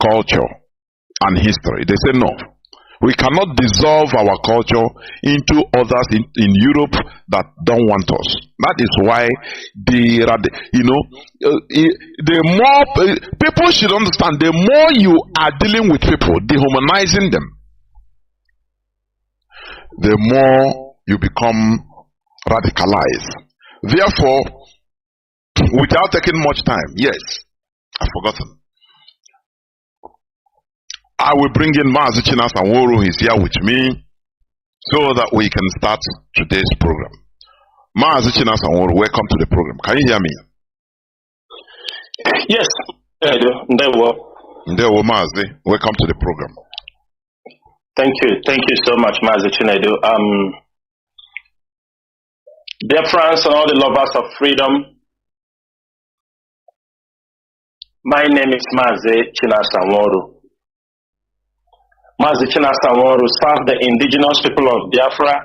culture and history. They say no. We cannot dissolve our culture into others in Europe that don't want us. That is why the more people should understand, the more you are dealing with people, dehumanizing them, the more you become radicalized. Therefore, without taking much time, yes, I've forgotten. I will bring in Mazi Chinedu. He's here with me so that we can start today's program. Mazi Chinedu, welcome to the program. Can you hear me? Yes, Ndewo Mazi, welcome to the program. Thank you so much, Mazi Chinedu. Dear friends and all the lovers of freedom, my name is Mazi Chinedu. Mazi Chinedu served the indigenous people of Biafra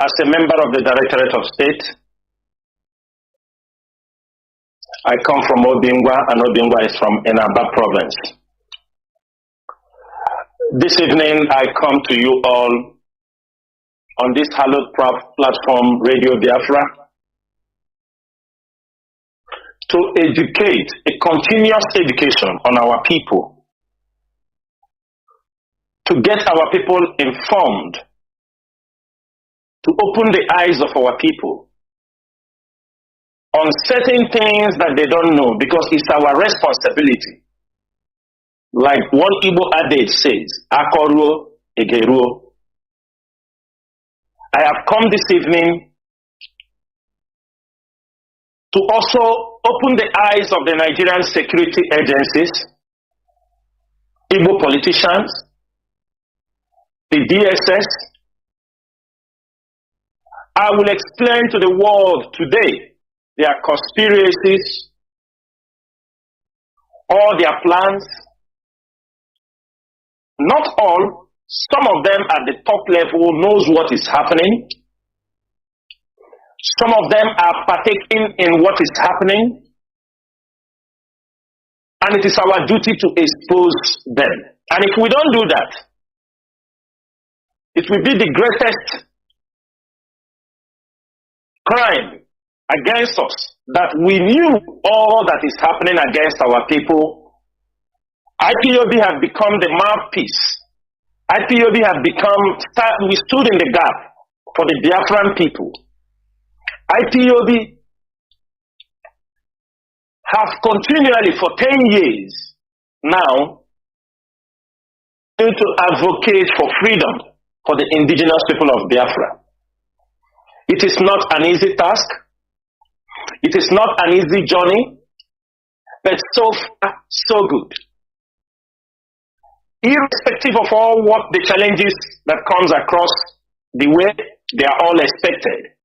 as a member of the Directorate of State. I come from Obingwa, and Obingwa is from Nnamdi province. This evening, I come to you all on this hallowed platform, Radio Biafra, to educate, a continuous education on our people, to get our people informed, to open the eyes of our people on certain things that they don't know, because it's our responsibility. Like one Igbo adage says, Akoruo Egeruo. I have come this evening to also open the eyes of the Nigerian security agencies, Igbo politicians, the DSS. I will explain to the world today their conspiracies, all their plans. Not all, some of them at the top level knows what is happening. Some of them are partaking in what is happening. And it is our duty to expose them. And if we don't do that, it will be the greatest crime against us, that we knew all that is happening against our people. IPOB have become the mouthpiece. IPOB have we stood in the gap for the Biafran people. IPOB have continually for 10 years now to advocate for freedom for the indigenous people of Biafra. It is not an easy task. It is not an easy journey, but so far, so good. Irrespective of all what the challenges that comes across the way, they are all expected.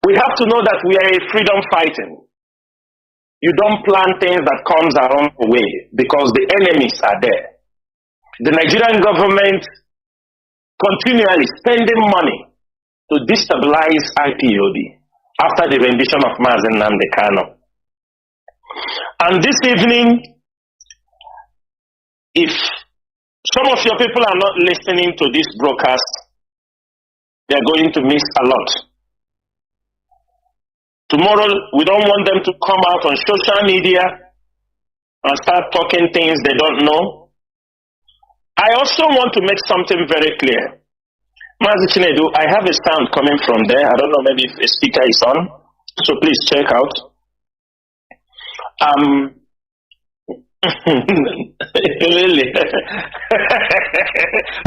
We have to know that we are a freedom fighting. You don't plan things that comes around the way, because the enemies are there. The Nigerian government continually spending money to destabilize IPOB after the rendition of Mazi Nnamdi Kanu. And this evening, if some of your people are not listening to this broadcast, they're going to miss a lot. Tomorrow, we don't want them to come out on social media and start talking things they don't know. I also want to make something very clear. Mazi Chinedu, I have a sound coming from there. I don't know, maybe if a speaker is on. So please check out. Really?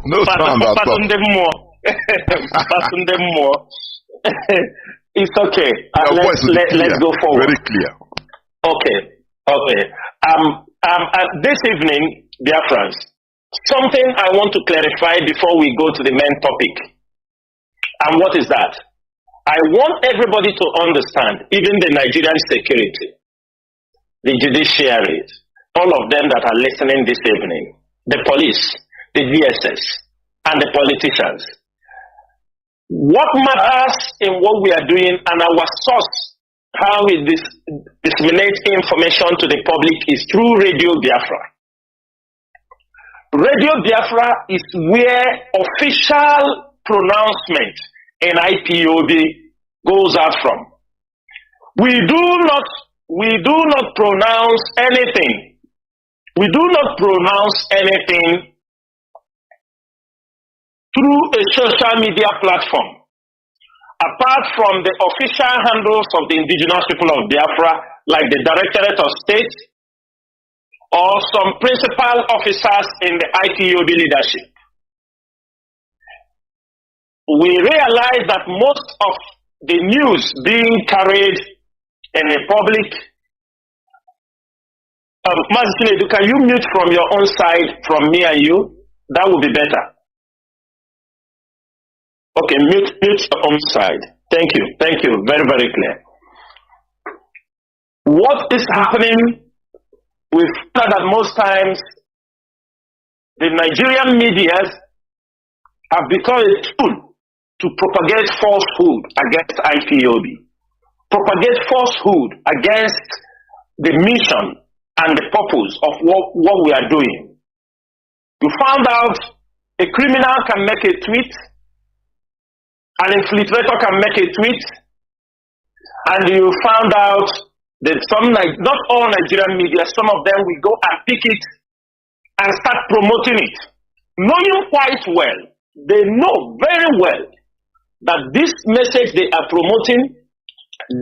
No sound at all. It's okay. Let's go forward. Very clear. Okay. This evening, dear friends, something I want to clarify before we go to the main topic. And what is that? I want everybody to understand, even the Nigerian security, the judiciary, all of them that are listening this evening, the police, the DSS, and the politicians. What matters in what we are doing and our source how he disseminates information to the public is through Radio Biafra. Radio Biafra is where official pronouncement in IPOB goes out from. We do not pronounce anything. We do not pronounce anything through a social media platform, apart from the official handles of the indigenous people of Biafra, like the Directorate of State or some principal officers in the IPOB leadership. We realize that most of the news being carried in the public. Mazi Chinedu, can you mute from your own side, from me and you? That would be better. Okay, mute your own side. Thank you. Thank you. Very, very clear. What is happening? We find that most times the Nigerian media have become a tool to propagate falsehood against IPOB, propagate falsehood against the mission and the purpose of what we are doing. You found out a criminal can make a tweet, an infiltrator can make a tweet, and you found out that not all Nigerian media, some of them will go and pick it and start promoting it, knowing quite well, they know very well that this message they are promoting,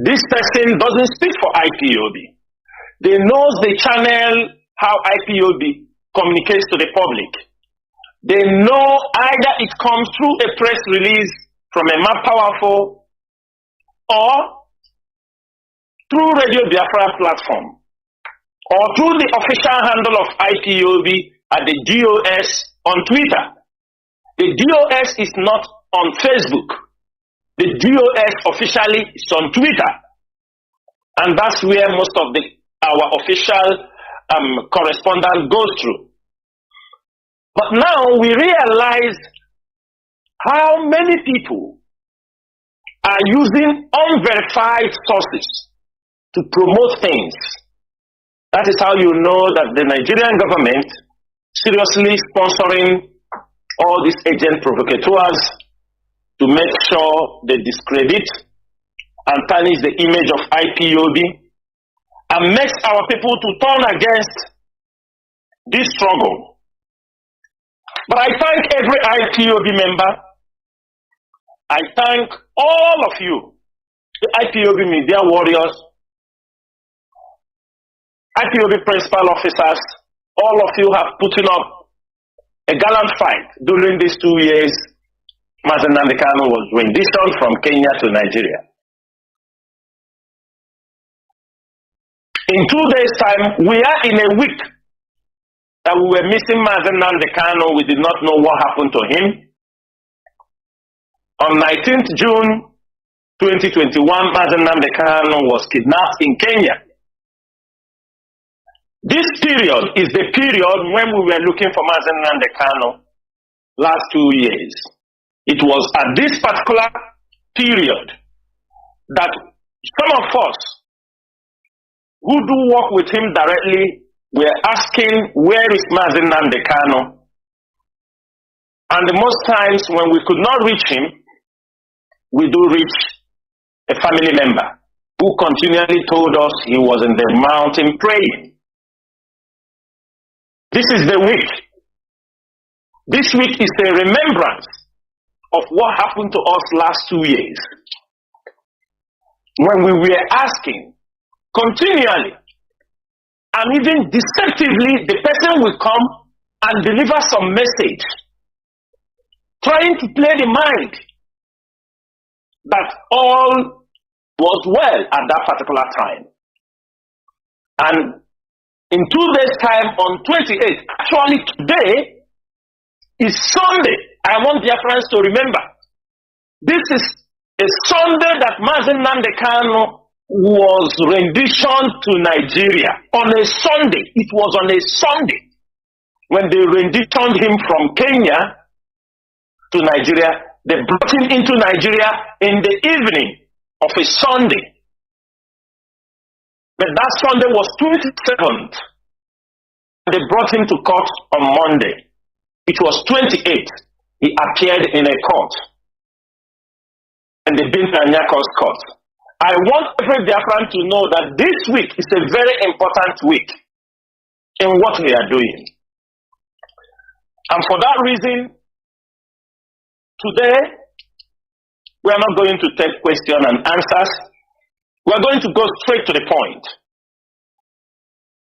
this person doesn't speak for IPOB. They know the channel how IPOB communicates to the public. They know either it comes through a press release from a more powerful or through Radio Biafra platform or through the official handle of IPOB at the DOS on Twitter. The DOS is not on Facebook. The DOS officially is on Twitter. And that's where most of our official correspondence goes through. But now we realize how many people are using unverified sources to promote things. That is how you know that the Nigerian government seriously sponsoring all these agent provocateurs to make sure they discredit and tarnish the image of IPOB and makes our people to turn against this struggle. But I thank every IPOB member. I thank all of you, the IPOB media warriors, IPOB principal officers. All of you have put up a gallant fight during these 2 years. Mazi Kanu was renditioned from Kenya to Nigeria. In 2 days' time, we are in a week that we were missing Mazi Kanu. We did not know what happened to him. On 19th June 2021, Mazi Kanu was kidnapped in Kenya. This period is the period when we were looking for Mazi Kanu last 2 years. It was at this particular period that some of us who do work with him directly were asking, where is Mazi Kanu? And the most times when we could not reach him, we do reach a family member who continually told us he was in the mountain praying. This is the week. This week is a remembrance of what happened to us last 2 years. When we were asking continually and even deceptively, the person will come and deliver some message, trying to play the mind that all was well at that particular time. And in 2 days' time, on 28th, actually today is Sunday. I want Biafrans to remember. This is a Sunday that Mazi Kanu was renditioned to Nigeria. On a Sunday. It was on a Sunday when they renditioned him from Kenya to Nigeria. They brought him into Nigeria in the evening of a Sunday. But that Sunday was 27th. They brought him to court on Monday. It was 28th. He appeared in a court. And the Binta Nyako's court. I want every Biafran to know that this week is a very important week in what we are doing. And for that reason, today, we are not going to take questions and answers. We are going to go straight to the point.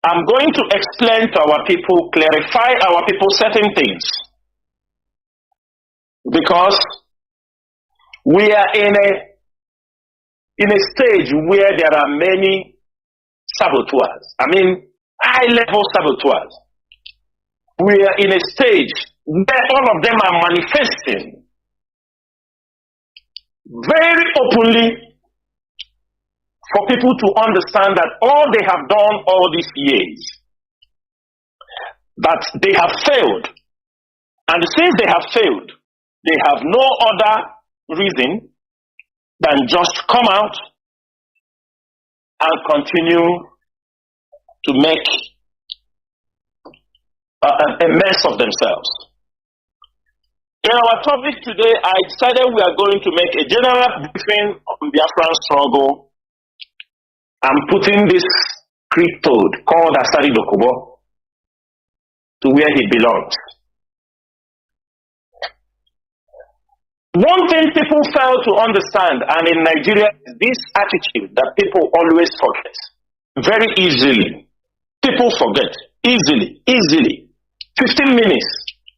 I'm going to explain to our people, clarify our people certain things. Because we are in a stage where there are many saboteurs. I mean, high-level saboteurs. We are in a stage where all of them are manifesting very openly for people to understand that all they have done all these years, that they have failed. And since they have failed, they have no other reason than just come out and continue to make a mess of themselves. In our topic today, I decided we are going to make a general briefing on Biafran struggle and putting this cryptode called Asari Dokubo to where he belongs. One thing people fail to understand, and in Nigeria, is this attitude that people always forget very easily. People forget easily. 15 minutes,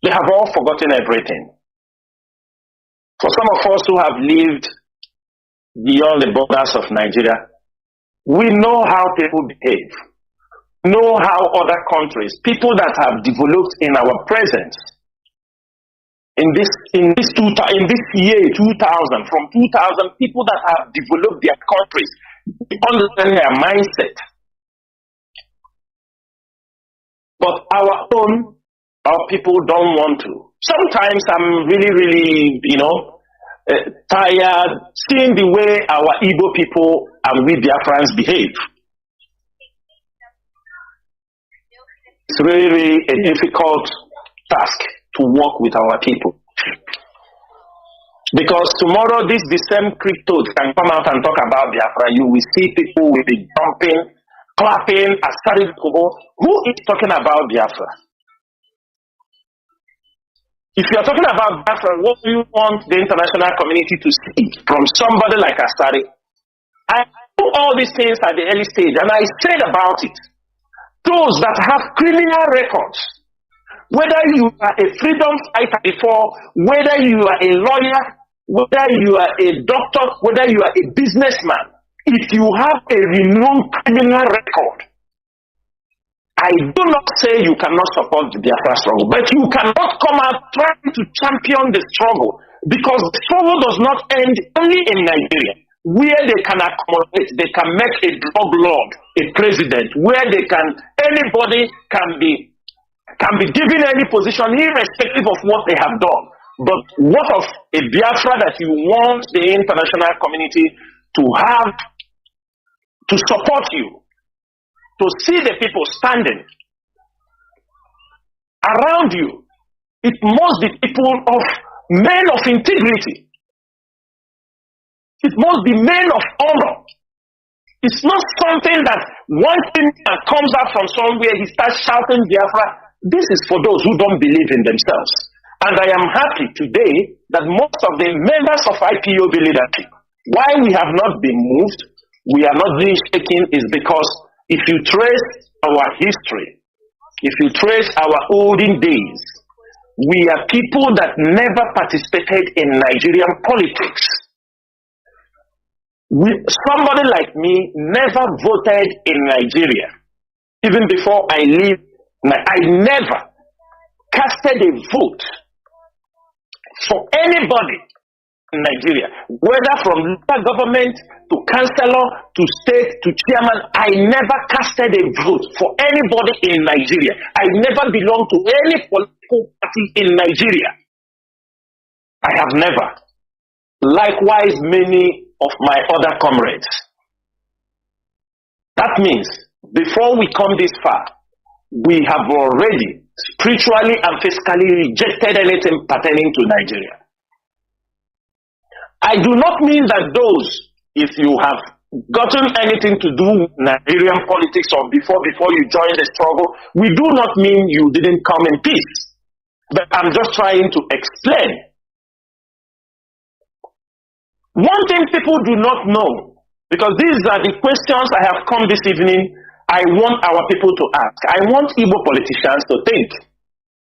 they have all forgotten everything. For some of us who have lived beyond the borders of Nigeria, we know how people behave, know how other countries, people that have developed in our presence, in this year 2000, from 2000, people that have developed their countries, understand their mindset. But our people don't want to. Sometimes I'm really, tired seeing the way our Igbo people and we Biafrans behave. It's really a difficult task to work with our people. Because tomorrow the same cryptos can come out and talk about Biafra. You will see people will be jumping, clapping, Asari Dokubo. Who is talking about Biafra? If you are talking about Biafra, what do you want the international community to see from somebody like Asari? I do all these things at the early stage, and I said about it. Those that have criminal records, whether you are a freedom fighter before, whether you are a lawyer, whether you are a doctor, whether you are a businessman, if you have a renowned criminal record, I do not say you cannot support the Biafra struggle, but you cannot come out trying to champion the struggle, because the struggle does not end only in Nigeria, where they can accommodate, they can make a drug lord a president, where anybody can be given any position irrespective of what they have done. But what of a Biafra that you want the international community to have, to support you, to see the people standing around you? It must be people of men of integrity. It must be men of honor. It's not something that one thing that comes out from somewhere, he starts shouting Biafra. This is for those who don't believe in themselves. And I am happy today that most of the members of IPOB leadership, why we have not been moved, we are not being shaken, is because if you trace our history, if you trace our olden days, we are people that never participated in Nigerian politics. Somebody like me never voted in Nigeria. Even before I lived, I never casted a vote for anybody in Nigeria, whether from local government to councillor to state to chairman. I never casted a vote for anybody in Nigeria. I never belonged to any political party in Nigeria. I have never. Likewise, many of my other comrades. That means before we come this far, we have already spiritually and physically rejected anything pertaining to Nigeria. I do not mean that those, if you have gotten anything to do with Nigerian politics or before you join the struggle, we do not mean you didn't come in peace. But I'm just trying to explain. One thing people do not know, because these are the questions I have come this evening, I want our people to ask. I want Igbo politicians to think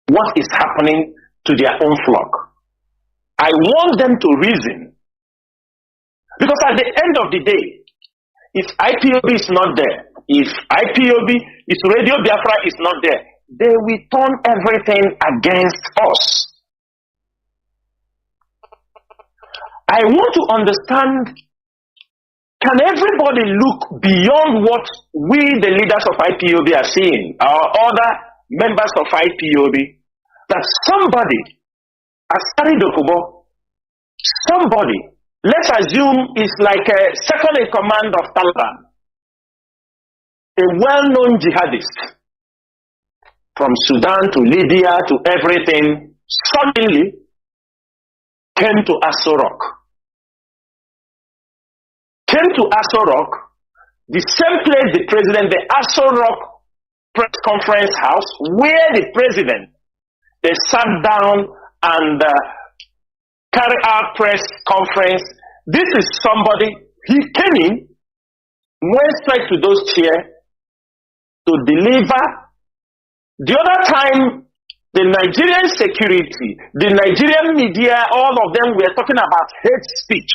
what is happening to their own flock. I want them to reason. Because at the end of the day, if IPOB is not there, if IPOB, if Radio Biafra is not there, they will turn everything against us. I want to understand, can everybody look beyond what we, the leaders of IPOB, are seeing, our other members of IPOB, that somebody, Asari Dokubo, somebody, let's assume is like a second in command of Taliban, a well-known jihadist, from Sudan to Libya to everything, suddenly came to Aso Rock. Came to Aso Rock, the same place the president, the Aso Rock press conference house, where the president, they sat down and carry out press conference. This is somebody, he came in, went straight to those chairs to deliver. The other time, the Nigerian security, the Nigerian media, all of them were talking about hate speech.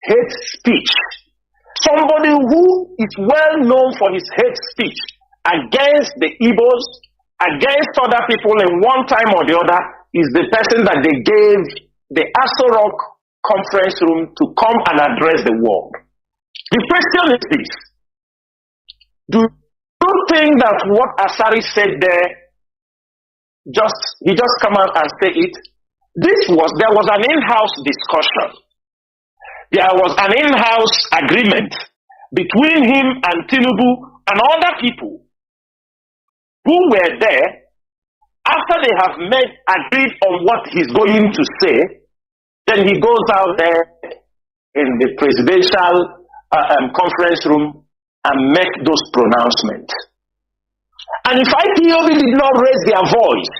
Hate speech. Somebody who is well known for his hate speech against the Igbos, against other people in one time or the other, is the person that they gave the Aso Rock conference room to come and address the world. The question is this: do you think that what Asari said there, he just come out and say it? There was an in-house discussion. There was an in-house agreement between him and Tinubu and other people who were there. After they have agreed on what he's going to say, then he goes out there in the presidential conference room and make those pronouncements. And if IPOB did not raise their voice,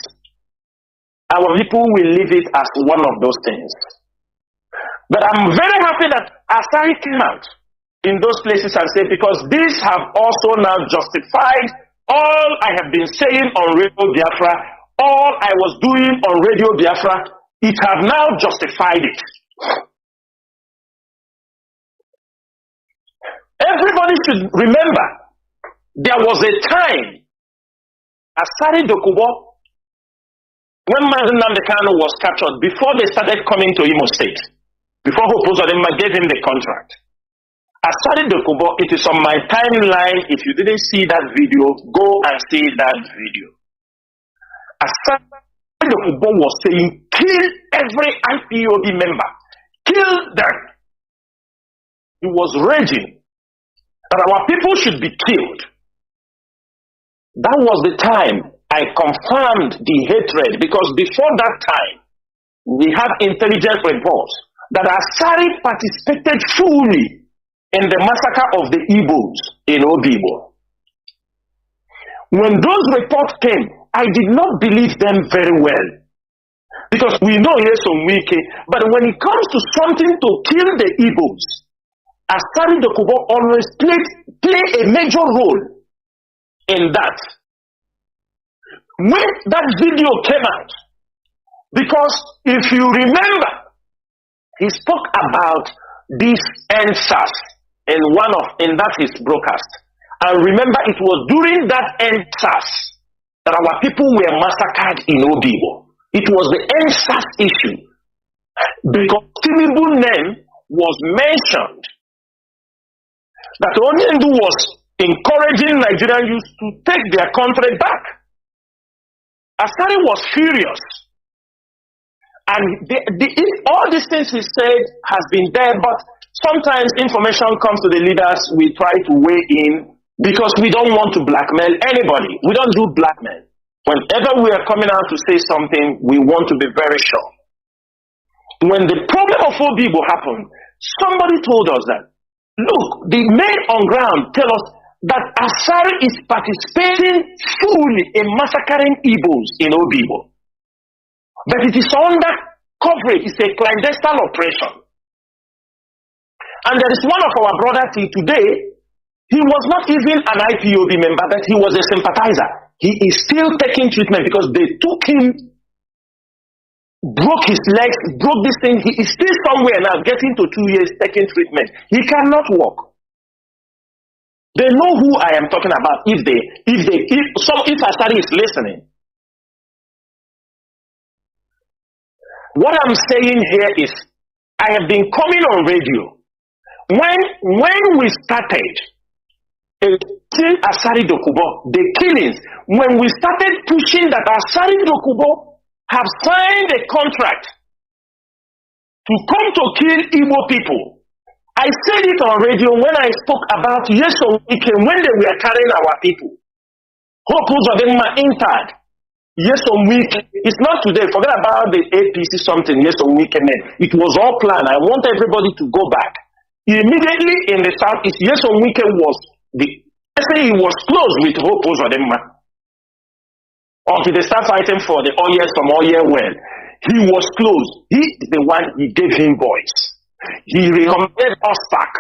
our people will leave it as one of those things. But I'm very happy that Asari came out in those places and said, because these have also now justified all I have been saying on Radio Biafra, all I was doing on Radio Biafra, it have now justified it. Everybody should remember, there was a time, Asari Dokubo, when Mazi Kanu was captured, before they started coming to Imo State, before Hopozadema gave him the contract, Asari Dokubo, it is on my timeline. If you didn't see that video, go and see that video. Asari Dokubo was saying, kill every IPOB member, kill them. He was raging that our people should be killed. That was the time I confirmed the hatred, because before that time, we have intelligence reports that Asari participated fully in the massacre of the Igbos in Obibo. When those reports came, I did not believe them very well, because we know yes on Wiki, but when it comes to something to kill the Igbos, Asari Dokubo always play a major role in that. When that video came out, because if you remember, he spoke about this NSAS in that his broadcast. And remember, it was during that NSAS that our people were massacred in Obibo. It was the NSAS issue, because Tinubu's name was mentioned, that Onyendu was encouraging Nigerian youth to take their country back. Asari was furious. And all these things he said has been there, but Sometimes information comes to the leaders, we try to weigh in because we don't want to blackmail anybody. We don't do blackmail. Whenever we are coming out to say something, we want to be very sure. When the problem of Obibo happened, somebody told us that, look, the men on ground tell us that Asari is participating fully in massacring Igbos in Obibo. But it is under coverage, it's a clandestine operation. And there is one of our brothers today, he was not even an IPOB member, but he was a sympathizer. He is still taking treatment because they took him, broke his legs, broke this thing. He is still somewhere now, getting to 2 years taking treatment. He cannot walk. They know who I am talking about if Asari is listening. What I'm saying here is, I have been coming on radio. When we started Asari Dokubo, the killings, when we started pushing that Asari Dokubo have signed a contract to come to kill Igbo people, I said it on radio when I spoke about Yeso Wike when they were carrying our people. Hope of them are entered. Yeso Wike, it's not today, forget about the APC something, Yeso Wike men. It was all planned. I want everybody to go back. Immediately in the southeast, Yeso Wike was he was close with Hope Uzodinma. Until they start fighting for the oil from oil well. He was close. He is the one, he gave him voice. He recommended Ospak.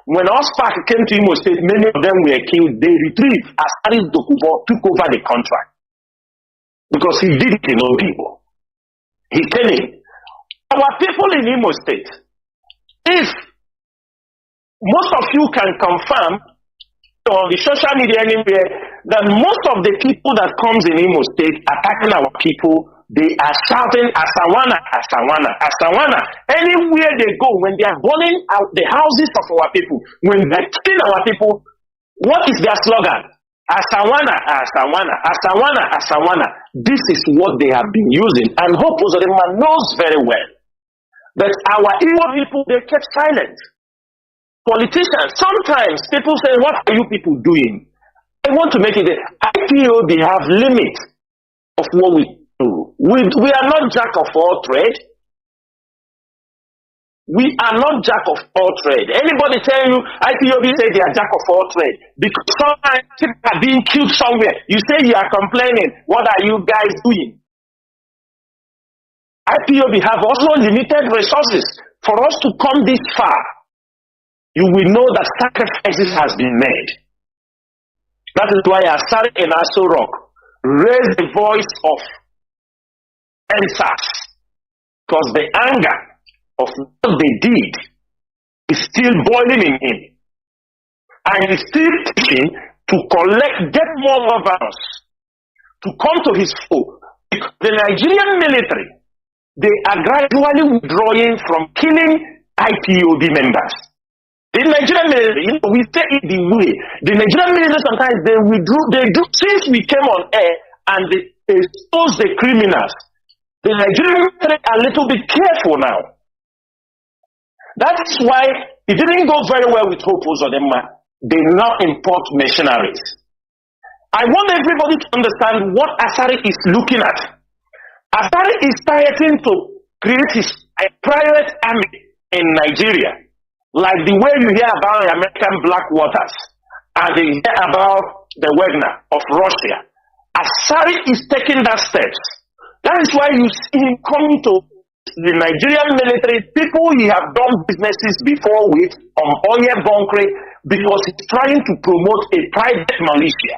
When Ospak came to Imo State, many of them were killed. They retrieved as Aris Dokubo took over the contract. Because he did it in all people. He came. Our people in Imo State, if most of you can confirm on the social media anywhere that most of the people that comes in Imo State attacking our people, they are shouting Asawana, Asawana, Asawana. Anywhere they go, when they are burning out the houses of our people, when they are killing our people, what is their slogan? Asawana, Asawana, Asawana, Asawana. This is what they have been using. And Hope Uzodinma knows very well that our Igbo people, they kept silent. Politicians, sometimes people say, what are you people doing? I want to make it, IPOB have limits of what we do. We are not jack of all trade. We are not jack of all trade. Anybody tell you IPOB say they are jack of all trade because sometimes people are being killed somewhere. You say you are complaining. What are you guys doing? IPOB have also limited resources. For us to come this far, you will know that sacrifices has been made. That is why Asari and Aso Rock raised the voice of NSAS, because the anger of what they did is still boiling in him. And he's still teaching to get more of us to come to his fold. The Nigerian military, they are gradually withdrawing from killing IPOB members. The Nigerian military, we say it the way. The Nigerian military sometimes they do since we came on air and they expose the criminals. The Nigerian military are a little bit careful now. That is why it didn't go very well with Hope Uzodinma. They now import mercenaries. I want everybody to understand what Asari is looking at. Asari is targeting to create his private army in Nigeria. Like the way you hear about the American Black Waters and you hear about the Wagner of Russia. Asari is taking that steps. That is why you see him coming to the Nigerian military, people he have done businesses before with on oil bunkering, because he's trying to promote a private militia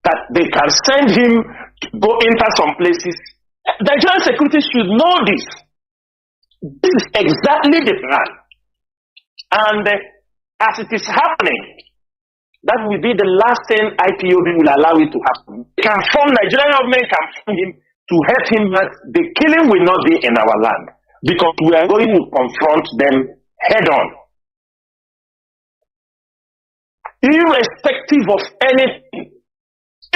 that they can send him to go enter some places. The Nigerian security should know this. This is exactly the plan. And as it is happening, that will be the last thing IPOB will allow it to happen. Nigerian government can form him to help him that the killing will not be in our land, because we are going to confront them head on. Irrespective of anything,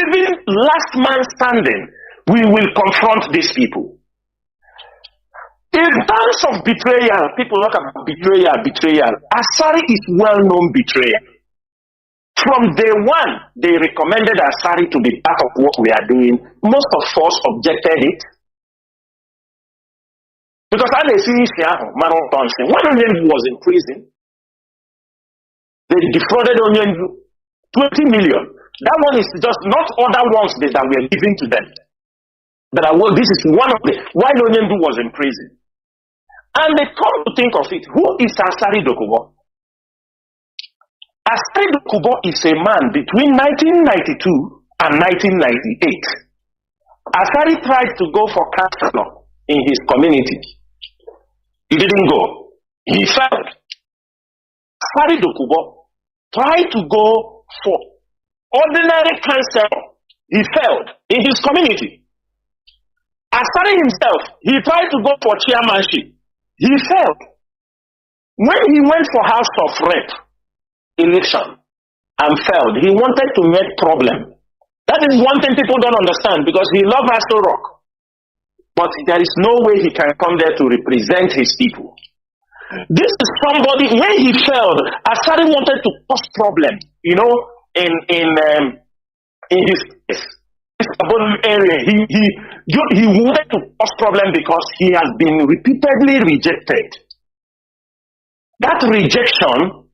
even last man standing, we will confront these people. In terms of betrayal, people talk about betrayal. Asari is well-known betrayal. From day one, they recommended Asari to be part of what we are doing. Most of us objected it. Because when Onyendu was in prison, they defrauded Onyendu 20 million. That one is just not other ones that we are giving to them. This is one of the, while Onyendu was in prison. And they come to think of it, who is Asari Dokubo? Asari Dokubo is a man between 1992 and 1998. Asari tried to go for councillor in his community. He didn't go. He failed. Asari Dokubo tried to go for ordinary councillor. He failed in his community. Asari himself, he tried to go for chairmanship. He failed. When he went for House of Rep election and failed, he wanted to make problem. That is one thing people don't understand, because he loved Aso Rock. But there is no way he can come there to represent his people. This is somebody, when he failed, Asari wanted to cause problem, in his area. He wanted to cause problem because he has been repeatedly rejected. That rejection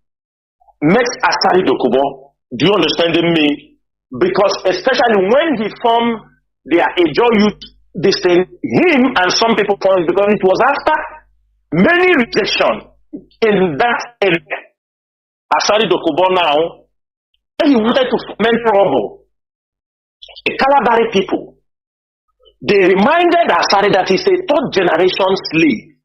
makes Asari Dokubo, do you understand me? Because especially when he formed their Ejo Youth, this thing, him and some people formed, because it was after many rejection in that area. Asari Dokubo now, he wanted to foment trouble. The Kalabari people, they reminded Asari that he's a third generation slave.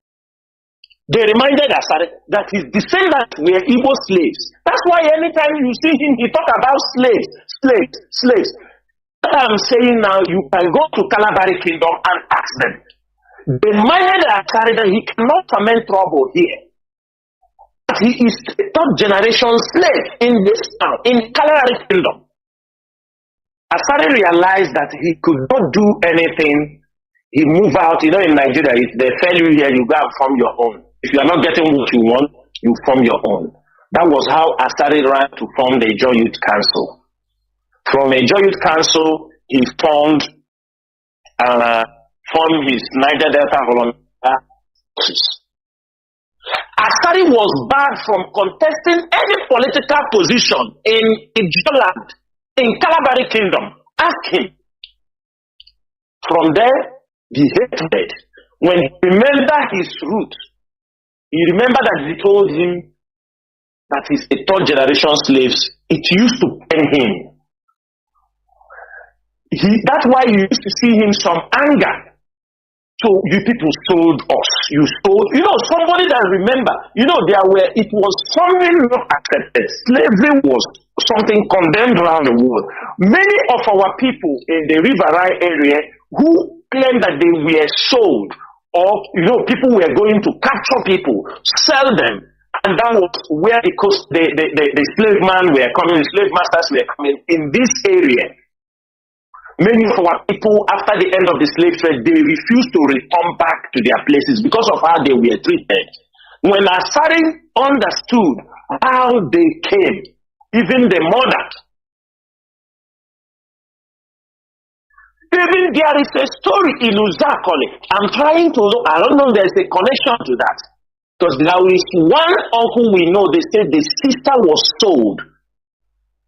They reminded Asari that his descendants were Igbo slaves. That's why anytime you see him, he talk about slaves. What I'm saying now, you can go to Kalabari Kingdom and ask them. They reminded Asari that he cannot foment trouble here. But he is a third generation slave in this town, in Kalabari Kingdom. Asari realized that he could not do anything. He moved out. In Nigeria, if they fail you here, you go and form your own. If you are not getting what you want, you form your own. That was how Asari ran to form the Ejo Youth Council. From Ejo Youth Council, he formed his Niger Delta Volunteer Forces. Asari was barred from contesting any political position in Ijo land, in Kalabari Kingdom. Ask him. From there, the hatred. When he remembered his roots, he remembered that he told him that he's a third generation slaves. It used to pain him. That's why you used to see him some anger. So you people sold us. You sold, somebody that remember, it was something not accepted. Slavery was something condemned around the world. Many of our people in the River Rai area who claimed that they were sold, or people were going to capture people, sell them, and that was where the slave man were coming, the slave masters were coming in this area. Many of our people, after the end of the slave trade, they refused to return back to their places because of how they were treated. When Asari understood how they came, even the mother, even there is a story in Uzakole. I'm trying to look, I don't know if there's a connection to that. Because there is one uncle we know, they said the sister was sold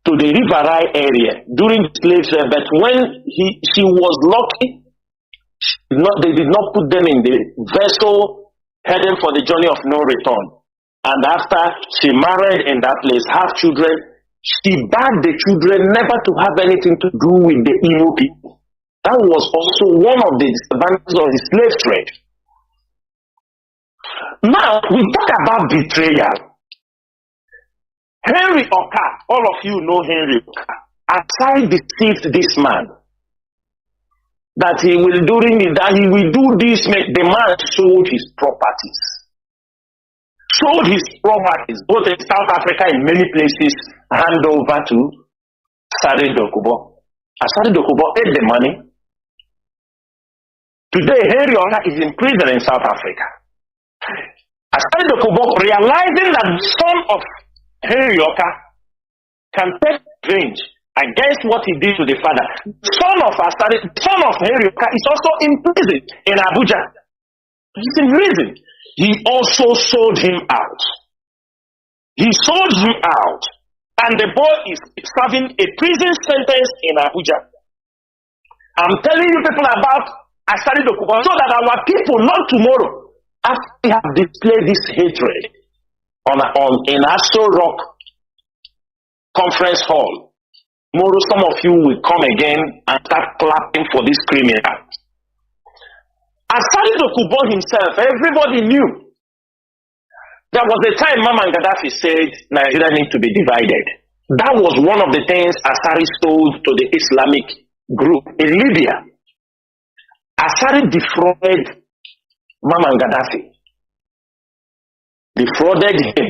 to the River Rai area during the slave trade, but when she was lucky, they did not put them in the vessel heading for the journey of no return. And after she married in that place, have children, she bade the children never to have anything to do with the Igbo people. That was also one of the disadvantages of the slave trade. Now, we talk about betrayal. Henry Oka, all of you know Henry Oka. Asari deceived this man that he will do this. The man sold his properties. Both in South Africa, in many places, hand over to Asari Dokubo. Asari Dokubo ate the money, Today, Herioka is in prison in South Africa. Asari Dokubo, realizing that the son of Herioka can take revenge against what he did to the father. The son of Herioka is also in prison in Abuja. He's in prison. He also sold him out. He sold him out. And the boy is serving a prison sentence in Abuja. I'm telling you people about Asari Dokubo so that our people, not tomorrow, after we have displayed this hatred in Aso Rock Conference Hall, tomorrow some of you will come again and start clapping for this criminal. Asari Dokubo himself, everybody knew. There was a time Mama Gaddafi said Nigeria needs to be divided. That was one of the things Asari sold to the Islamic group in Libya. Asari defrauded Mama Gaddafi. Defrauded him.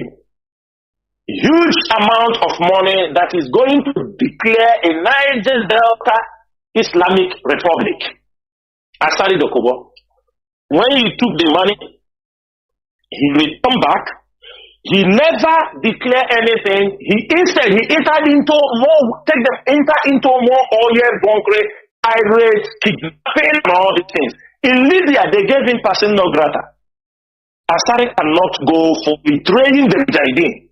Huge amount of money that is going to declare a Niger Delta Islamic Republic. Asari Dokubo. When he took the money, he returned back. He never declared anything. Instead entered into more oil, bunkering, pirates, kidnapping, and all these things. In Libya, they gave him person non grata. Asari cannot go for betraying the Mujahideen.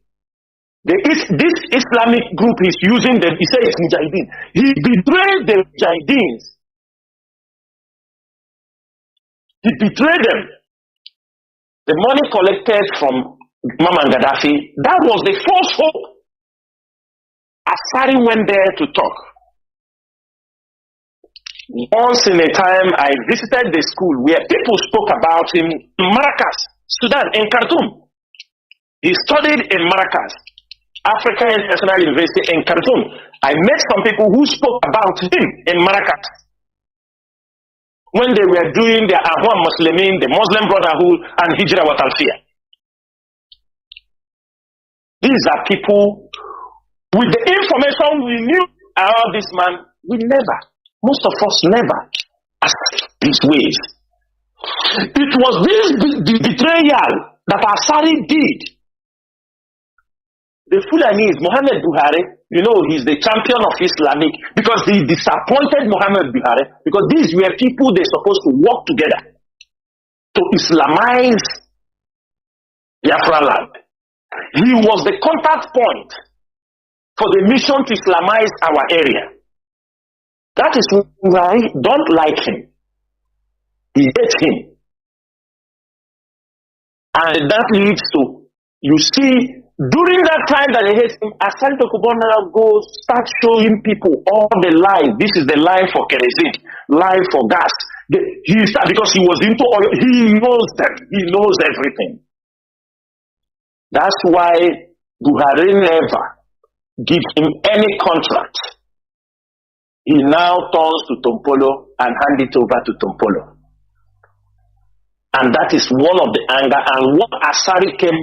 This Islamic group is using them. He says it's Mujahideen. He betrayed the Mujahideens. He betrayed them. The money collected from Mama Gaddafi, that was the false hope. Asari went there to talk. Once in a time, I visited the school where people spoke about him in Maracas, Sudan, in Khartoum. He studied in Maracas, African International University in Khartoum. I met some people who spoke about him in Maracas when they were doing their Ahwan Muslimin, the Muslim Brotherhood, and Hijra wa Talfiyah. These are people with the information we knew about this man. Most of us never asked his ways. It was this betrayal that Asari did. The Fulanis, Muhammad Buhari, he's the champion of Islamic because he disappointed Muhammad Buhari because these were people they're supposed to work together to Islamize Biafra land. He was the contact point for the mission to Islamize our area. That is why I don't like him. He hates him. And that leads to, you see, during that time that he hates him, Asari Dokubo now goes, start showing people all the line. This is the line for kerosene, line for gas. Because he was into oil, he knows them. He knows everything. That's why Buhari never gives him any contract. He now turns to Tompolo and hands it over to Tompolo. And that is one of the anger. And what Asari came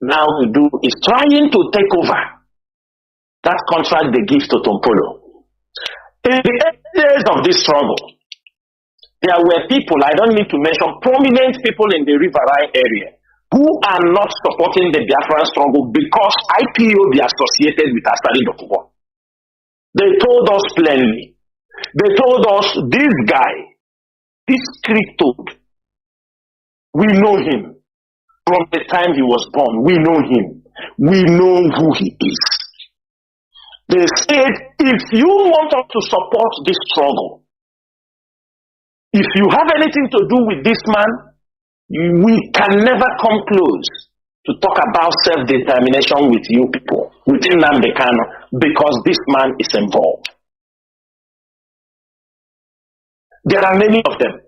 now to do is trying to take over that contract they give to Tompolo. In the early days of this struggle, there were people, I don't need to mention, prominent people in the Riverine area who are not supporting the Biafran struggle because IPOB associated with Asari Dokubo. They told us plainly. They told us, this guy, this crypto, we know him. From the time he was born, we know him. We know who he is. They said, if you want us to support this struggle, if you have anything to do with this man, we can never come close to talk about self-determination with you people, within Nnamdi Kanu, because this man is involved. There are many of them.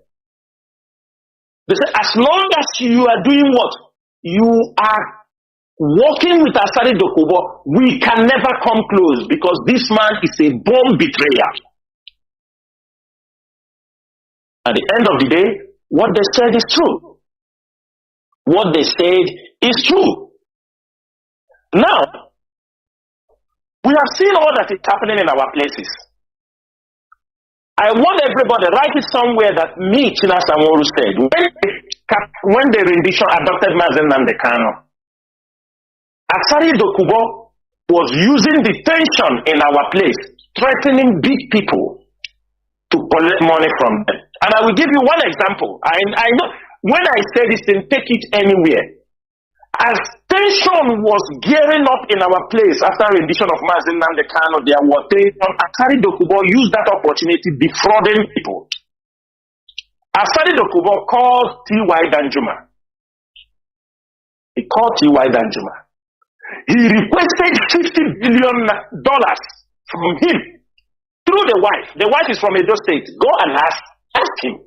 They say, as long as you are doing what? You are working with Asari Dokubo, we can never come close because this man is a born betrayer. At the end of the day, what they said is true. What they said is true. Now, we have seen all that is happening in our places. I want everybody, write it somewhere that me, Chinas Amoru, said, when the rendition adopted Mazi Nnamdi Kanu, Asari Dokubo was using the tension in our place, threatening big people to collect money from them. And I will give you one example. I know when I say this thing, take it anywhere. As tension was gearing up in our place after rendition of Mazi Nnamdi Kanu, there was tension. Asari Dokubo used that opportunity defrauding people. Asari Dokubo called T.Y. Danjuma. He called T.Y. Danjuma. He requested $50 billion from him through the wife. The wife is from Edo State. Go and ask him.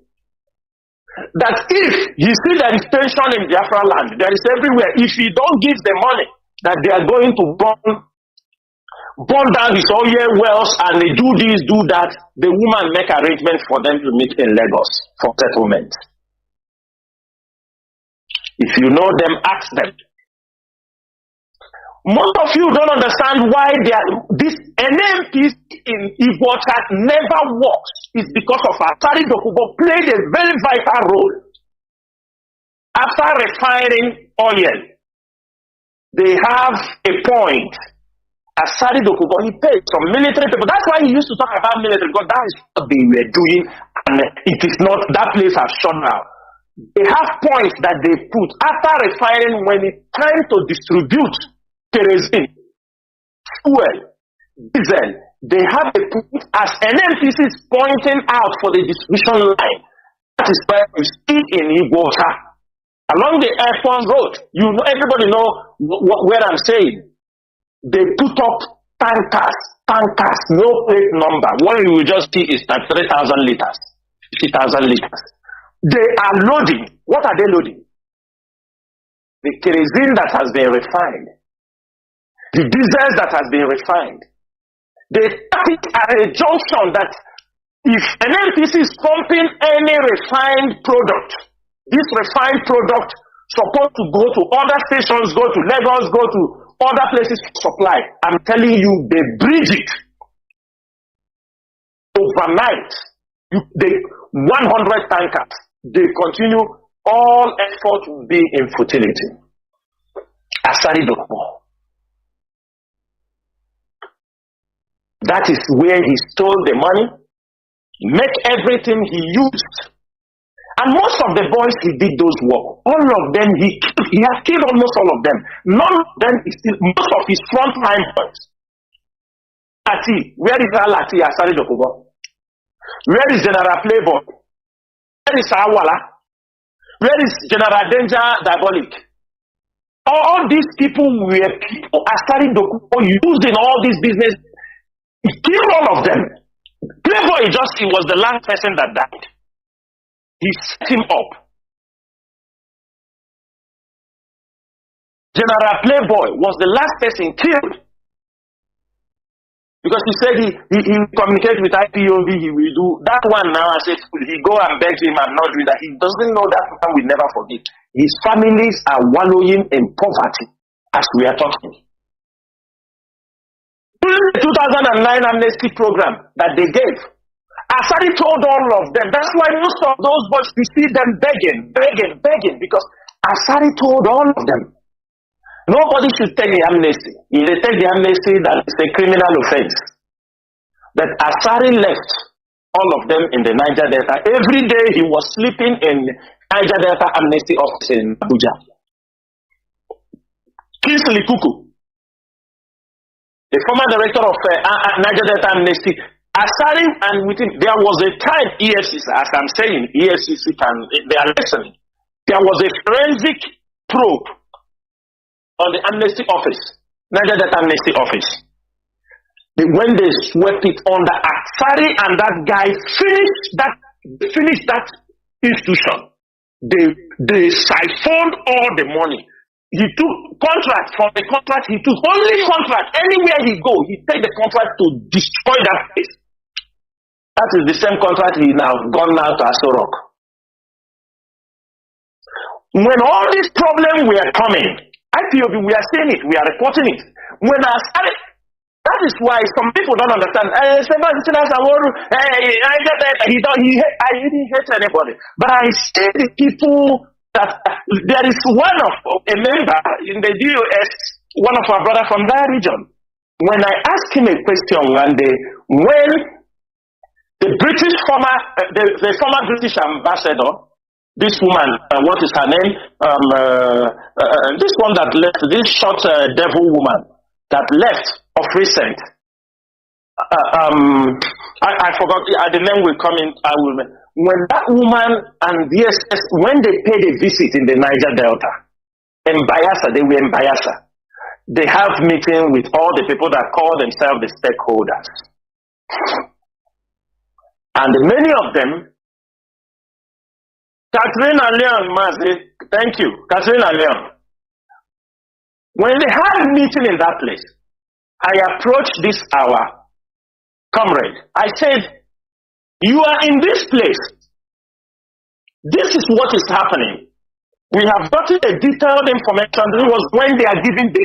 That if you see there is tension in Biafra land, there is everywhere. If you don't give the money, that they are going to burn down his oil wells and they do this, do that, the woman make arrangements for them to meet in Lagos for settlement. If you know them, ask them. Most of you don't understand why this NMP in Igbocha never works. It's because of Asari Dokubo played a very vital role. After refining oil, they have a point. Asari Dokubo, he paid some military people. That's why he used to talk about military, because that is what they were doing, and it is not, that place has shut down. They have points that they put after refining when it's time to distribute kerosene, fuel, diesel. They have a point as NNPC is pointing out for the distribution line. That is where you see in Igbocha. Along the airport road, you know, everybody know where I'm saying. They put up tankers, no plate number. What you will just see is that 3,000 liters, 50,000 liters. They are loading. What are they loading? The kerosene that has been refined. The diesel that has been refined. They tap it at a junction that if an NPC is pumping any refined product, this refined product supposed to go to other stations, go to Lagos, go to other places to supply. I'm telling you, they bridge it overnight. They 100 tankers. They continue. All effort will be in futility. Asari Dokubo. That is where he stole the money, make everything he used. And most of the boys he did those work. All of them, he has killed almost all of them. None of them is still, most of his frontline boys. Ati, where is Alati Asari Dokubo? Where is General Playboy? Where is Awala? Where is General Danger Diabolic? All these people were people Asari Dokubo used in all this business. He killed all of them. Playboy he was the last person that died. He set him up. General Playboy was the last person killed. Because he said he communicates with IPOB, he will do that one now. I said he go and beg him and not do that. He doesn't know that man will never forget. His families are wallowing in poverty as we are talking. During the 2009 amnesty program that they gave, Asari told all of them. That's why most of those boys, we see them begging, because Asari told all of them. Nobody should take the amnesty. If they take the amnesty, that is a criminal offense. But Asari left all of them in the Niger Delta. Every day he was sleeping in Niger Delta amnesty office in Abuja. Kingsley Kuku, the former director of Niger Delta Amnesty, Asari, and with him, there was a time EFCC, as I'm saying, EFCC they are listening. There was a forensic probe on the amnesty office, Niger Delta Amnesty office. When they swept it under Asari and that guy finished that institution, they siphoned all the money. He took contract from the contract. He took only contract. Anywhere he go, he take the contract to destroy that place. That is the same contract he now gone now to Asorok. When all these problems were coming, IPOB, we are saying it, we are reporting it. When Asari, that That is why some people don't understand. I didn't hate anybody. But I see the people that there is one of a member in the DOS, one of our brothers from that region. When I asked him a question one day, when the former British ambassador, this woman, what is her name? This one that left, this short devil woman that left of recent. I forgot the name will come in. When that woman and DSS, when they paid a visit in the Niger Delta, in Biafra, they were in Biafra. They have meeting with all the people that call themselves the stakeholders. And many of them, Catherine and Leon, Mazi, thank you, Catherine and Leon. When they had meeting in that place, I approached this our comrade. I said, you are in this place. This is what is happening. We have gotten a detailed information. This was when they are giving the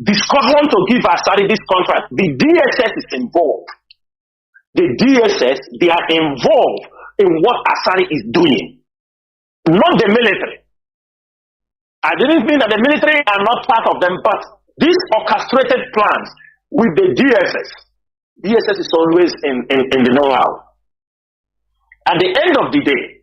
discovery to give Asari this contract. The DSS is involved. The DSS, they are involved in what Asari is doing, not the military. I didn't mean that the military are not part of them, but these orchestrated plans with the DSS. DSS is always in the know-how. At the end of the day,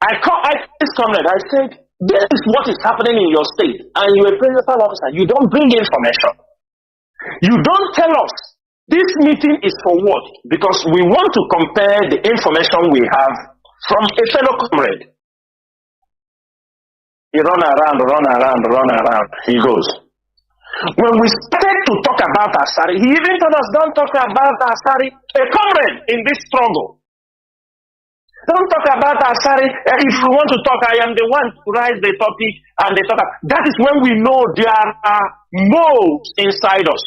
I this comrade, I said, this is what is happening in your state, and you're a principal officer. You don't bring information. You don't tell us this meeting is for what? Because we want to compare the information we have from a fellow comrade. He run around. He goes. When we started to talk about Asari, he even told us, don't talk about Asari, a comrade in this struggle. Don't talk about Asari. If you want to talk, I am the one to raise the topic and they talk. That is when we know there are moles inside us.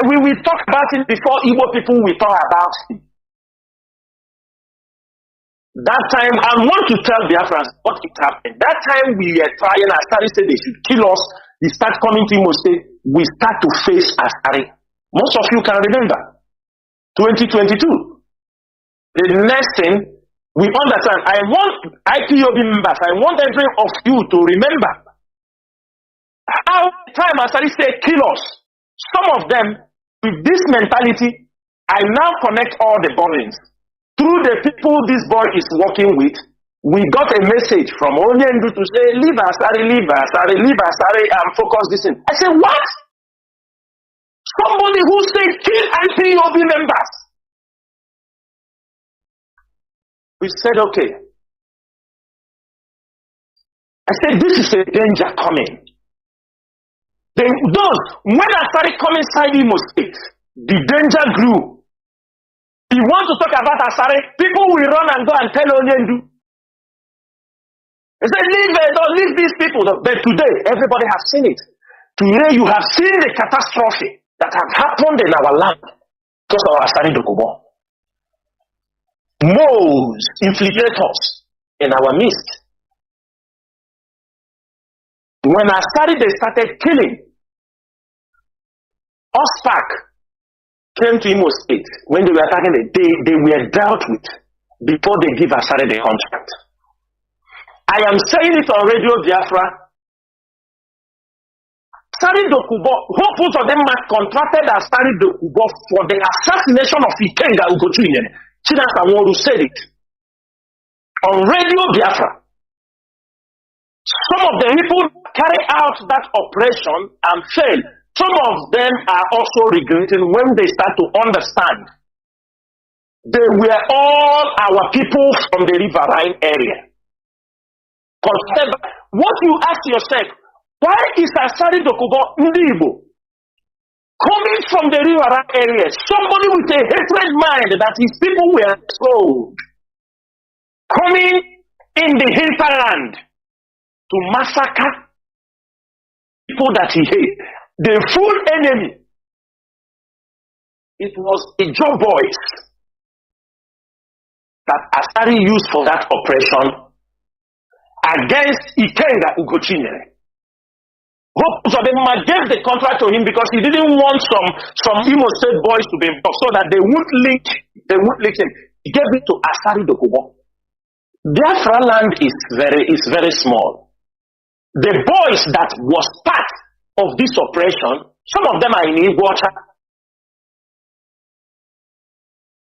We will talk about it before Igbo people will talk about it. That time, I want to tell Biafrans what is happening. That time we were trying, Asari said they should kill us. They start coming to Imo State. We start to face Asari. Most of you can remember. 2022. The next thing, we understand. I want IPOB members, I want every of you to remember how time Asari said kill us. Some of them, with this mentality, I now connect all the bombings. Through the people this boy is working with, we got a message from Onyendu to say, leave Asari, and focus this in. I said, what? Somebody who said kill IPOB members. We said, okay. I said, this is a danger coming. Then when I started coming inside Imo State, the danger grew. You want to talk about Asari, people will run and go and tell Onyendu. They say, leave these people. But today, everybody has seen it. Today, you have seen the catastrophe that has happened in our land because of Asari Dokubo. Moles, infiltrators in our midst. When Asari, they started killing, OSPAC came to Imo State. When they were attacking it, they were dealt with before they give Asari the contract. I am saying it on Radio Biafra. Asari Dokubo, who of them contracted Asari Dokubo for the assassination of Ikenga Ugochunye. Chinedu said it on Radio Biafra. Some of the people carry out that operation and fail. Some of them are also regretting when they start to understand. They were all our people from the riverine area. Consider what you ask yourself, why is Asari Dokubo Ndibo coming from the riverine area? Somebody with a hatred mind that his people were sold, coming in the hinterland to massacre people that he hates. The full enemy. It was the Joe boys that Asari used for that operation against Ikenga Ugochunye. Hope Uzodinma gave the contract to him because he didn't want some Imo State boys to be involved so that they won't link him. He gave it to Asari Dokubo. Biafra land is very small. The boys that was part of this operation, some of them are in Iguacha.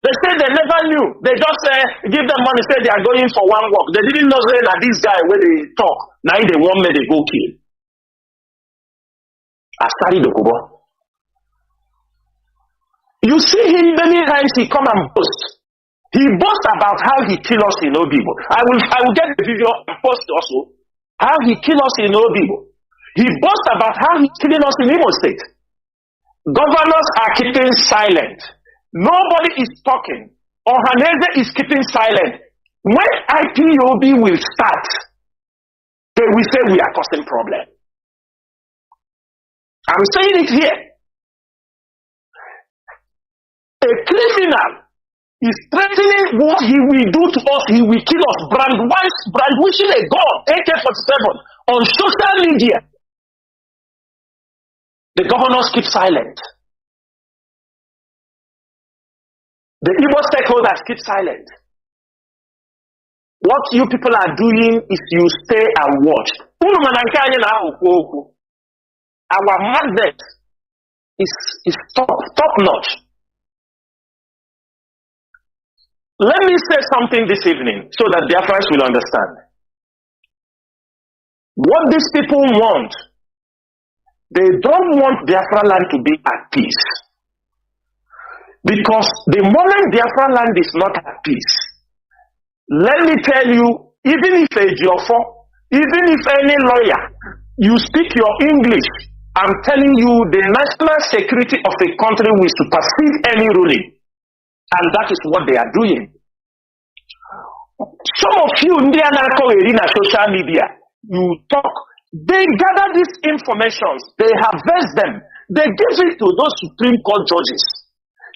They say they never knew. They just give them money, say they are going for one work. They didn't know that this guy where they talk. Now they want me to go kill. Asari Dokubo. You see him many times he come and boast. He boasts about how he kill us in Obibo. I will get the video and post also. How he kill us in Obibo. He boasts about how he killing us in Imo State. Governors are keeping silent. Nobody is talking. Ohaneze is keeping silent. When IPOB will start, they will say we are causing problem. I'm saying it here. A criminal is threatening what he will do to us. He will kill us. Brandishing a gun, AK-47, on social media. The governors keep silent. The Igbo stakeholders keep silent. What you people are doing is you stay and watch. Our mandate is top notch. Let me say something this evening so that Biafrans will understand. What these people want, they don't want Biafra land to be at peace. Because the moment Biafra land is not at peace, let me tell you, even if a Jofo, even if any lawyer, you speak your English, I'm telling you, the national security of a country will supersede any ruling. And that is what they are doing. Some of you, in social media, you talk, they gather these information, they harvest them, they give it to those Supreme Court judges.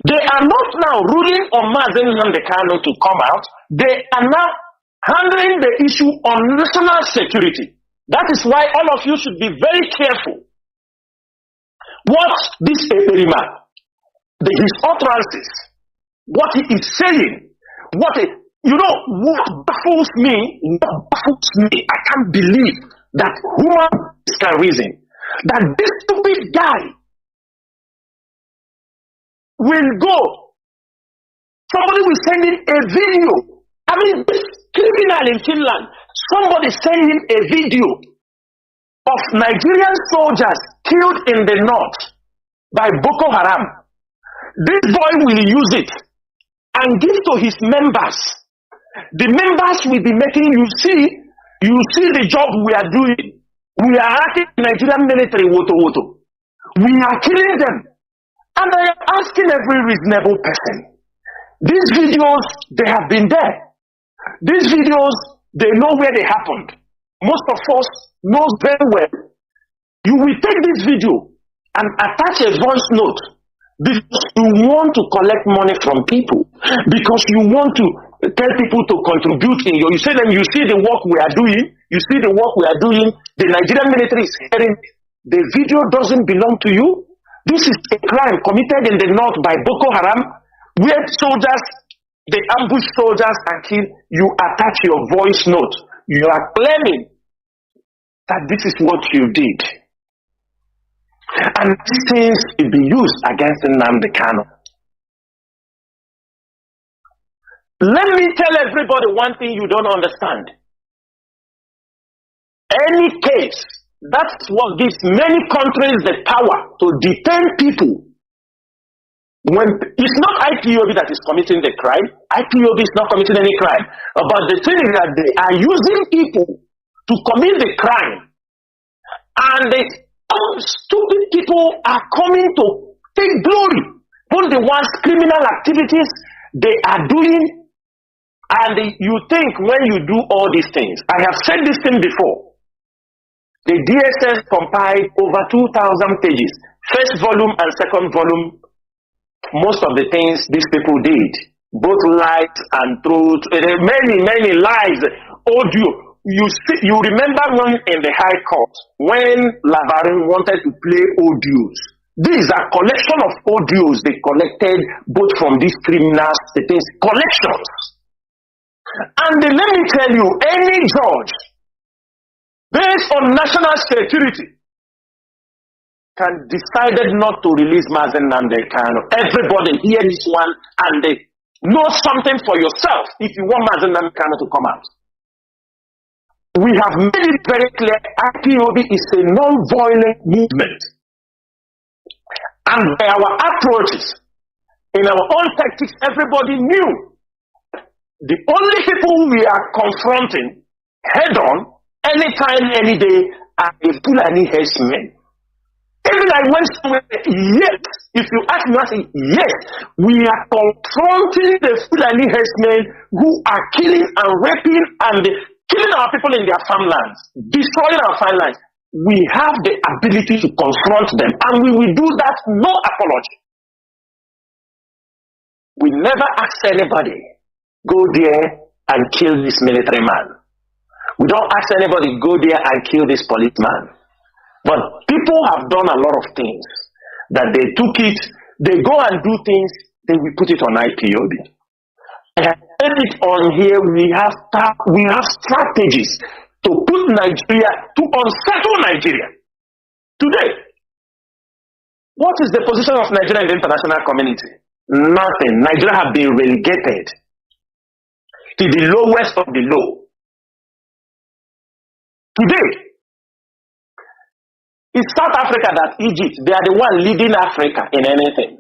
They are not now ruling on Mazi Nnamdi Kanu to come out. They are now handling the issue on national security. That is why all of you should be very careful. What this Eperima, his utterances, what he is saying, what baffles me, I can't believe that human can reason, that this stupid guy will go. Somebody will send him a video. I mean, this criminal in Finland, somebody send him a video of Nigerian soldiers killed in the north by Boko Haram. This boy will use it and give to his members. The members will be making, you see the job we are doing. We are acting Nigerian military, woto. We are killing them. And I am asking every reasonable person. These videos, they have been there. These videos, they know where they happened. Most of us knows very well. You will take this video and attach a voice note because you want to collect money from people. Because you want to tell people to contribute in you say them, you see the work we are doing, the Nigerian military is hearing, the video doesn't belong to you. This is a crime committed in the north by Boko Haram, where soldiers, they ambush soldiers and kill. You attach your voice note. You are claiming that this is what you did. And these things will be used against Nnamdi Kanu. Let me tell everybody one thing you don't understand. Any case, that's what gives many countries the power to detain people. When it's not IPOB that is committing the crime, IPOB is not committing any crime. But the thing is that they are using people to commit the crime. And the stupid people are coming to take glory. Both the ones criminal activities they are doing. And you think when you do all these things, I have said this thing before. The DSS compiled over 2,000 pages. First volume and second volume, most of the things these people did, both lies and truth, many lies, audio, You remember when in the High Court, when Lavarin wanted to play audios. These are collection of audios they collected both from these criminals, collections. And let me tell you, any judge, based on national security, can decide not to release Mazi Nnamdi Kanu. Everybody hear this one and they know something for yourself if you want Mazi Nnamdi Kanu to come out. We have made it very clear IPOB is a non-violent movement. And by our approaches, in our own tactics, everybody knew. The only people we are confronting head-on, anytime, any day, are the Fulani herdsmen. Even I went somewhere, yes, if you ask me, I say, yes, we are confronting the Fulani herdsmen who are killing and raping and killing our people in their farmlands, destroying our farmlands. We have the ability to confront them, and we will do that no apology. We never ask anybody, go there and kill this military man. We don't ask anybody, go there and kill this policeman. But people have done a lot of things that they took it, they go and do things, then we put it on IPOB. And I said it on here, we have strategies to put Nigeria, to unsettle Nigeria. Today, what is the position of Nigeria in the international community? Nothing. Nigeria has been relegated to the lowest of the low. Today, it's South Africa that Egypt, they are the one leading Africa in anything.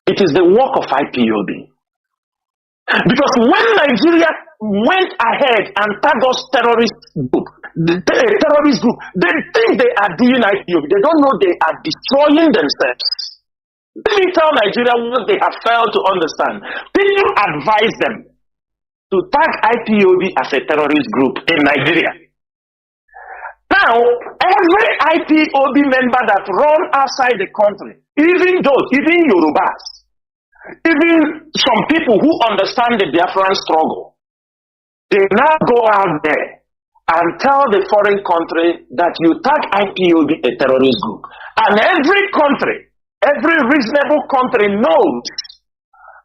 It is the work of IPOB. Because when Nigeria went ahead and tagged us terrorist group, they think they are doing IPOB. They don't know they are destroying themselves. Let me tell Nigeria what they have failed to understand. People advise them to tag IPOB as a terrorist group in Nigeria. Now, every IPOB member that run outside the country, even Yorubas, even some people who understand the Biafran struggle, they now go out there and tell the foreign country that you tag IPOB a terrorist group. And every country, every reasonable country knows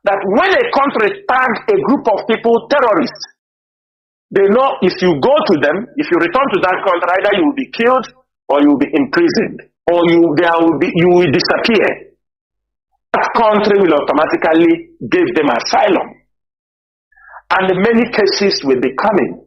that when a country tags a group of people terrorists, they know if you go to them, if you return to that country, either you will be killed or you will be imprisoned, or you will disappear. That country will automatically give them asylum. And in many cases will be coming.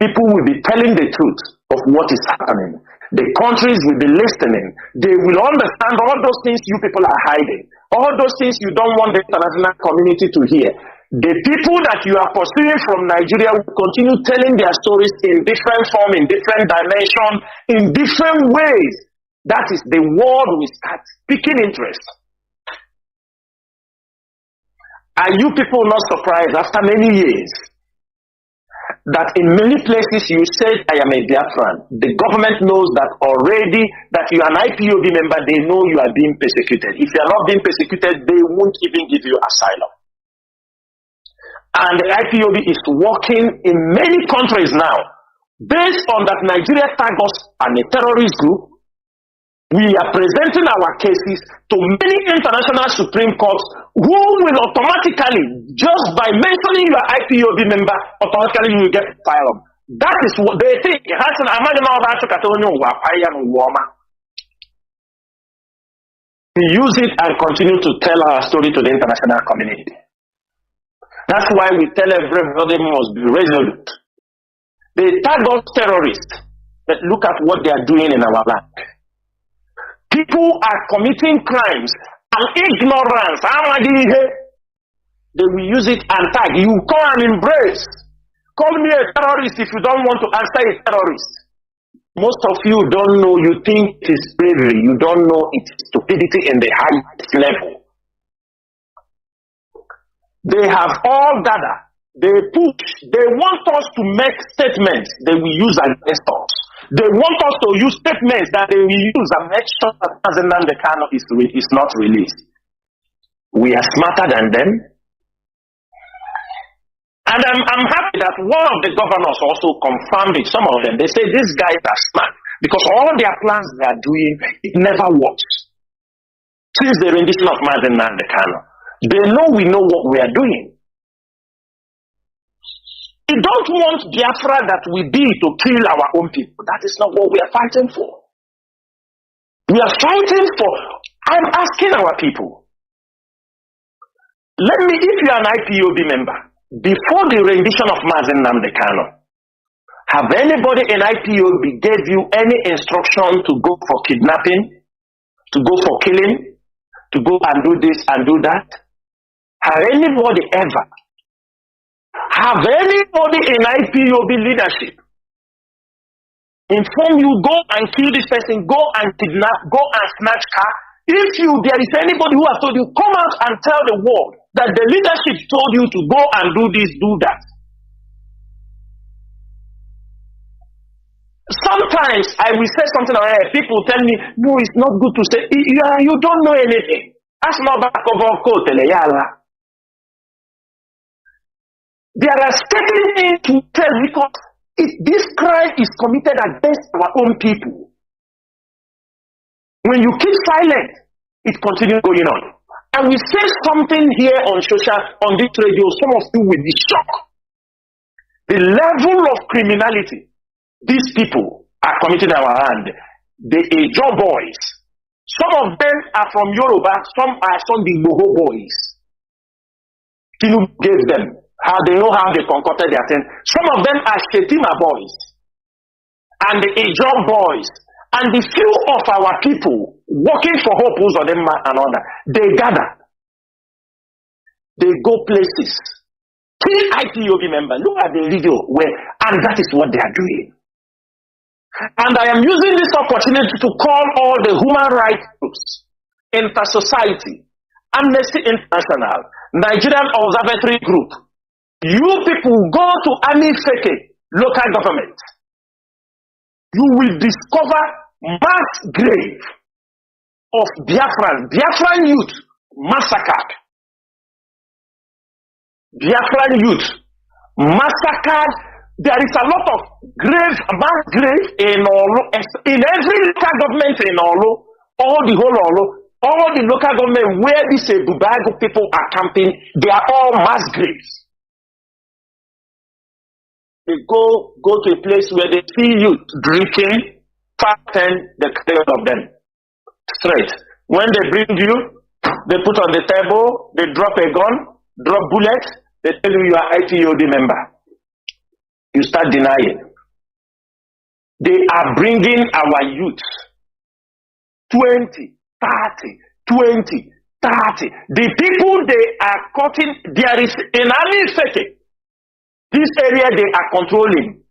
People will be telling the truth of what is happening. The countries will be listening. They will understand all those things you people are hiding. All those things you don't want the international community to hear. The people that you are pursuing from Nigeria will continue telling their stories in different form, in different dimension, in different ways. That is, the world will start picking interest. Are you people not surprised after many years that in many places you said, I am a Biafran? The government knows that already, that you are an IPOB member, they know you are being persecuted. If you are not being persecuted, they won't even give you asylum. And the IPOB is working in many countries now. Based on that Nigeria tagged us as a terrorist group, we are presenting our cases to many international Supreme Courts who will automatically, just by mentioning your IPOB member, automatically you will get asylum. That is what they think. They use it and continue to tell our story to the international community. That's why we tell everybody must be resolute. They tag us terrorists, but look at what they are doing in our land. People are committing crimes and ignorance. They will use it and tag. You come and embrace. Call me a terrorist if you don't want to answer a terrorist. Most of you don't know, you think it is bravery. You don't know it's stupidity in the highest level. They have all gathered. They push. They want us to make statements they will use against us. They want us to use statements that they will use and make sure that Mazi Nnamdi Kanu is not released. We are smarter than them. And I'm happy that one of the governors also confirmed it. Some of them, they say these guys are smart because all their plans they are doing, it never works. Since the rendition of Mazi and the Kanu, they know we know what we are doing. We don't want Biafra that we be to kill our own people. That is not what we are fighting for. We are fighting for, I'm asking our people, let me, if you are an IPOB member, before the rendition of Mazi and Nnamdi Kanu, have anybody in IPOB gave you any instruction to go for kidnapping, to go for killing, to go and do this and do that? Have anybody ever? Have anybody in IPOB leadership inform you, go and kill this person, go and kidnap, go and snatch car? If there is anybody who has told you, come out and tell the world that the leadership told you to go and do this, do that. Sometimes I will say something, people tell me, no, it's not good to say, you don't know anything. That's not back of our coat. There are certain things to tell because this crime is committed against our own people. When you keep silent, it continues going on. And we say something here on this radio, some of you will be shocked. The level of criminality these people are committing in our hand. The Ejo boys. Some of them are from Yoruba, some are the Moho boys. Kinu gave them. How they know how they concocted their thing. Some of them are Shetima boys and the Ejo boys and the few of our people working for Hope or them and other. They gather, they go places, kill IPOB members. Look at the video and that is what they are doing. And I am using this opportunity to call all the human rights groups, Inter-Society, Amnesty International, Nigerian Observatory Group. You people go to any fake local government. You will discover mass grave of Biafran youth massacred. Biafran youth massacred. There is a lot of mass grave in every local government in Olo, all the whole Olo, all the local government where these Bubago people are camping, they are all mass graves. They go to a place where they see you drinking, fatten the clear of them. Straight. When they bring you, they put on the table, they drop a gun, drop bullets, they tell you are IPOD member. You start denying. They are bringing our youth 20, 30, 20, 30. The people they are cutting, there is an army setting. This area they are controlling.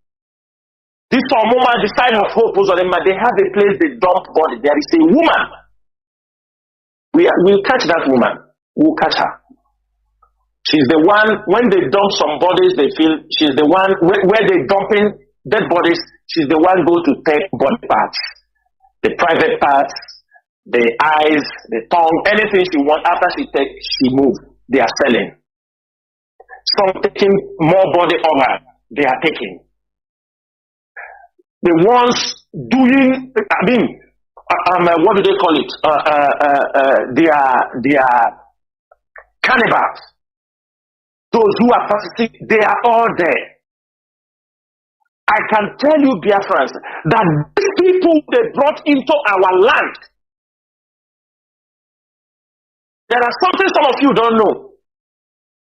This woman, the side of Hope, they have a place they dump body. There is a woman. We'll catch that woman. We'll catch her. She's the one, when they dump some bodies, they feel she's the one, where they're dumping dead bodies, she's the one go to take body parts. The private parts, the eyes, the tongue, anything she wants, after she takes, she moves. They are selling. Some taking more body over, they are taking. The ones doing, what do they call it? They are cannibals. Those who are fasting, they are all there. I can tell you, Biafrans, that these people they brought into our land. There are something some of you don't know.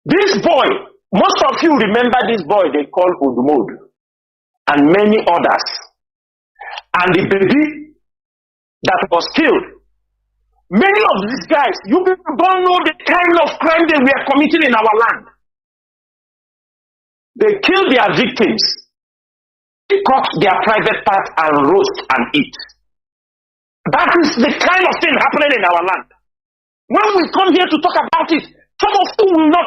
This boy, most of you remember this boy they call Udumod and many others. And the baby that was killed. Many of these guys, you people don't know the kind of crime they were committing in our land. They kill their victims, they cut their private parts and roast and eat. That is the kind of thing happening in our land. When we come here to talk about it, some of you will not.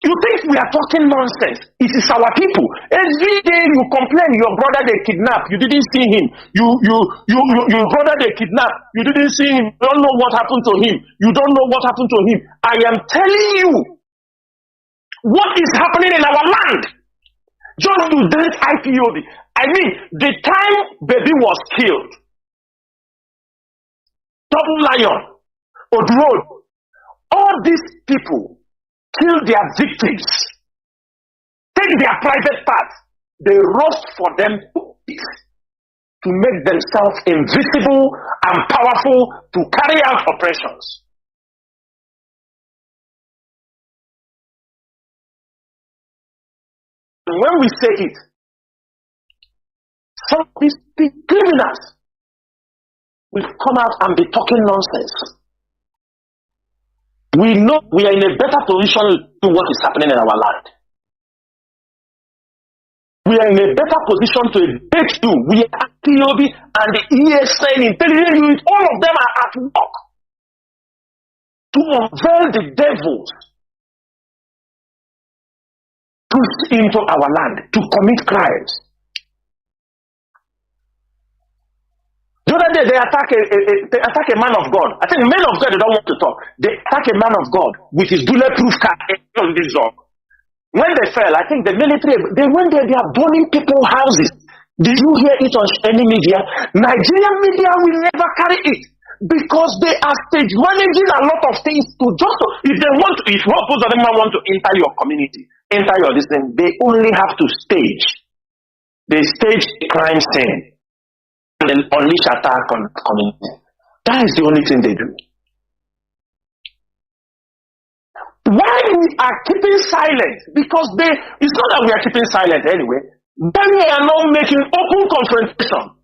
You think we are talking nonsense. It is our people. Every day you complain your brother they kidnap, you didn't see him. Your brother they kidnap, you didn't see him. You don't know what happened to him. You don't know what happened to him. I am telling you, What is happening in our land? Just to that IPOB. I mean, the time baby was killed, Double Lion, Odroad, all these people kill their victims, take their private parts, they roast for them to make themselves invisible and powerful to carry out operations. And when we say it, some of these criminals will come out and be talking nonsense. We know we are in a better position to do what is happening in our land. We are in a better position to debate you. We are at POB and the ESN intelligence unit, all of them are at work to unveil the devils pushed into our land to commit crimes. The other day they attack a man of God. I think men of God, they don't want to talk. They attack a man of God with his bulletproof car. When they fell, I think the military, they went there, they are burning people's houses. Did you hear it on any media? Nigerian media will never carry it because they are stage managing a lot of things to just, if they want to, if most of them want to enter your community, enter your distance, they only have to stage. They stage a crime scene and then unleash attack on the community. That is the only thing they do. Why we are keeping silent? Because it's not that we are keeping silent anyway. Then we are not making open confrontation.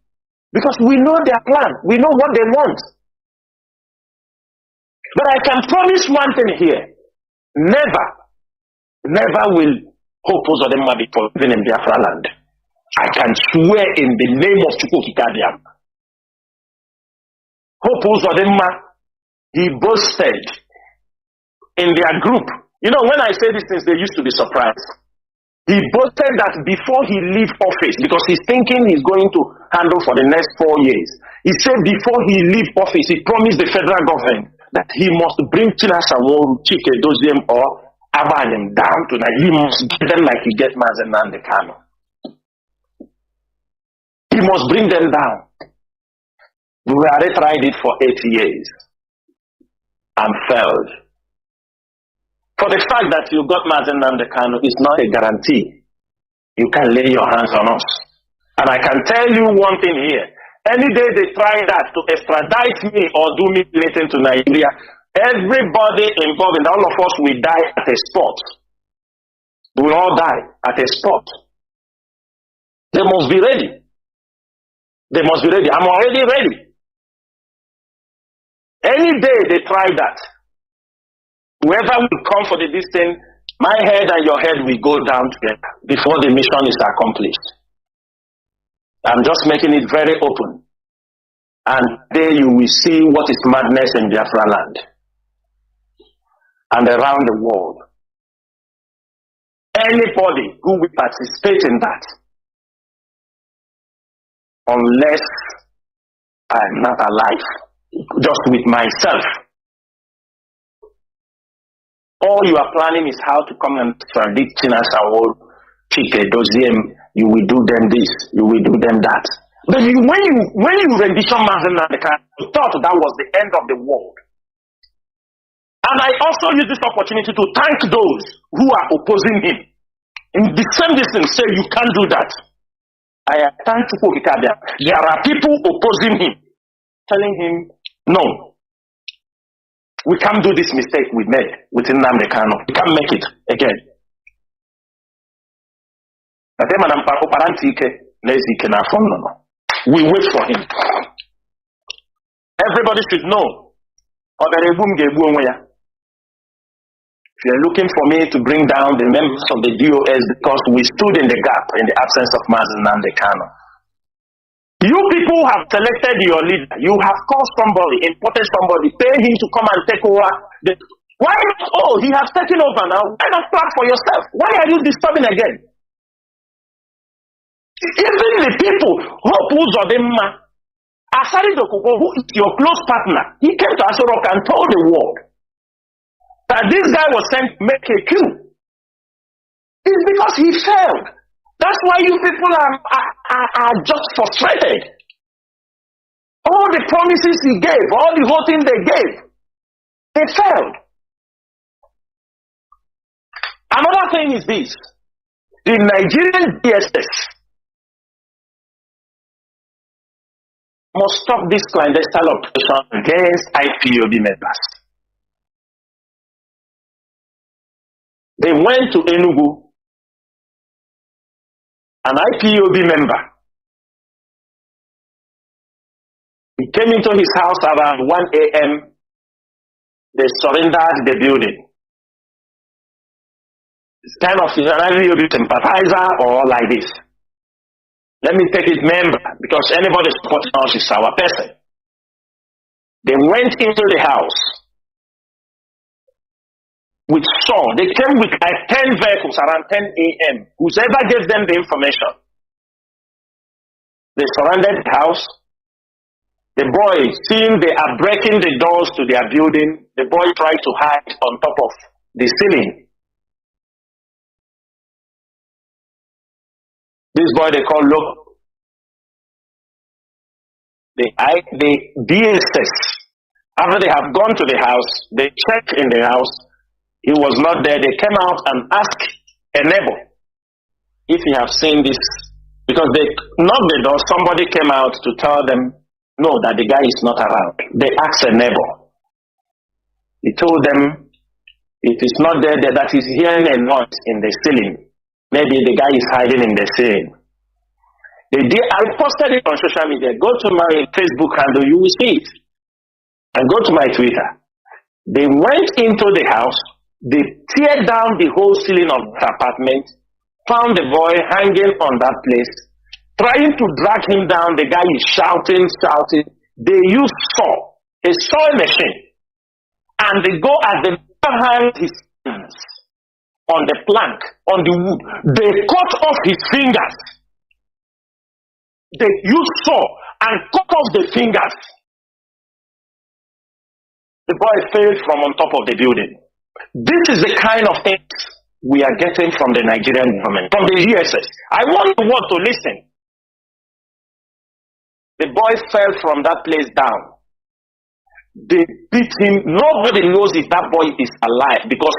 Because we know their plan. We know what they want. But I can promise one thing here. Never will Hope Uzodinma be forgiven in Biafra land. I can swear in the name of Chukwukikadiam. Hope Uzodinma, he boasted in their group. You know, when I say these things, they used to be surprised. He boasted that before he leave office, because he's thinking he's going to handle for the next 4 years. He said before he leave office, he promised the federal government that he must bring Chinedu, Chinedu, or Abanim down to that. He must get them like he get Mazi and Kanu. He must bring them down. We already tried it for 8 years and failed. For the fact that you got Mazi and Kanu is not a guarantee. You can lay your hands on us. And I can tell you one thing here. Any day they try that to extradite me or do me relating to Nigeria, everybody involved in all of us will die at a spot. We will all die at a spot. They must be ready. They must be ready. I'm already ready. Any day they try that, whoever will come for the distance, my head and your head will go down together before the mission is accomplished. I'm just making it very open. And there you will see what is madness in Biafra land and around the world. Anybody who will participate in that, unless I'm not alive, just with myself, all you are planning is how to come and predict Chinedu, Chinedu, you will do them this, you will do them that. But when you rendition Mazi and Kanu, you thought that was the end of the world. And I also use this opportunity to thank those who are opposing him. In the same distance, say you can't do that. I thank Chukwukikadiam. There are people opposing him, telling him, no, we can't do this mistake we made with Nnamdi. We can't make it again. We wait for him. Everybody should know. If you're looking for me to bring down the members of the DOS because we stood in the gap in the absence of Mazi and Kanu. You people have selected your leader. You have called somebody, imported somebody, pay him to come and take over. Why not? Oh, he has taken over now. Why not plan for yourself? Why are you disturbing again? Even the people, Hope Uzodinma, Asari Dokubo, who is your close partner, he came to Asorok and told the world that this guy was sent to make a coup. It's because he failed. That's why you people are just frustrated. All the promises he gave, all the whole thing they gave, they failed. Another thing is this. The Nigerian DSS must stop this clandestine operation against IPOB members. They went to Enugu. An IPOB member. He came into his house around 1 a.m. They surrendered the building. It's kind of an IPOB sympathizer or like this. Let me take it member, because anybody supporting us is our person. They went into the house with they came with like 10 vehicles around 10 a.m. Whoever gave them the information. They surrounded the house. The boy, seeing they are breaking the doors to their building, the boy tried to hide on top of the ceiling. This boy they call Loco. The DSS, after they have gone to the house, they checked in the house. He was not there. They came out and asked a neighbor if he have seen this, because they knocked the door. Somebody came out to tell them, no, that the guy is not around. They asked a neighbor. He told them, it is not there, that he's hearing a noise in the ceiling. Maybe the guy is hiding in the ceiling. I posted it on social media. Go to my Facebook handle, you will see it. And go to my Twitter. They went into the house. They teared down the whole ceiling of the apartment, found the boy hanging on that place, trying to drag him down. The guy is shouting. They use a saw machine, and they go as they hang his hands on the plank, on the wood. They cut off his fingers. They use saw and cut off the fingers. The boy fell from on top of the building. This is the kind of things we are getting from the Nigerian government, from the DSS. I want the world to listen. The boy fell from that place down. They beat him. Nobody knows if that boy is alive, because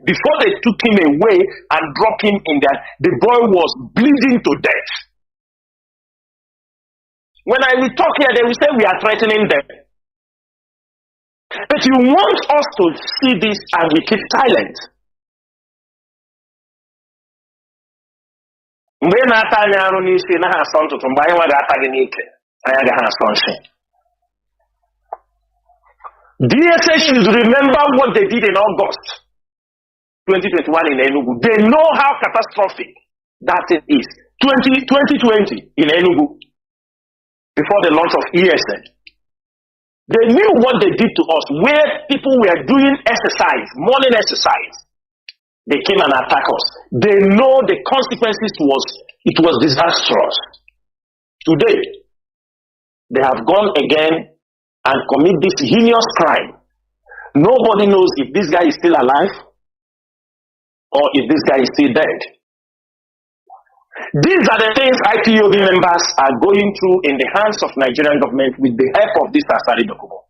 before they took him away and dropped him in there, the boy was bleeding to death. When we talk here, they will say we are threatening them. But you want us to see this and we keep silent. DSS should remember what they did in August 2021 in Enugu. They know how catastrophic that is. 2020 in Enugu, before the launch of ESN. They knew what they did to us, where people were doing exercise, morning exercise. They came and attacked us. They know the consequences it was disastrous. Today, they have gone again and commit this heinous crime. Nobody knows if this guy is still alive or if this guy is still dead. These are the things IPOB members are going through in the hands of Nigerian government with the help of this Asari Dokubo.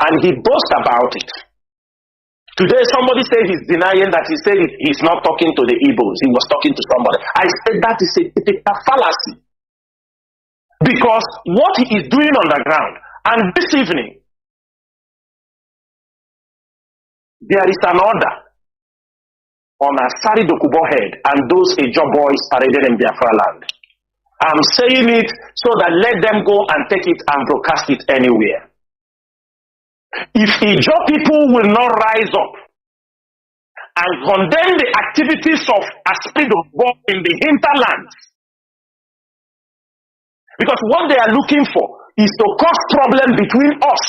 And he boasts about it. Today somebody said he's denying that. He said he's not talking to the Igbos. He was talking to somebody. I said that is a fallacy. Because what he is doing on the ground, and this evening, there is an order on Asari Dokubo head and those Ijo boys paraded in Biafra land. I'm saying it so that let them go and take it and broadcast it anywhere. If Ijo people will not rise up and condemn the activities of Asari Dokubo in the hinterlands, because what they are looking for is to cause problem between us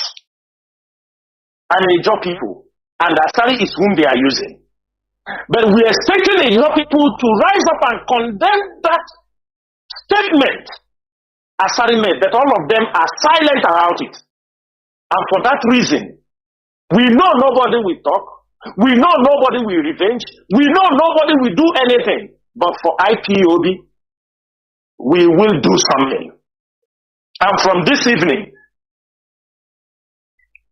and Ijo people, and Asari is whom they are using. But we are expecting the young people to rise up and condemn that statement Asari made, that all of them are silent about it. And for that reason, we know nobody will talk. We know nobody will revenge. We know nobody will do anything. But for IPOB, we will do something. And from this evening,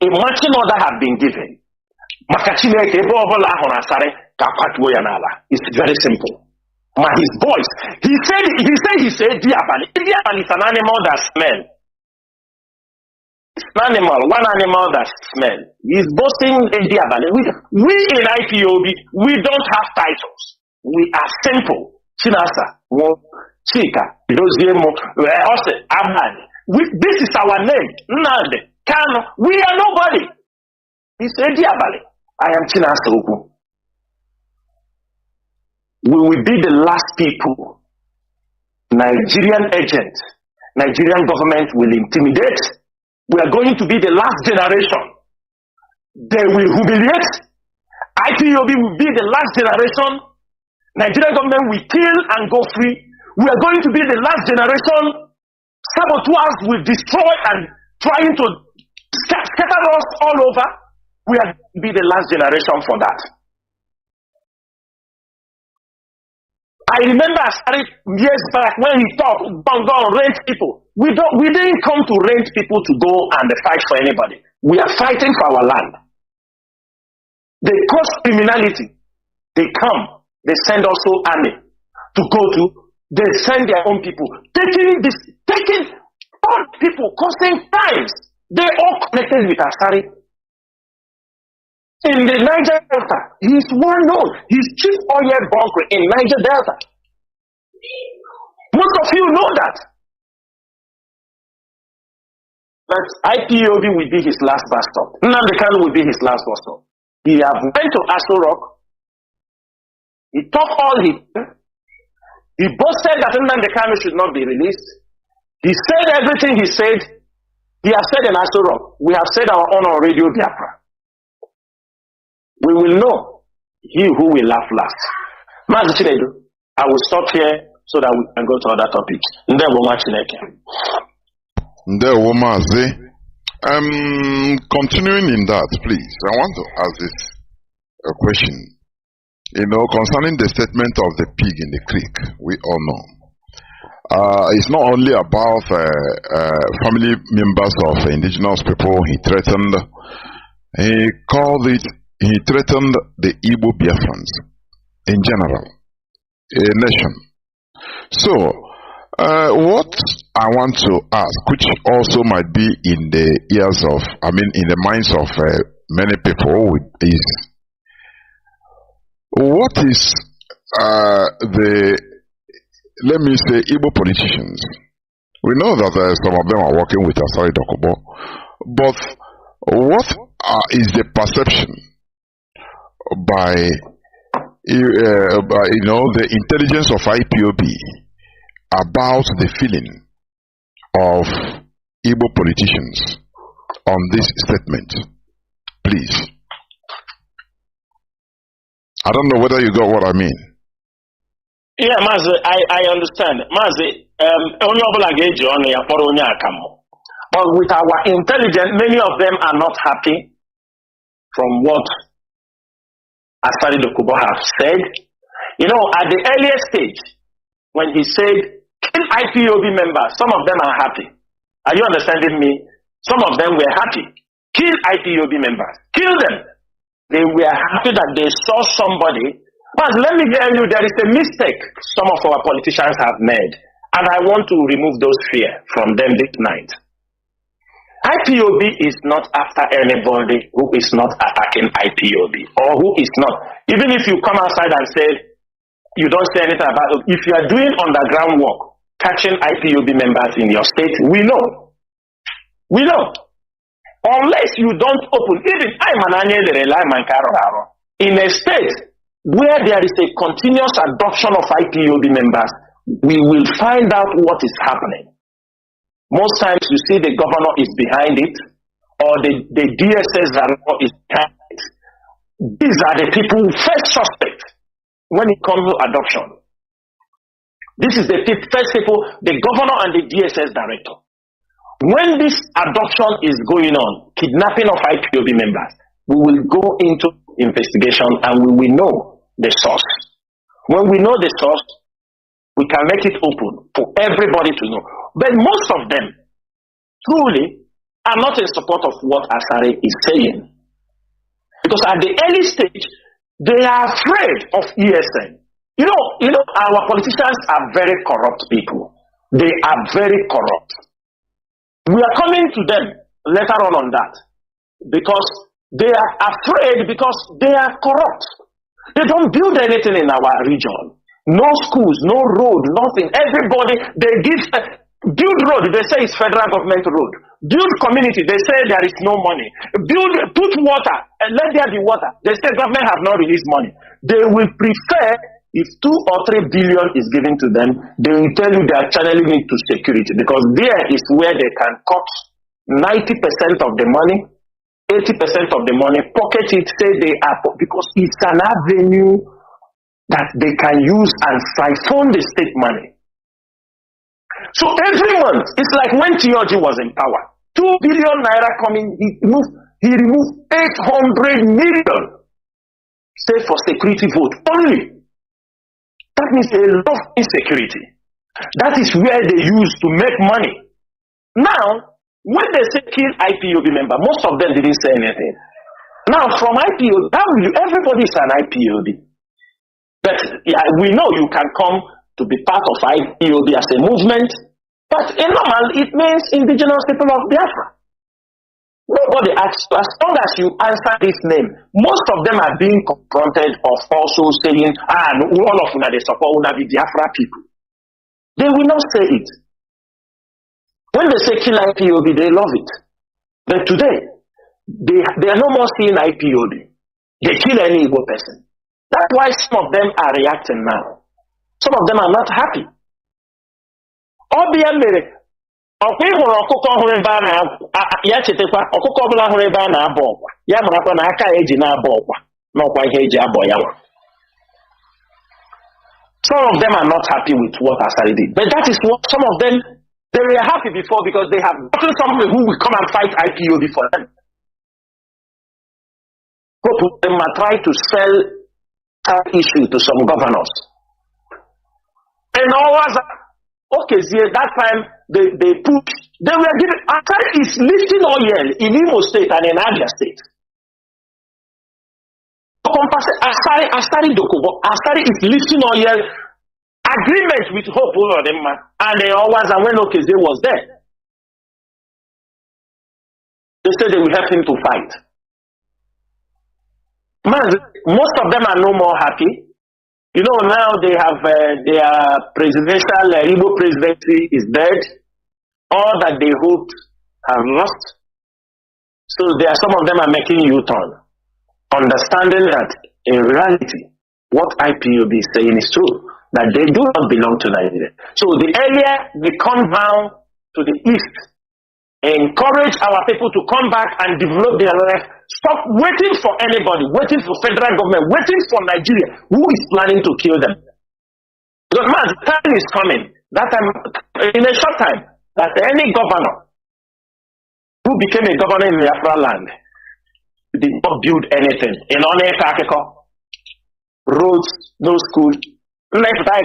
a marching order has been given. It's very simple. His voice. He said, Diabali. Diabali is an animal that smells. It's an animal, one animal that smells. He's boasting in Diabali. We in IPOB, we don't have titles. We are simple. Chinasa, Chika, Doziemo, Abani. This is our name. Nnamdi, Kanu. We are nobody. He said, Diabali. I am Chinasa Uku. We will be the last people. Nigerian agents, Nigerian government will intimidate. We are going to be the last generation. They will humiliate. IPOB will be the last generation. Nigerian government will kill and go free. We are going to be the last generation. Saboteurs will destroy and trying to scatter us all over. We are going to be the last generation for that. I remember I started years back when he talked, don't go and rent people. We didn't come to rent people to go and fight for anybody. We are fighting for our land. They cause criminality. They come, they send also army to go to, they send their own people, taking all people, causing crimes. They all connected with Asari. In the Niger Delta, he is well known. He's chief oil bunker in Niger Delta. Most of you know that. But IPOB will be his last bus stop. Nnamdi Kanu will be his last bus stop. He have went to Aso Rock. He talked all he boasted that Nnamdi Kanu should not be released. He said everything he said. He has said in Aso Rock. We have said our own on Radio Biafra. We will know he who will laugh last. Mazi Chinedu, I will stop here so that we can go to other topics. Mazi. Continuing in that, please, I want to ask this a question. Concerning the statement of the pig in the creek, we all know. It's not only about family members of indigenous people. He threatened. He threatened the Igbo Biafrans in general, a nation. So, what I want to ask, which also might be in the ears of, in the minds of many people, is what is let me say, Igbo politicians? We know that some of them are working with Asari Dokubo, but what is the perception by the intelligence of IPOB about the feeling of Igbo politicians on this statement? Please. I don't know whether you got what I mean. Yeah, Mazi, I understand. Mazi, but with our intelligence, many of them are not happy from what Asari Dokubo have said. At the earlier stage, when he said, kill IPOB members, some of them are happy. Are you understanding me? Some of them were happy. Kill IPOB members. Kill them. They were happy that they saw somebody. But let me tell you, there is a mistake some of our politicians have made. And I want to remove those fear from them this night. IPOB is not after anybody who is not attacking IPOB or who is not. Even if you come outside and say, you don't say anything about it. If you are doing underground work, catching IPOB members in your state, we know. We know. Unless you don't open, even in a state where there is a continuous adoption of IPOB members, we will find out what is happening. Most times you see the governor is behind it, or the DSS is behind it. These are the people who first suspect when it comes to adoption. This is the first people, the governor and the DSS director. When this adoption is going on, kidnapping of IPOB members, we will go into investigation and we will know the source. When we know the source, we can make it open for everybody to know. But most of them truly are not in support of what Asare is saying. Because at the early stage, they are afraid of ESN. You know, our politicians are very corrupt people. They are very corrupt. We are coming to them later on that. Because they are afraid because they are corrupt. They don't build anything in our region. No schools, no road, nothing. Everybody, they give, build road, they say it's federal government road. Build community, they say there is no money. Put water, and let there be water. They say government have not released money. They will prefer, if 2 or 3 billion is given to them, they will tell you they are channeling it to security. Because there is where they can cut 90% of the money, 80% of the money, pocket it, say they are, because it's an avenue that they can use and siphon the state money. So every month, it's like when Theology was in power. 2 billion naira coming, he removed 800 million, say for security vote only. That means a lot of insecurity. That is where they use to make money. Now, when they say kill IPOB member, most of them didn't say anything. Now, from IPOB, everybody is an IPOB. But yeah, we know you can come to be part of IPOB as a movement, but in normal, it means indigenous people of Biafra. Nobody asks, as long as you answer this name, most of them are being confronted of also saying, all of them, they support the Biafra people. They will not say it. When they say kill IPOB, they love it. But today, they are no more seeing IPOB. They kill any Igbo person. That's why some of them are reacting now. Some of them are not happy. Ọkwa ịhụrụ ọkụkọ ọhụrụ ebe a ya chetakwa ọkụkọ ọbụla hụrụ ebe a na-abọ ọkwa ya marakwa na aka ya eji na-abọ ọkwa n'ọkwa ihe eji abọ ya nwa. Some of them are not happy with what Asari did, but that is what some of them, they were happy before because they have gotten somebody who will come and fight IPOB for them. Both of them are trying to sell that issue to some governors. And always, okay, that time they were giving, Asari is lifting oil in Imo State and in Abia State. Asari is lifting oil agreement with Hope Olodema, and they always, and when Okeze was there, they said they will help him to fight. Most of them are no more happy. You know, now they have their presidential, Igbo presidency is dead. All that they hoped have lost. So some of them are making U-turn, understanding that in reality, what IPOB is saying is true, that they do not belong to Nigeria. So the earlier they come down to the east, encourage our people to come back and develop their life, stop waiting for anybody, waiting for federal government, waiting for Nigeria, who is planning to kill them. Because man, the time is coming, that time, in a short time, that any governor who became a governor in Biafra land did not build anything. In One Kakeko, roads, no school. Next time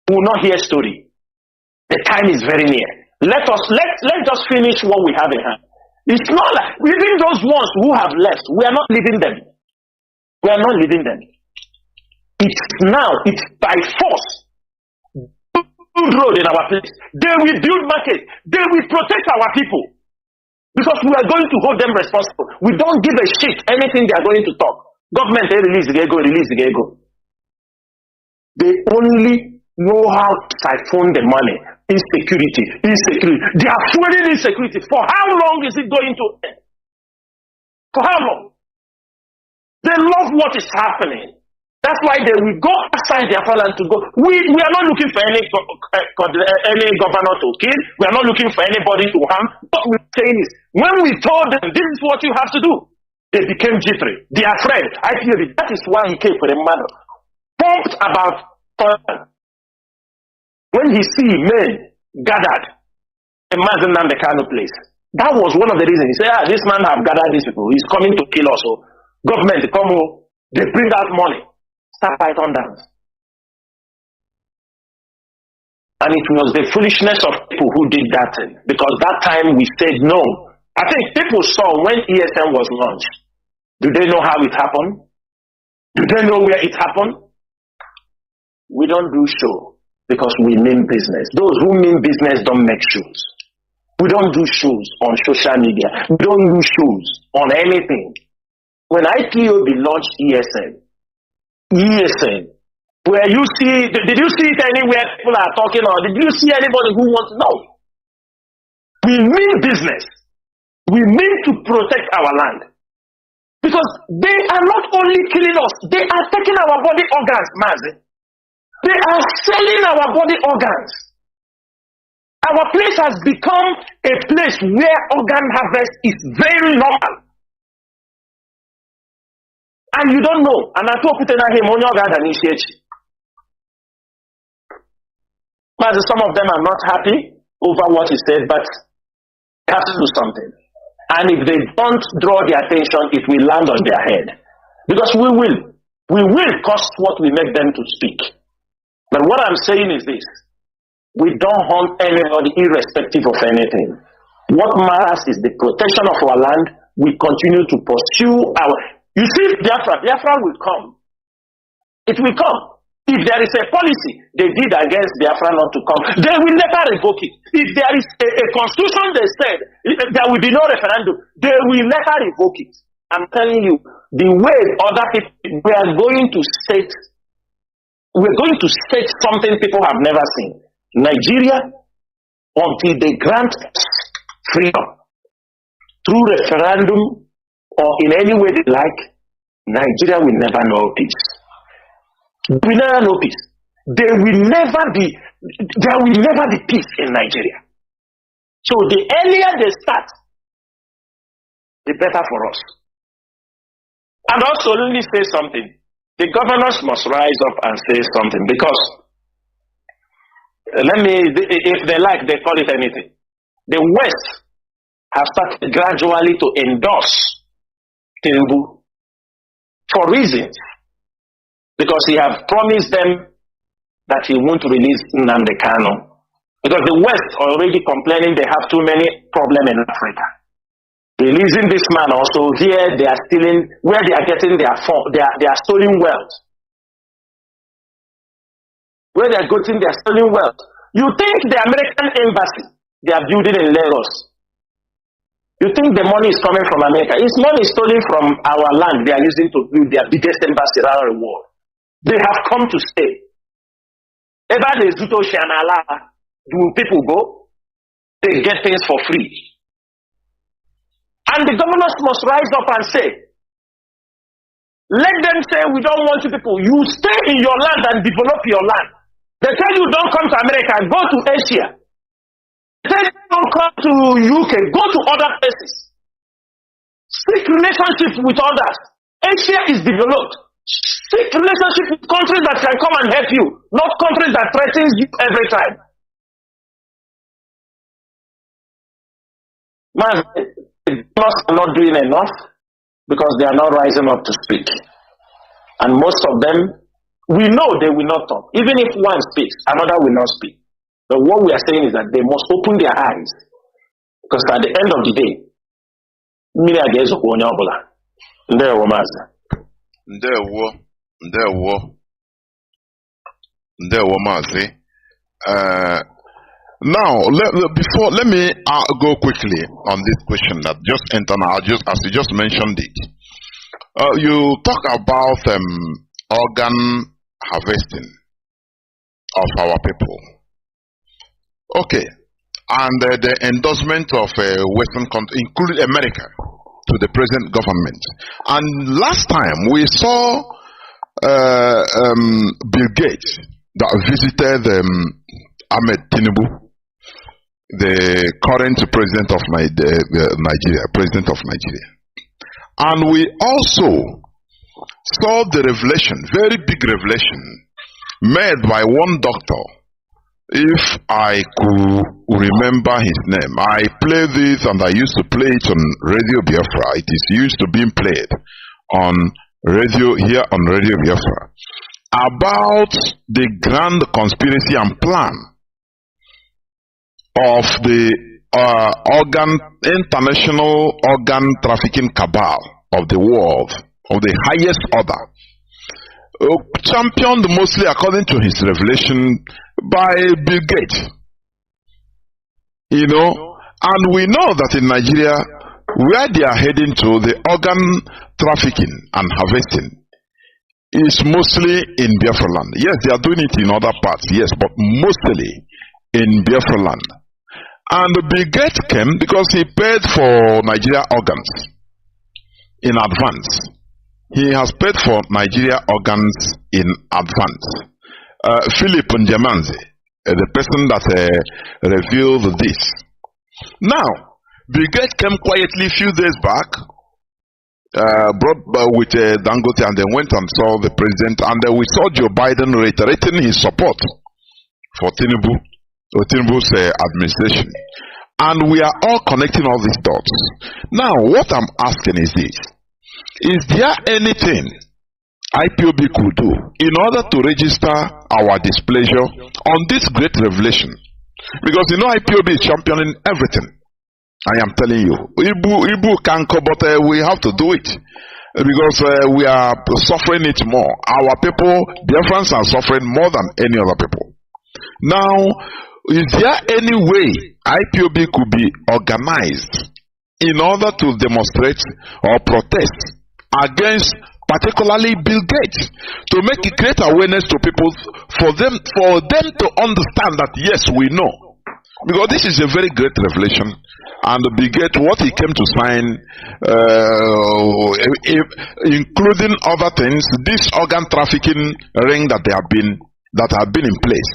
we will not hear story. The time is very near. Let's just finish what we have in hand. It's not like even those ones who have left, we are not leaving them. We are not leaving them. It's by force. Build road in our place. They will build market. They will protect our people. Because we are going to hold them responsible. We don't give a shit anything they are going to talk. Government, they release the ego. They only know how to siphon the money. Insecurity. They are fueling insecurity. For how long is it going to end? For how long? They love what is happening. That's why they will go outside their land to go. We are not looking for any governor to kill. We are not looking for anybody to harm. What we're saying is, when we told them this is what you have to do, they became jittery. They are afraid. That is why he came for the mother. Pumped about when he see men gathered in Mazi and the Kanu place. That was one of the reasons. He said, this man have gathered these people. He's coming to kill us. So Government come home, they bring out money, start Python dance. And it was the foolishness of people who did that thing, because that time we said no. I think people saw when ESN was launched. Do they know how it happened? Do they know where it happened? We don't do show because we mean business. Those who mean business don't make shows. We don't do shows on social media. We don't do shows on anything. When IPOB launched ESN, where you see, did you see it anywhere people are talking, or did you see anybody who wants to know? We mean business. We mean to protect our land. Because they are not only killing us, they are taking our body organs, Mazi. They are selling our body organs. Our place has become a place where organ harvest is very normal. And you don't know. And I told Putin him on your garden initiative. But some of them are not happy over what he said, but they have to do something. And if they don't draw their attention, it will land on their head. Because we will cost what we make them to speak. But what I'm saying is this: we don't harm anybody irrespective of anything. What matters is the protection of our land. We continue to pursue our... You see, Biafra will come. It will come. If there is a policy they did against Biafra not to come, they will never revoke it. If there is a constitution they said there will be no referendum, they will never revoke it. I'm telling you, the way other people, we're going to state something people have never seen. Nigeria, until they grant freedom through referendum or in any way they like, Nigeria will never know peace. We will never know peace. There will never be peace in Nigeria. So the earlier they start, the better for us. And also, let me say something. The governors must rise up and say something, because if they like, they call it anything. The West have started gradually to endorse Chinedu for reasons. Because he has promised them that he won't release Nnamdi Kanu. Because the West already complaining they have too many problems in Africa. Releasing this man also, here they are stealing, where they are getting their stolen wealth. Where they are getting their stolen wealth. You think the American embassy they are building in Lagos, you think the money is coming from America? It's money stolen from our land they are using to build their biggest embassy around the world. They have come to stay. Ever the Zuto Shanala, do people go? They get things for free. And the governors must rise up and say, let them say, we don't want you people. You stay in your land and develop your land. They tell you don't come to America, go to Asia. They tell you don't come to UK, go to other places. Seek relationships with others. Asia is developed. Seek relationship with countries that can come and help you, not countries that threatens you every time. Man, the governors are not doing enough because they are not rising up to speak. And most of them, we know they will not talk. Even if one speaks, another will not speak. But what we are saying is that they must open their eyes. Because at the end of the day, Ndewo Mazi. Now, let me go quickly on this question that just entered now, as you just mentioned it. You talk about organ harvesting of our people. Okay, and the endorsement of Western countries, including America, to the present government. And last time we saw Bill Gates that visited Ahmed Tinubu, the current president of Nigeria. And we also saw the revelation, very big revelation, made by one doctor. If I could remember his name, I play this and I used to play it on Radio Biafra. It is used to being played on radio, here on Radio Biafra, about the grand conspiracy and plan of the international organ trafficking cabal of the world, of the highest order, championed mostly according to his revelation by Bill Gates. You know, and we know that in Nigeria, where they are heading to, the organ trafficking and harvesting is mostly in Biafra land. Yes, they are doing it in other parts, yes, but mostly in Biafra land. And Bill Gates came because he paid for Nigeria organs in advance. He has paid for Nigeria organs in advance. Philip Njamanzi, the person that revealed this. Now, Bill Gates came quietly a few days back, brought with Dangote, and then went and saw the president, and we saw Joe Biden reiterating his support for Tinubu's administration. And we are all connecting all these dots. Now, what I'm asking is this. Is there anything IPOB could do in order to register our displeasure on this great revelation? Because you know IPOB is championing everything. I am telling you. Ibu can go, but we have to do it. Because we are suffering it more. Our people, Biafrans, are suffering more than any other people. Now, is there any way IPOB could be organized in order to demonstrate or protest against particularly Bill Gates, to make it great awareness to people, for them to understand that yes, we know, because this is a very great revelation. And Bill Gates, what he came to sign, including other things, this organ trafficking ring that have been in place,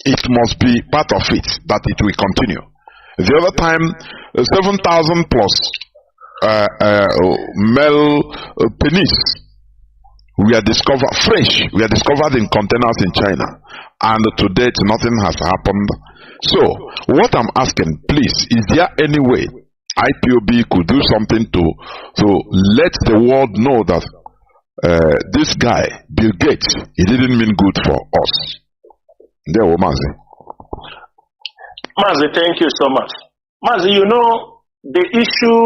it must be part of it, that it will continue. The other time, 7,000 plus male penis we are discovered fresh. We are discovered in containers in China, and to date nothing has happened. So what I'm asking, please, is there any way IPOB could do something to let the world know that this guy Bill Gates, he didn't mean good for us? There, Mazi. Mazi, thank you so much. Mazi, you know the issue,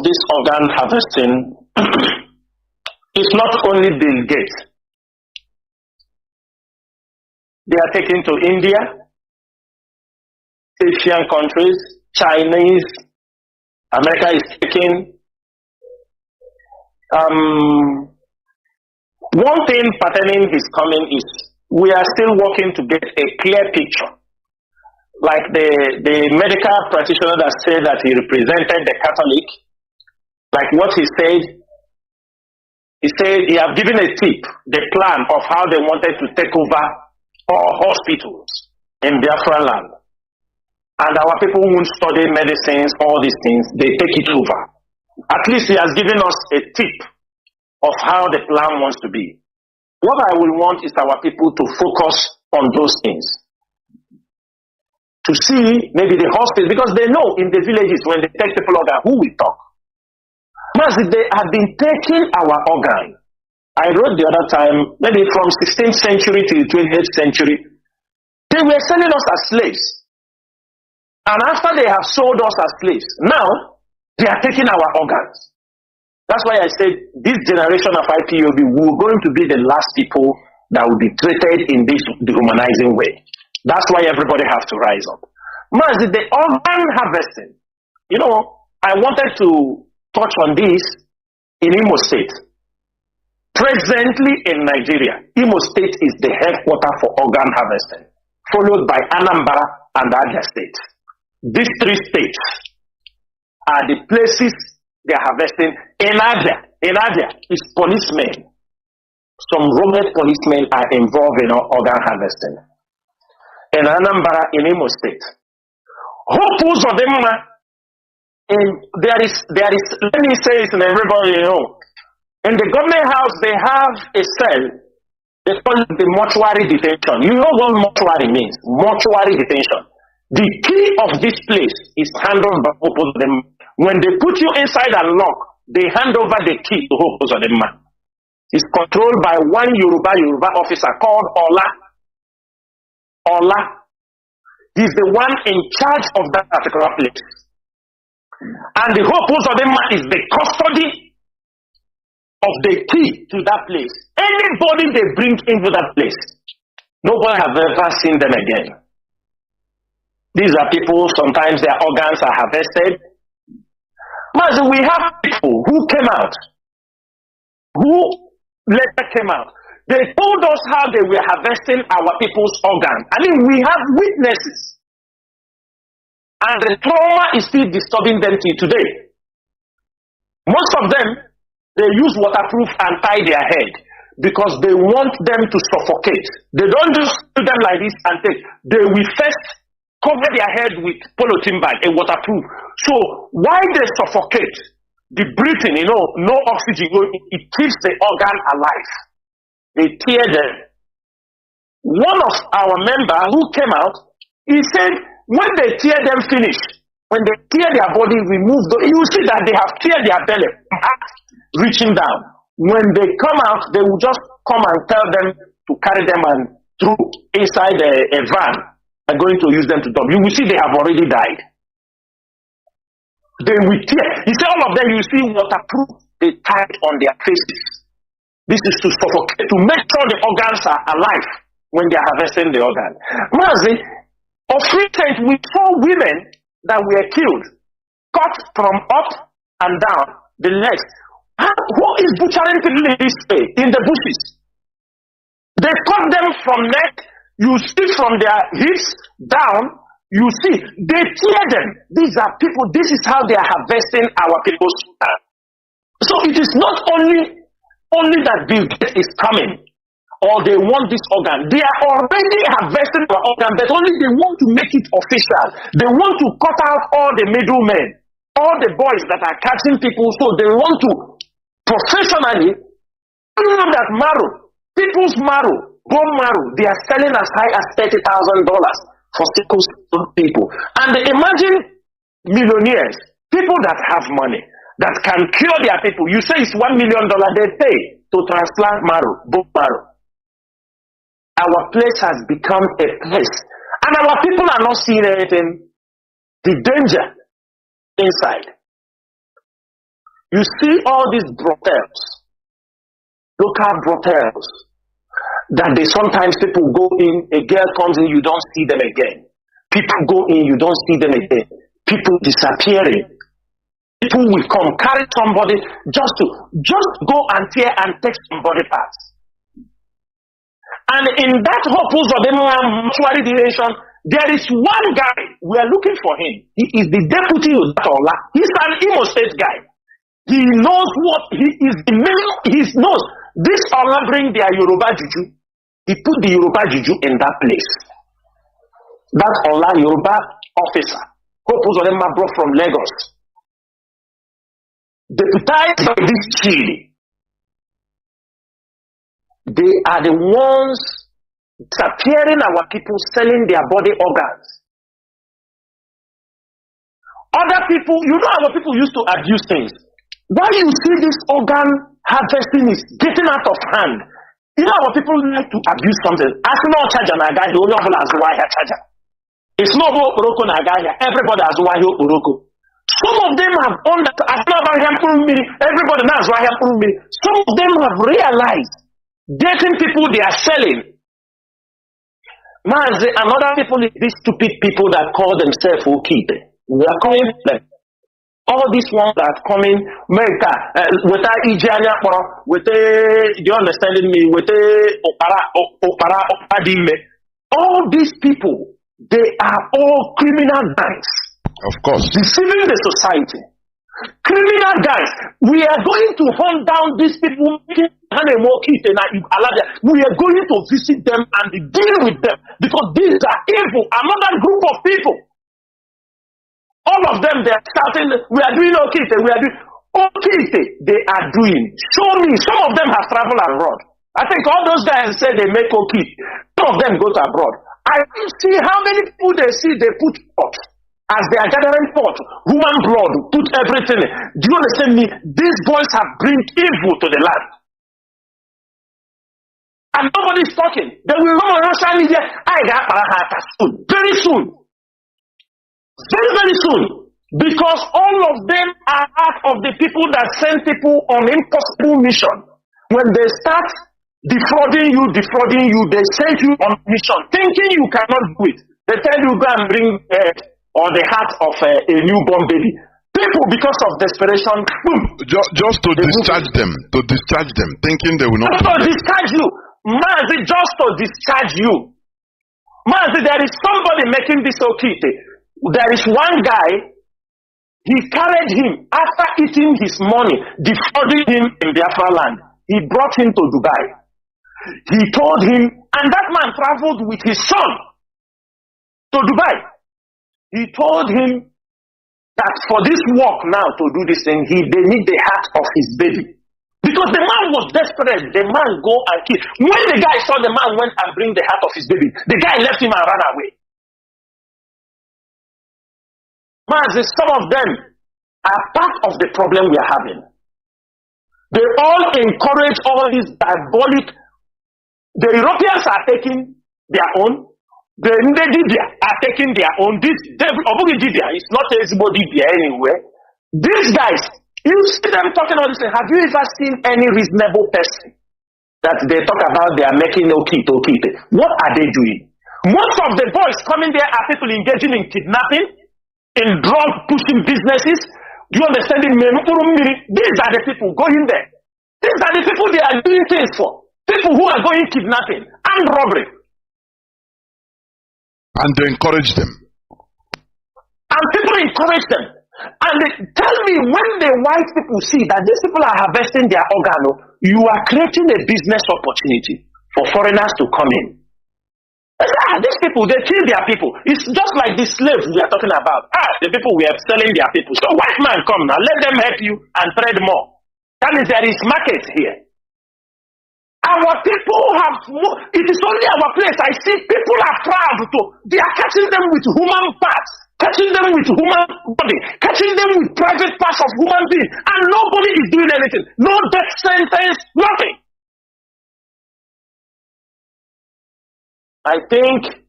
this organ harvesting. It's not only Bill Gates. They are taken to India, Asian countries, Chinese, America is taking. One thing pertaining his coming is we are still working to get a clear picture. Like the medical practitioner that said that he represented the Catholic, like what he said he have given a tip, the plan of how they wanted to take over all hospitals in Biafra land. And our people won't study medicines, all these things, they take it over. At least he has given us a tip of how the plan wants to be. What I will want is our people to focus on those things. To see maybe the hospital, because they know in the villages when they take people organ, who will talk? Mazi, they have been taking our organ. I wrote the other time, maybe from 16th century to the 28th century, they were selling us as slaves. And after they have sold us as slaves, now they are taking our organs. That's why I said this generation of IPOB, we're going to be the last people that will be treated in this dehumanizing way. That's why everybody has to rise up. Mazi, the organ harvesting, you know, I wanted to touch on this in Imo State. Presently in Nigeria, Imo State is the headquarters for organ harvesting, followed by Anambra and Abia State. These three states are the places they are harvesting. In Abia is policemen. Some rogue policemen are involved in organ harvesting. In Anambra, in Imo State, hopefuls of them. There is, let me say it and everybody know. In the government house, they have a cell, they call it the mortuary detention. You know what mortuary means? Mortuary detention. The key of this place is handled by people. When they put you inside and lock, they hand over the key to Hope Uzodimma. It's controlled by one Yoruba officer called Ola. Ola. He's the one in charge of that particular place. And the Hope Uzodimma is the custody of the key to that place. Anybody they bring into that place, nobody have ever seen them again. These are people, sometimes their organs are harvested. Mazi, we have people who came out, who later came out. They told us how they were harvesting our people's organs. I mean, we have witnesses. And the trauma is still disturbing them till today. Most of them, they use waterproof and tie their head because they want them to suffocate. They don't just do them like this and take. They will first cover their head with polythene bag, a waterproof. So while they suffocate, the breathing, no oxygen, it keeps the organ alive. They tear them. One of our members who came out, he said, when they tear them finish, when they tear their body, remove you see that they have teared their belly, reaching down. When they come out, they will just come and tell them to carry them and throw inside a van and going to use them to dump. You will see they have already died. They will tear. You see all of them, you see waterproof, they tied on their faces. This is to suffocate, to make sure the organs are alive when they are harvesting the organ. Mazi, of recent, we saw women that were killed, cut from up and down the legs. Who is butchering people in this way, in the bushes? They cut them from neck, you see from their hips down, you see, they tear them. These are people, this is how they are harvesting our people's organ. So it is not only that Bill Gates is coming, or they want this organ. They are already harvesting our organ, but only they want to make it official. They want to cut out all the middlemen, all the boys that are catching people, so they want to professionally know that marrow, people's marrow, bone marrow, they are selling as high as $30,000 for sickle cell people. And imagine millionaires, people that have money, that can cure their people. You say it's $1 million they pay to transplant marrow, bone marrow. Our place has become a place. And our people are not seeing anything. The danger inside. You see all these brothels, local brothels, that they sometimes people go in, a girl comes in, you don't see them again. People go in, you don't see them again. People disappearing. People will come, carry somebody just go and tear and take somebody parts. And in that Hope Uzodimma mortuary direction, there is one guy, we are looking for him. He is the deputy of Ola. He's an Imo State guy. He knows what he is. He knows this Ola bring their Yoruba juju. He put the Yoruba juju in that place. That Ola Yoruba officer, Hope Uzodimma brought from Lagos. Deputized by this chief. They are the ones disappearing our people, selling their body organs. Other people, our people used to abuse things. Why you see this organ harvesting is getting out of hand? Our people like to abuse something. As no charger naga, the only one has wire charger. It's not Oroko naga here. Everybody has wire Oroko. Some of them have owned that. Everybody knows wire. Some of them have realized getting people they are selling. Mazi, another people is these stupid people that call themselves Okite. We are calling them. All these ones that are coming, with you understanding me? All these people, they are all criminal gangs. Of course. Deceiving the society. Criminal guys, we are going to hunt down these people. We are going to visit them and deal with them because these are evil. Another group of people. All of them, they are shouting, we are doing okay. We are doing okay. They are doing. Show me. Some of them have traveled abroad. I think all those guys say they make okay. Some of them go to abroad. I see how many people they see they put up. as they are gathering forth human blood, put everything. Do you understand me? These boys have bring evil to the land. And nobody is talking. They will run on social media. I got soon. Very soon. Very, very soon. Because all of them are out of the people that send people on impossible mission. When they start defrauding you, they send you on mission, thinking you cannot do it. They tell you go and bring or the heart of a newborn baby. People, because of desperation, boom. Just to discharge them, thinking they will not. To discharge you. Mazi, just to discharge you. Mazi, there is somebody making this okay. There is one guy, he carried him after eating his money, defrauding him in Biafra land. He brought him to Dubai. He told him, and that man traveled with his son to Dubai. He told him that for this work now to do this thing, they need the heart of his baby. Because the man was desperate. The man go and kill. When the guy saw the man went and bring the heart of his baby, the guy left him and ran away. Man, some of them are part of the problem we are having. They all encourage all these diabolic. The Europeans are taking their own. The Nnamdi are taking their own. This devil, Obugidia, is not anybody there anywhere. These guys, you see them talking all this. Have you ever seen any reasonable person that they talk about they are making okay? What are they doing? Most of the boys coming there are people engaging in kidnapping, in drug pushing businesses. Do you understand? These are the people going there. These are the people they are doing things for. People who are going kidnapping and robbery. And they encourage them. And people encourage them. And they tell me, when the white people see that these people are harvesting their organ, you are creating a business opportunity for foreigners to come in. These people, they kill their people. It's just like the slaves we are talking about. The people we are selling their people. So white man, come now, let them help you and trade more. That means there is market here. Our people have, it is only our place. I see people are proud to, they are catching them with human parts, catching them with human body, catching them with private parts of human beings, and nobody is doing anything. No death sentence, nothing. I think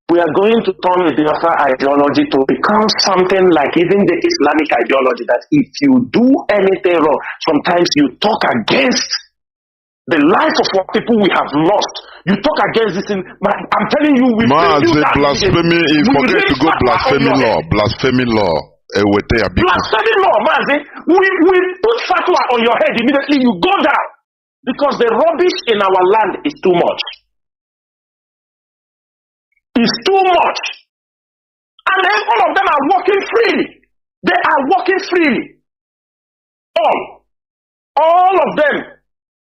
we are going to turn the Biafra ideology to become something like even the Islamic ideology, that if you do anything wrong, sometimes you talk against the life of what people we have lost. You talk against this thing. I'm telling you, we Mazi, blasphemy, forget to go blasphemy law. Blasphemy law. Blasphemy law, Mazi. We put fatwa on your head immediately, you go down. Because the rubbish in our land is too much. It's too much. And then all of them are walking freely. They are walking freely. All of them.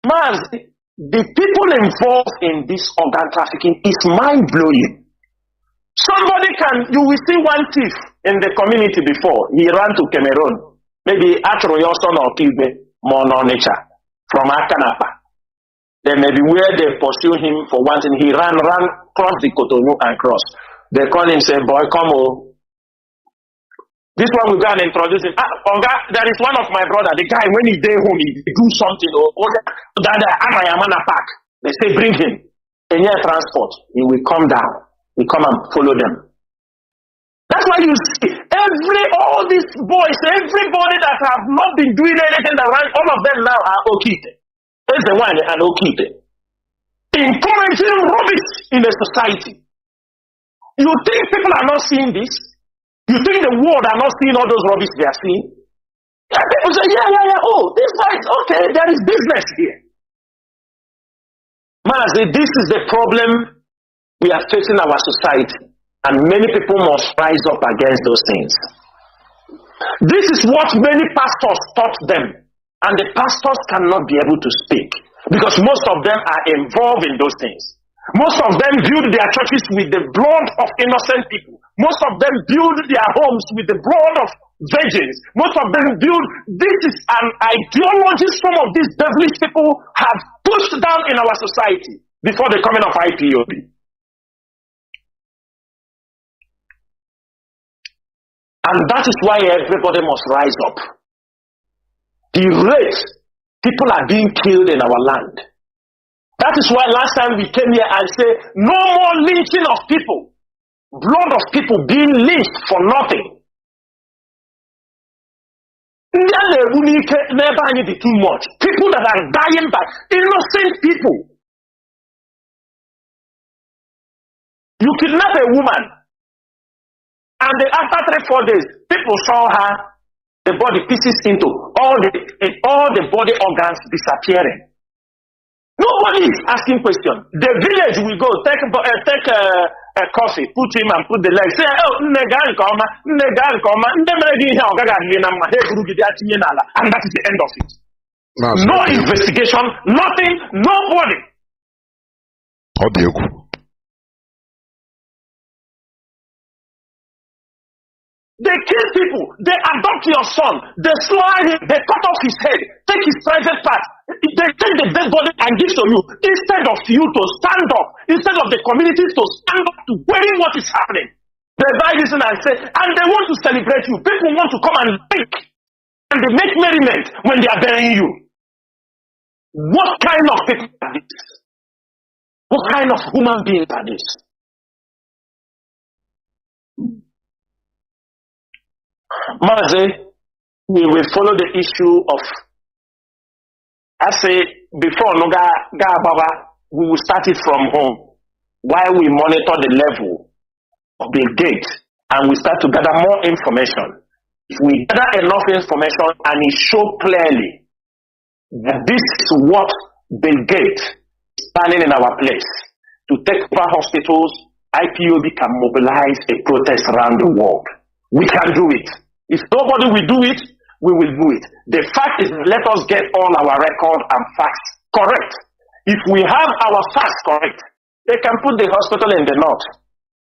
Mazi, the people involved in this organ trafficking is mind-blowing. You will see one thief in the community before. He ran to Cameroon. Maybe Atroyoson or Kibe, Mononicha, from Akanapa. Then maybe where they pursue him for one thing, he ran, cross the Cotonou and cross. They call him, say, boy, come on. This one will go and introduce him. There is one of my brother, the guy, when he day home, he do something, park. They say, bring him. In your transport, he will come down. He come and follow them. That's why you see, all these boys, everybody that have not been doing anything around, all of them now are Okite. There's the one, and Okite. Encouraging rubbish in the society. You think people are not seeing this? You think the world are not seeing all those rubbish they are seeing? Yeah, people say, yeah. Oh, this is okay. There is business here. Mazi, this is the problem we are facing our society, and many people must rise up against those things. This is what many pastors taught them, and the pastors cannot be able to speak because most of them are involved in those things. Most of them build their churches with the blood of innocent people. Most of them build their homes with the blood of virgins. Most of them build. This is an ideology some of these devilish people have pushed down in our society before the coming of IPOB. And that is why everybody must rise up. The rate people are being killed in our land. That is why last time we came here and said, no more lynching of people. Blood of people being lynched for nothing. Never anything too much. People that are dying by innocent people. You kidnap a woman, and then after 3-4 days, people saw her, the body pieces into all the body organs disappearing. Nobody is asking questions. The village will go take a coffee, put him and put the legs. Say, oh, and that is the end of it. No investigation, nothing, nobody. They kill people, they adopt your son, they slaughter him, they cut off his head, take his private part, they take the dead body and give to you, instead of you to stand up, instead of the community to stand up to query what is happening. They buy this and say, and they want to celebrate you. People want to come and drink, and they make merriment when they are burying you. What kind of people are this? What kind of human beings are this? Mazi, we will follow the issue of, I say, before we will start it from home, while we monitor the level of the gate, and we start to gather more information. If we gather enough information and it shows clearly that this is what the gate is planning in our place, to take over hospitals, IPOB can mobilize a protest around the world. We can do it. If nobody will do it, we will do it. The fact is, let us get all our record and facts correct. If we have our facts correct, they can put the hospital in the north.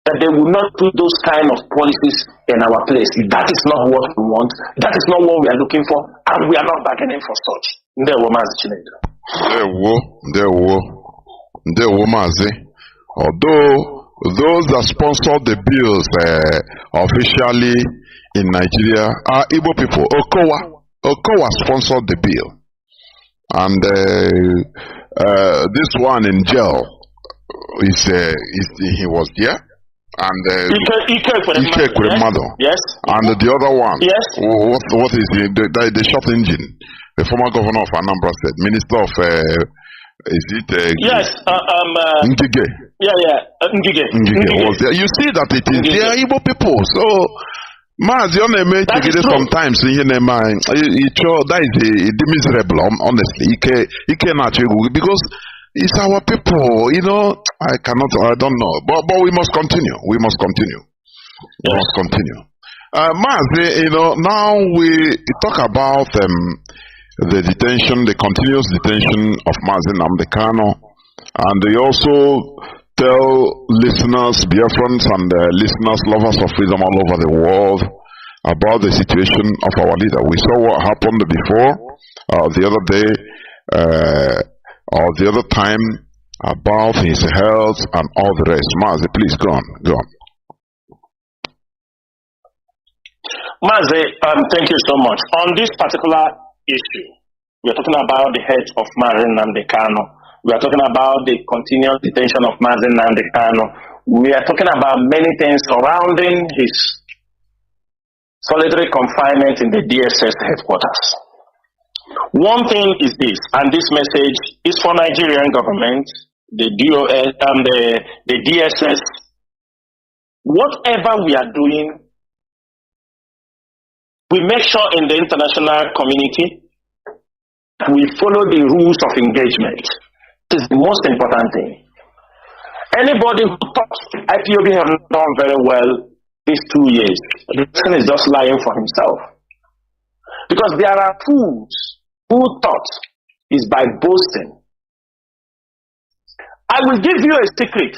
That they will not put those kind of policies in our place. That is not what we want. That is not what we are looking for, and we are not bargaining for such. Chinedu. Mazi. Although those that sponsored the bills officially in Nigeria are Igbo people. Okowa sponsored the bill, and this one in jail he was there, and yes, and the other one, yes, what is the short engine, the former governor of Anambra State, minister of yes, Ngige. Ngige was there. You see that it is there Igbo people. So Mazi sometimes that is the miserable, honestly. Because it's our people, I don't know. But we must continue. We must continue. We must continue. Mazi, now we talk about the detention, the continuous detention of Mazi Nnamdi Kanu, and they also tell listeners, Biafrans and listeners, lovers of freedom all over the world about the situation of our leader. We saw what happened before, the other day, or the other time, about his health and all the rest. Mazi, please go on. Mazi, thank you so much. On this particular issue, we are talking about the health of Mazi Nnamdi Kanu. We are talking about the continuous detention of Mazi Nnamdi Kanu. We are talking about many things surrounding his solitary confinement in the DSS headquarters. One thing is this, and this message is for Nigerian government, the DOS, and the DSS. Whatever we are doing, we make sure in the international community we follow the rules of engagement. This is the most important thing. Anybody who thought IPOB have done very well these 2 years, the person is just lying for himself. Because there are fools who thought is by boasting. I will give you a secret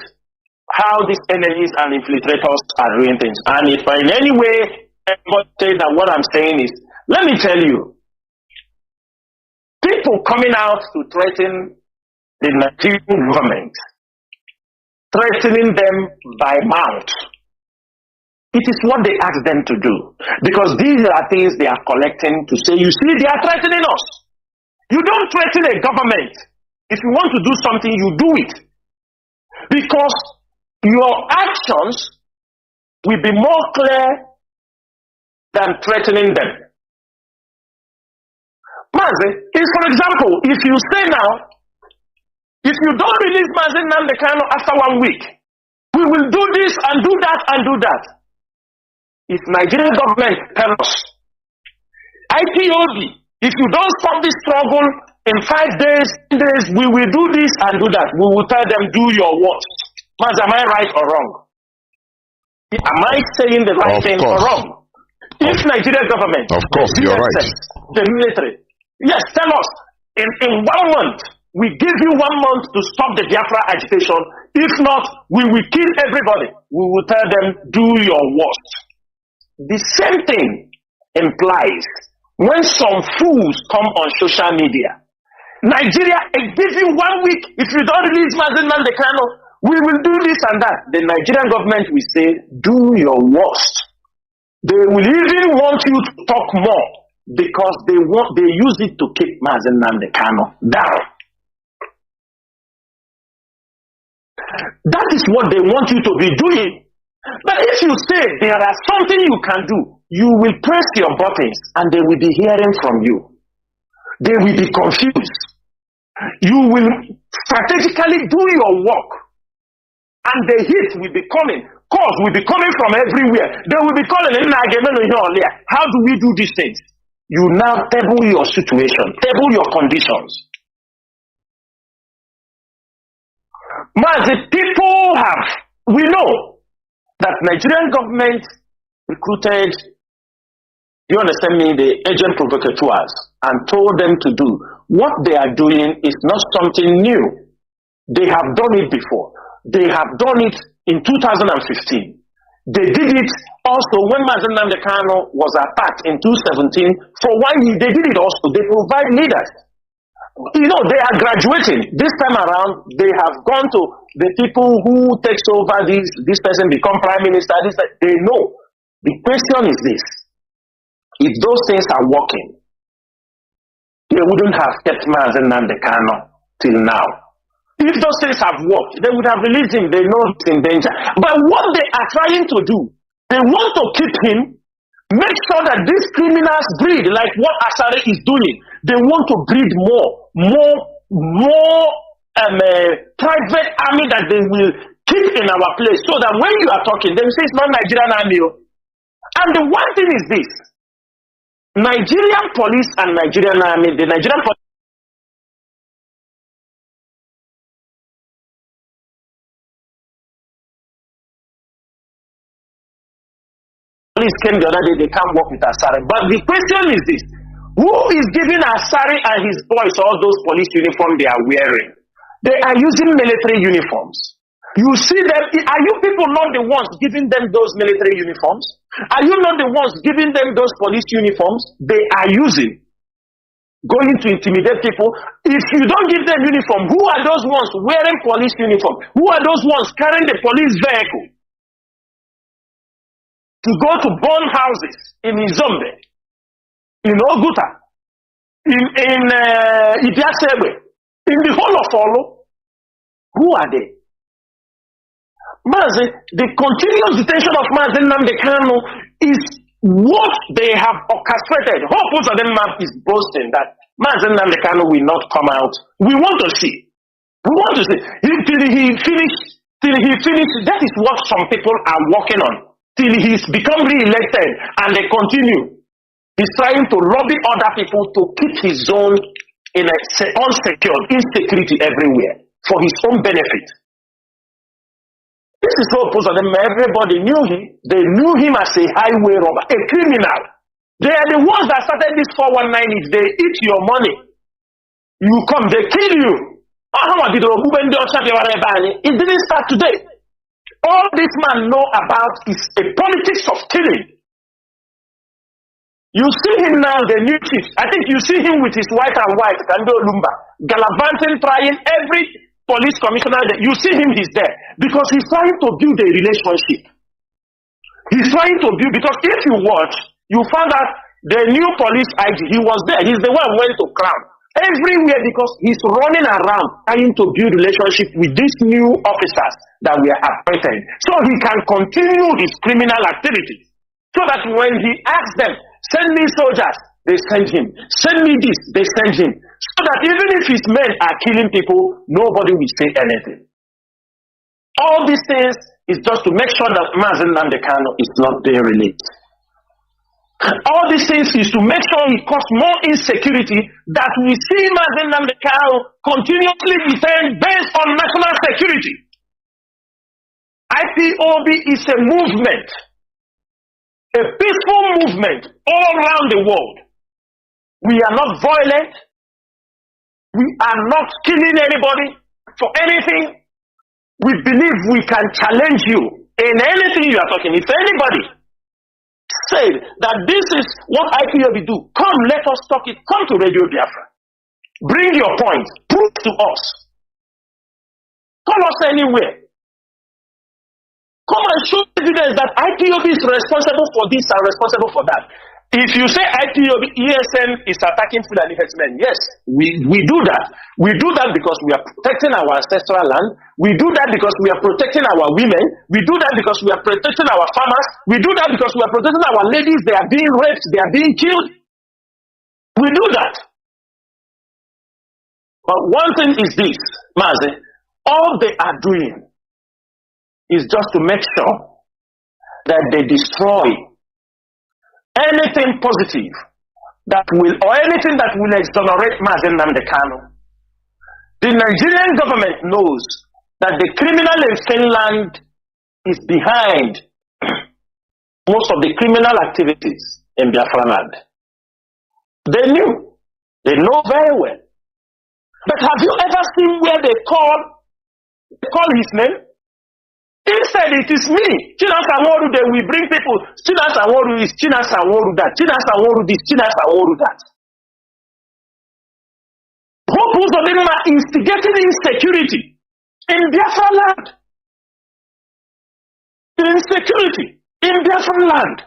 how these enemies and infiltrators are doing things. And if in any way anybody says that what I'm saying is, let me tell you, people coming out to threaten the Nigerian government, threatening them by mouth, It is what they ask them to do. Because these are things they are collecting to say, you see, they are threatening us. You don't threaten a government. If you want to do something, you do it. Because your actions will be more clear than threatening them. Mazi, is for example, if you say now, if you don't release Mazi Nnamdi Kanu after 1 week, we will do this and do that and do that. If Nigerian government tells us, IPOB, if you don't stop this struggle in 5 days, 10 days, we will do this and do that. We will tell them, do your worst. Mazi, am I right or wrong? Am I saying the right thing or wrong? If Nigerian government, of course, you're right. The military, yes, tell us, in 1 month, we give you 1 month to stop the Biafra agitation. If not, we will kill everybody. We will tell them, do your worst. The same thing implies when some fools come on social media. Nigeria, it gives you 1 week. If you don't release Mazi Nnamdi Kanu, we will do this and that. The Nigerian government will say, do your worst. They will even want you to talk more because they use it to keep Mazi Nnamdi Kanu down. That is what they want you to be doing. But if you say there are something you can do, you will press your buttons and they will be hearing from you. They will be confused. You will strategically do your work and the hit will be coming. Calls will be coming from everywhere. They will be calling, how do we do these things? You now table your situation, table your conditions. Mazi, we know that Nigerian government recruited, you understand me, the agent provocateurs and told them to do. What they are doing is not something new. They have done it before. They have done it in 2015. They did it also when Mazi Nnamdi Kanu was attacked in 2017. For 1 year, they did it also. They provide leaders. You know, they are graduating. This time around, they have gone to the people who takes over this person become prime minister. They know. The question is this. If those things are working, they wouldn't have kept Mazi Nnamdi Kanu till now. If those things have worked, they would have released him. They know he's in danger. But what they are trying to do, they want to keep him, make sure that these criminals breed like what Asare is doing. They want to breed more private army that they will keep in our place, so that when you are talking, they will say it's not Nigerian army. And the one thing is this: Nigerian police and Nigerian army, the Nigerian police came the other day, they can't work with Asare. But the question is this: who is giving Asare and his boys all those police uniforms they are wearing? They are using military uniforms. You see them, are you people not the ones giving them those military uniforms? Are you not the ones giving them those police uniforms they are using? Going to intimidate people. If you don't give them uniform, who are those ones wearing police uniform? Who are those ones carrying the police vehicle to go to burn houses in Izombe, in Oguta, in Ibiasebe, in the whole of Olo? Who are they? Mazi, the continuous detention of Mazi Nnamdi Kanu is what they have orchestrated. HAUSA is boasting that Mazi Nnamdi Kanu will not come out. We want to see. We want to see. Till he finish. That is what some people are working on. Till he's become re-elected and they continue. He's trying to lobby other people to keep his zone in a unsecured insecurity everywhere for his own benefit. This is so opposed to them. Everybody knew him. They knew him as a highway robber, a criminal. They are the ones that started this 419. If they eat your money, you come, they kill you. It didn't start today. All this man know about is a politics of killing. You see him now, the new chief. I think you see him with his white and white, Kando Lumba, gallivanting, trying every police commissioner. You see him, he's there because he's trying to build a relationship. He's trying to build, because if you watch, you found out the new police IG, he was there. He's the one who went to Crown. Everywhere, because he's running around trying to build relationship with these new officers that we are appointed, so he can continue his criminal activities. So that when he asks them, send me soldiers, they send him. Send me this, they send him. So that even if his men are killing people, nobody will say anything. All these things is just to make sure that Mazi Nnamdi Kanu is not being released. All these things is to make sure he causes more insecurity, that we see Mazi Nnamdi Kanu continuously detained based on national security. IPOB is a movement, a peaceful movement all around the world. We are not violent. We are not killing anybody for anything. We believe we can challenge you in anything you are talking. If anybody said that this is what IPOB do, come, let us talk it. Come to Radio Biafra. Bring your point. Prove to us. Call us anywhere. Come and show evidence that IPOB is responsible for this and responsible for that. If you say IPOB, ESN is attacking Fulani herdsmen, yes, we do that. We do that because we are protecting our ancestral land. We do that because we are protecting our women. We do that because we are protecting our farmers. We do that because we are protecting our ladies. They are being raped. They are being killed. We do that. But one thing is this, Mazi, all they are doing is just to make sure that they destroy anything positive that will, or anything that will exonerate Mazi Nnamdi Kanu. The Nigerian government knows that the criminal in Finland is behind most of the criminal activities in Biafra land. They knew. They know very well. But have you ever seen where they call his name? Instead, it is me. Chinasa Woru, they will bring people. Chinasa Woru is Chinasa Woru that. Chinasa Woru this, Chinasa Woru that. Purpose of them are instigating insecurity in Biafra land. Insecurity in Biafra land.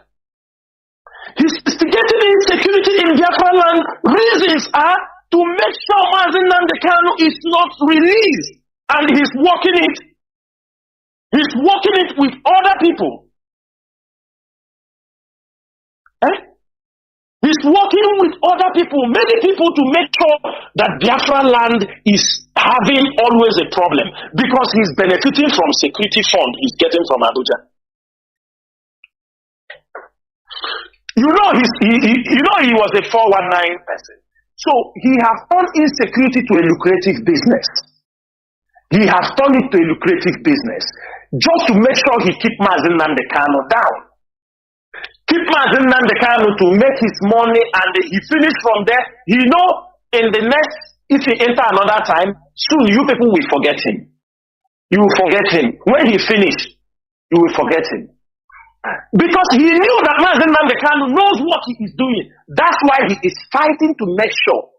He's instigating insecurity in Biafra land. Reasons are to make sure Mazi Nnamdi Kanu is not released, and he's working it. He's working it with other people. He's working with other people, many people, to make sure that Biafra land is having always a problem, because he's benefiting from security fund he's getting from Abuja. You know he was a 419 person. So he has turned insecurity to a lucrative business. He has turned it to a lucrative business, just to make sure he keep Mazi Nnamdi Kanu down. Keep Mazi Nnamdi Kanu to make his money, and he finish from there. You know, in the next, if he enter another time, soon you people will forget him. You will forget him. When he finish, you will forget him. Because he knew that Mazi Nnamdi Kanu knows what he is doing. That's why he is fighting to make sure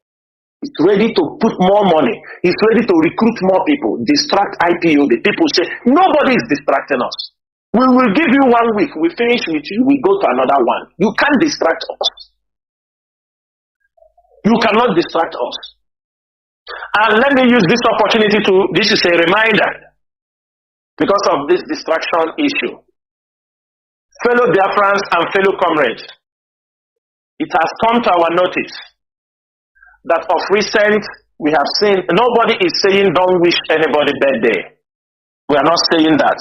he's ready to put more money. He's ready to recruit more people, distract IPO. The people say, nobody is distracting us. We will give you 1 week. We finish with you. We go to another one. You can't distract us. You cannot distract us. And let me use this opportunity this is a reminder, because of this distraction issue. Fellow Biafrans and fellow comrades, it has come to our notice that of recent we have seen, nobody is saying don't wish anybody birthday. We are not saying that.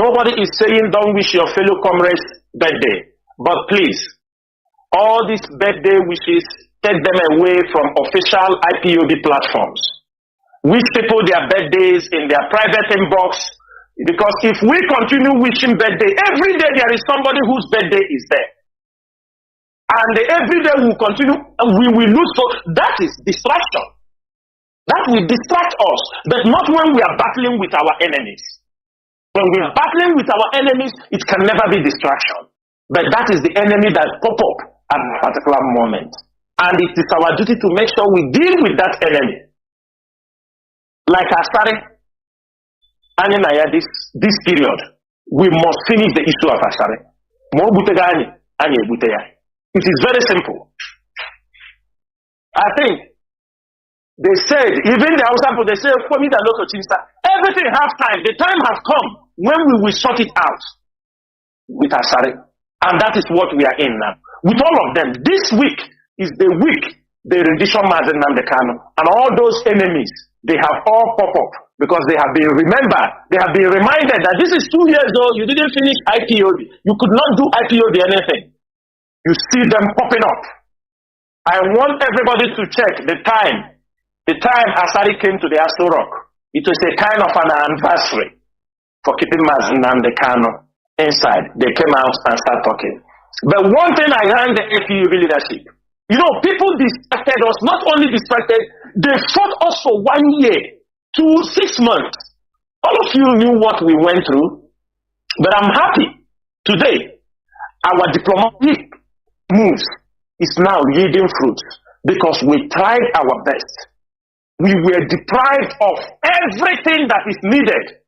Nobody is saying don't wish your fellow comrades birthday. But please, all these birthday wishes, take them away from official IPOB platforms. Wish people their birthdays in their private inbox. Because if we continue wishing birthday, every day there is somebody whose birthday is there. And every day we continue, and we will lose. So that is distraction. That will distract us, but not when we are battling with our enemies. When we are battling with our enemies, it can never be distraction. But that is the enemy that pop up at a particular moment. And it is our duty to make sure we deal with that enemy. Like I started, this period, we must finish the issue of Ashare. It is very simple. I think they said, even the Hausa people, they say, for me, everything has time. The time has come when we will sort it out with Asari. And that is what we are in now. With all of them, this week is the week the rendition Mazi Nnamdi Kanu and all those enemies, they have all popped up because they have been reminded that this is 2 years old, you didn't finish IPOD. You could not do IPOD anything. You see them popping up. I want everybody to check the time. The time Asari came to the Aso Rock, it was a kind of an anniversary for keeping Mazi Nnamdi Kanu inside. They came out and started talking. But one thing I learned the APUB leadership, you know, people distracted us, not only distracted, they fought us for 1 year to 6 months. All of you knew what we went through, but I'm happy today. Our diplomatic moves is now yielding fruits because we tried our best. We were deprived of everything that is needed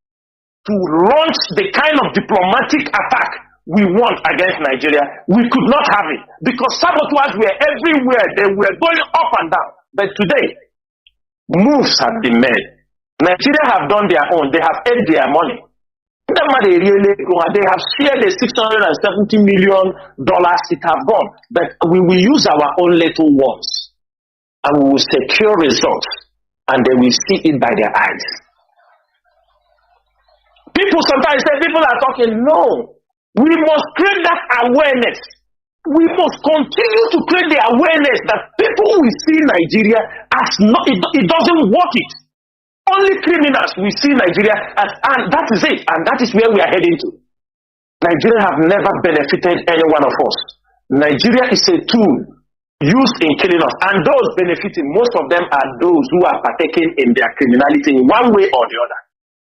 to launch the kind of diplomatic attack we want against Nigeria. We could not have it because saboteurs were everywhere. They were going up and down. But today, moves have been made. Nigeria have done their own. They have earned their money. They have shared the $670 million. It have gone. But we will use our own little words and we will secure results and they will see it by their eyes. People sometimes say people are talking, no. We must create that awareness. We must continue to create the awareness that people will see Nigeria as not, it doesn't work it. Only criminals will see Nigeria as, and that is it. And that is where we are heading to. Nigeria have never benefited any one of us. Nigeria is a tool used in killing us. And those benefiting, most of them are those who are partaking in their criminality in one way or the other.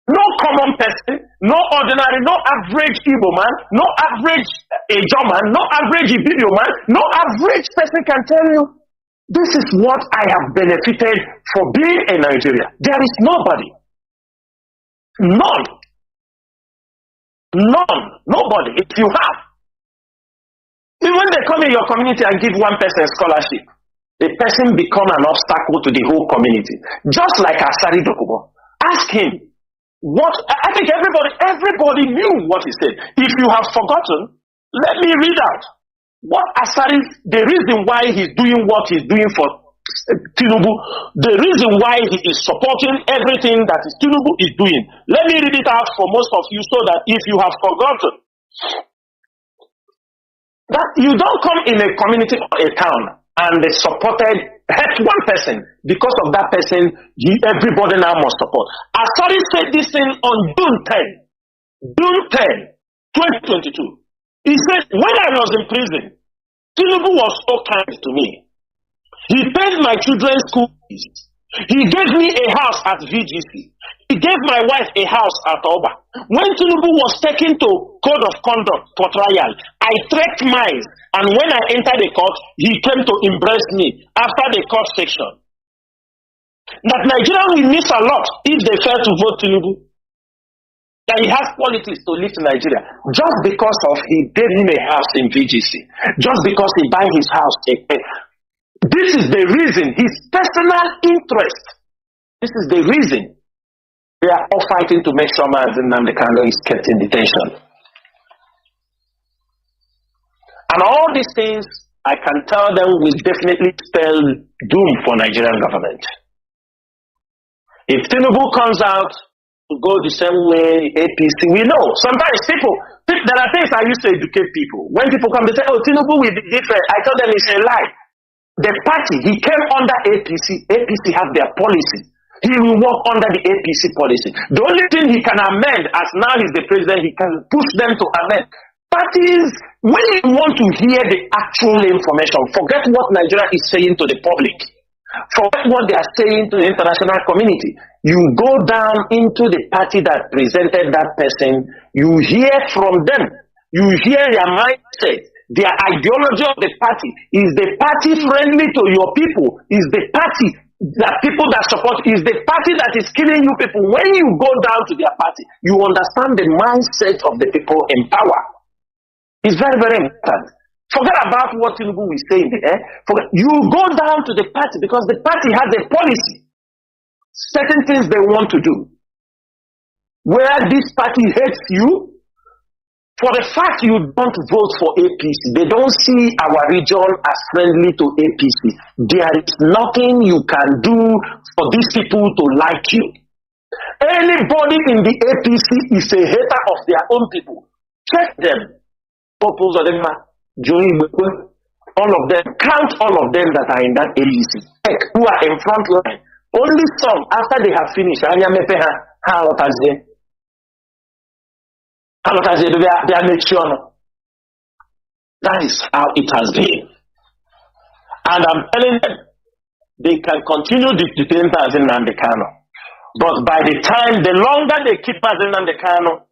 No common person, no ordinary, no average Igbo man, no average Ejo man, no average Ibibio man, no average person can tell you, this is what I have benefited for being in Nigeria. There is nobody. None. None. Nobody. If you have. Even when they come in your community and give one person scholarship, the person become an obstacle to the whole community. Just like Asari Dokubo. Ask him. What I think everybody knew what he said. If you have forgotten, let me read out what Asari, the reason why he's doing what he's doing for Tinubu, the reason why he is supporting everything that Tinubu is doing. Let me read it out for most of you so that if you have forgotten, that you don't come in a community or a town and they supported help one person, because of that person, everybody now must support. Asari said this thing on June 10, 2022. He said, when I was in prison, Tinubu was so kind to me. He paid my children's school fees. He gave me a house at VGC. He gave my wife a house at Oba. When Tinubu was taken to Code of Conduct for trial, I trekked miles. And when I entered the court, he came to embrace me after the court section. That Nigeria will miss a lot if they fail to vote Tinubu. That he has qualities to lift Nigeria. Just because of he gave him a house in VGC. Just because he buy his house. This is the reason, his personal interest. This is the reason they are all fighting to make sure Mazi Nnamdi Kanu is kept in detention. And all these things, I can tell them will definitely spell doom for Nigerian government. If Tinubu comes out to go the same way APC, we know. Sometimes there are things I used to educate people. When people come, they say, oh, Tinubu will be different. I tell them it's a lie. The party, he came under APC. APC have their policy. He will work under the APC policy. The only thing he can amend, as now he's the president, he can push them to amend. Parties, when you want to hear the actual information, forget what Nigeria is saying to the public. Forget what they are saying to the international community. You go down into the party that presented that person, you hear from them. You hear their mindset, their ideology of the party. Is the party friendly to your people? Is the party that people that support, is the party that is killing you people? When you go down to their party, you understand the mindset of the people in power. It's very, very important. Forget about what Tinubu is saying there. You go down to the party because the party has a policy. Certain things they want to do. Where this party hates you, for the fact you don't vote for APC, they don't see our region as friendly to APC. There is nothing you can do for these people to like you. Anybody in the APC is a hater of their own people. Check them. All of them, count all of them that are in that APC. Check who are in front line. Only some, after they have finished, they are make sure. That is how it has been. And I'm telling them, they can continue detaining Nnamdi Kanu. But by the time, the longer they keep Nnamdi Kanu,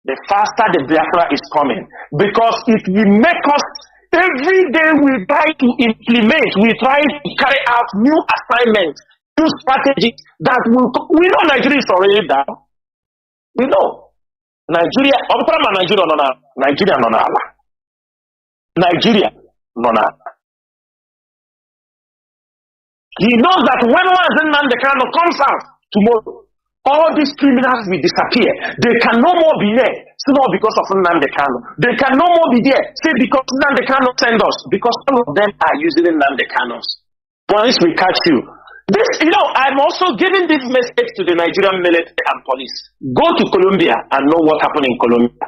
the faster the Biafra is coming. Because it will make us, every day we try to implement, we try to carry out new assignments, new strategies that will, we know Nigeria is already down. We know. Nigeria, Nigeria, he knows that when Nnamdi Kanu comes out tomorrow, all these criminals will disappear. They can no more be there. It's not because of Nnamdi Kanu. They can no more be there. Say because Nnamdi Kanu send us. Because all of them are using Nnamdi Kanus. Once we catch you. This, I'm also giving this message to the Nigerian military and police. Go to Colombia and know what happened in Colombia.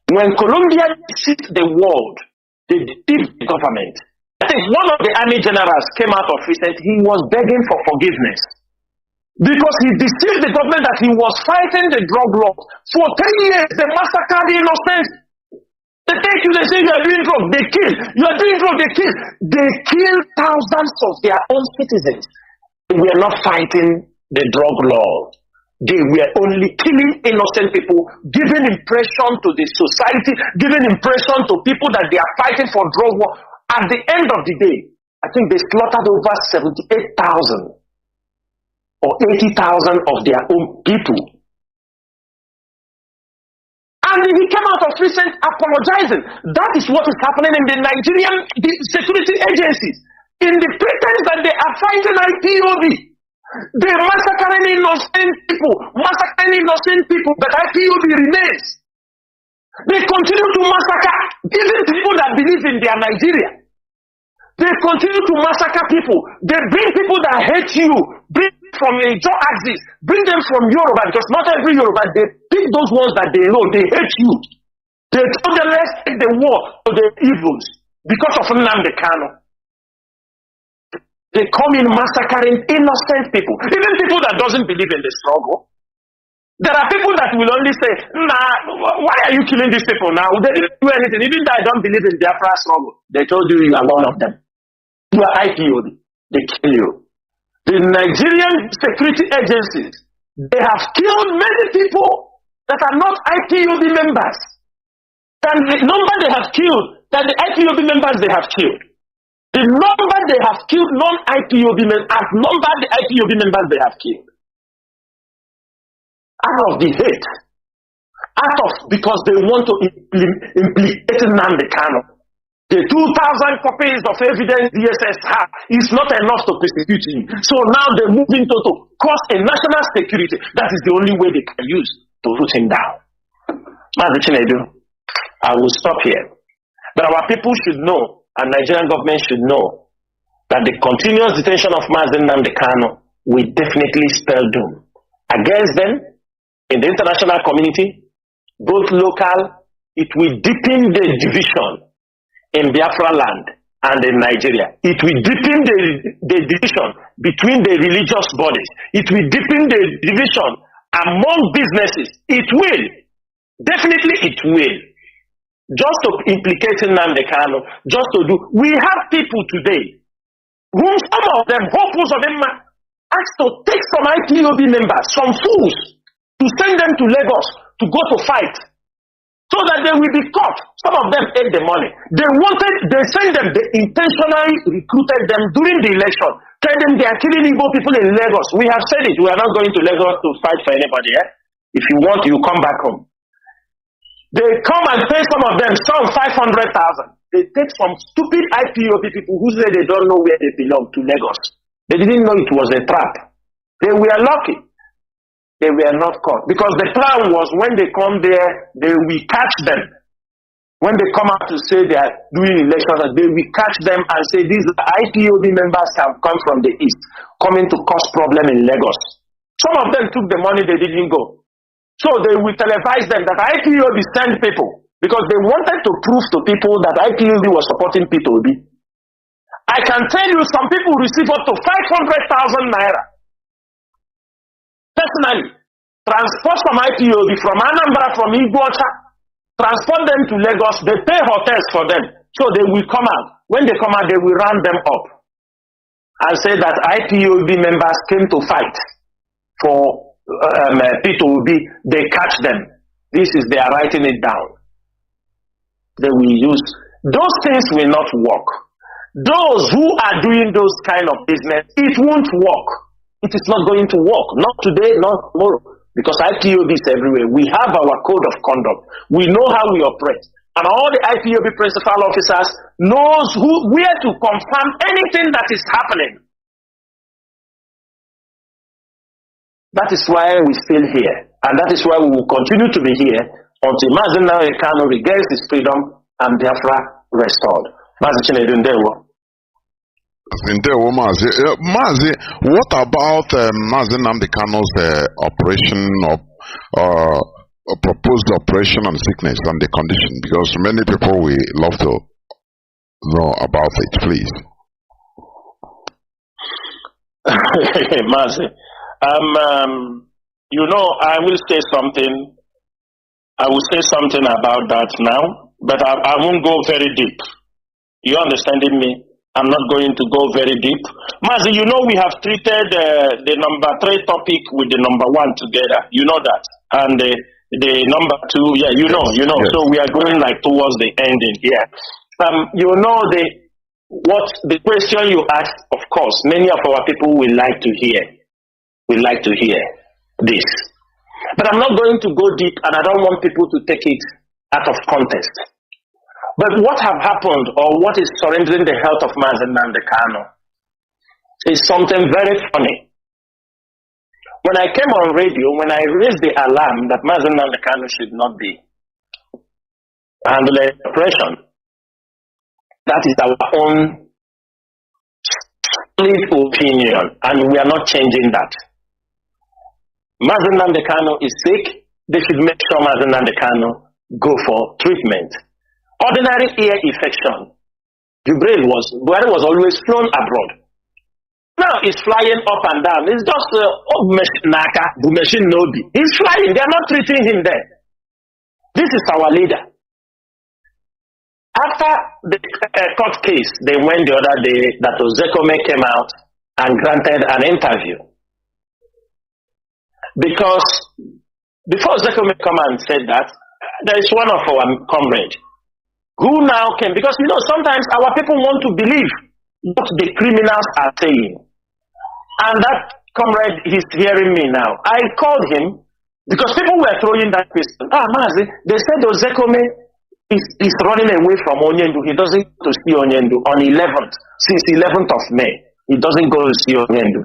When Colombia deceived the world, they deceived the government. I think one of the army generals came out of recent, he was begging for forgiveness. Because he deceived the government that he was fighting the drug law. For 10 years, they massacred the innocent. They take you, they say you are doing drugs, they kill. You are doing drugs, they kill. They kill thousands of their own citizens. They were not fighting the drug law. They were only killing innocent people, giving impression to the society, giving impression to people that they are fighting for drug war. At the end of the day, I think they slaughtered over 78,000 or 80,000 of their own people. And he came out of recent apologizing. That is what is happening in the Nigerian security agencies. In the pretense that they are fighting IPOB. They are massacring innocent people, but IPOB remains. They continue to massacre even people that believe in their Nigeria. They continue to massacre people. They bring people that hate you, bring from a Joe axis, bring them from Yoruba, because not every Yoruba, they pick those ones that they know, they hate you. They told them, let's take the war to the evils because of Nnamdi Kanu. They come in massacring innocent people, even people that doesn't believe in the struggle. There are people that will only say, nah, why are you killing these people now? They didn't do anything. Even though I don't believe in Biafra struggle, they told you you are one of them. You are IPOB. They kill you. The Nigerian security agencies, they have killed many people that are not IPOB members. And the number they have killed, that the IPOB members they have killed. The number they have killed non-IPOB members, as number the IPOB members they have killed. Out of the hate. Because they want to implicate Nnamdi Kanu. The 2,000 copies of evidence DSS have is not enough to persecute him. So now they're moving to cause a national security. That is the only way they can use to root him down. Mazi Chinedu, I will stop here. But our people should know, and Nigerian government should know, that the continuous detention of Mazi Nnamdi Kanu will definitely spell doom against them in the international community, both local. It will deepen the division in Biafra land and in Nigeria. It will deepen the division between the religious bodies. It will deepen the division among businesses. It will. Definitely it will. Just to implicate Nnamdi Kanu, just to do. We have people today, whom some of them, hopeful of them, asked to take some IPOB members, some fools, to send them to Lagos to go to fight. So that they will be caught. Some of them ate the money. They sent them, they intentionally recruited them during the election. Tell them they are killing Igbo people in Lagos. We have said it. We are not going to Lagos to fight for anybody. If you want, you come back home. They come and pay some of them, some 500,000. They take some stupid IPOB people who say they don't know where they belong to Lagos. They didn't know it was a trap. They were lucky. They were not caught. Because the plan was when they come there, they will catch them. When they come out to say they are doing elections, they will catch them and say these IPOB members have come from the east, coming to cause problem in Lagos. Some of them took the money, they didn't go. So they will televise them that IPOB sent people because they wanted to prove to people that IPOB was supporting P2B. I can tell you some people receive up to 500,000 naira. Personally, transport from IPOB, from Anambra, from Iguacha, transport them to Lagos, they pay hotels for them. So they will come out. When they come out, they will round them up and say that IPOB members came to fight for P2B. They catch them. This is, they are writing it down. They will use, those things will not work. Those who are doing those kind of business, it won't work. It is not going to work. Not today, not tomorrow. Because IPOB is everywhere. We have our code of conduct. We know how we operate. And all the IPOB principal officers knows where to confirm anything that is happening. That is why we're still here. And that is why we will continue to be here until Mazi Nnamdi Kanu regains his freedom and Biafra restored. Mazi Chinedu Ndewo. Mazi, what about Mazi Nnamdi Kanu's operation of proposed operation on sickness and the condition? Because many people will love to know about it, please. Mazi, you know, I will say something. I will say something about that now, but I won't go very deep. You understanding me? I'm not going to go very deep. Mazi, you know we have treated the number 3 topic with the number 1 together. You know that. And the number 2, yeah, you know. Yes. So we are going like towards the ending here. You know the question you asked, of course, many of our people will like to hear. Will like to hear this. But I'm not going to go deep, and I don't want people to take it out of context. But what have happened, or what is surrendering the health of Mazi Nnamdi Kanu, is something very funny. When I came on radio, when I raised the alarm that Mazi Nnamdi Kanu should not be handling operation, that is our own solid opinion, and we are not changing that. Mazi Nnamdi Kanu is sick. They should make sure Mazi Nnamdi Kanu go for treatment. Ordinary ear infection. Buhari was always flown abroad. Now he's flying up and down. It's just he's flying. They're not treating him there. This is our leader. After the court case, they went the other day that Ozekome came out and granted an interview. Because before Ozekome come and said that, there is one of our comrades who now came, because you know sometimes our people want to believe what the criminals are saying. And that comrade, he's hearing me now. I called him because people were throwing that question. Mazi, they said Ozekome is running away from Onyendu. He doesn't go to see Onyendu on 11th, since 11th of May. He doesn't go to see Onyendu.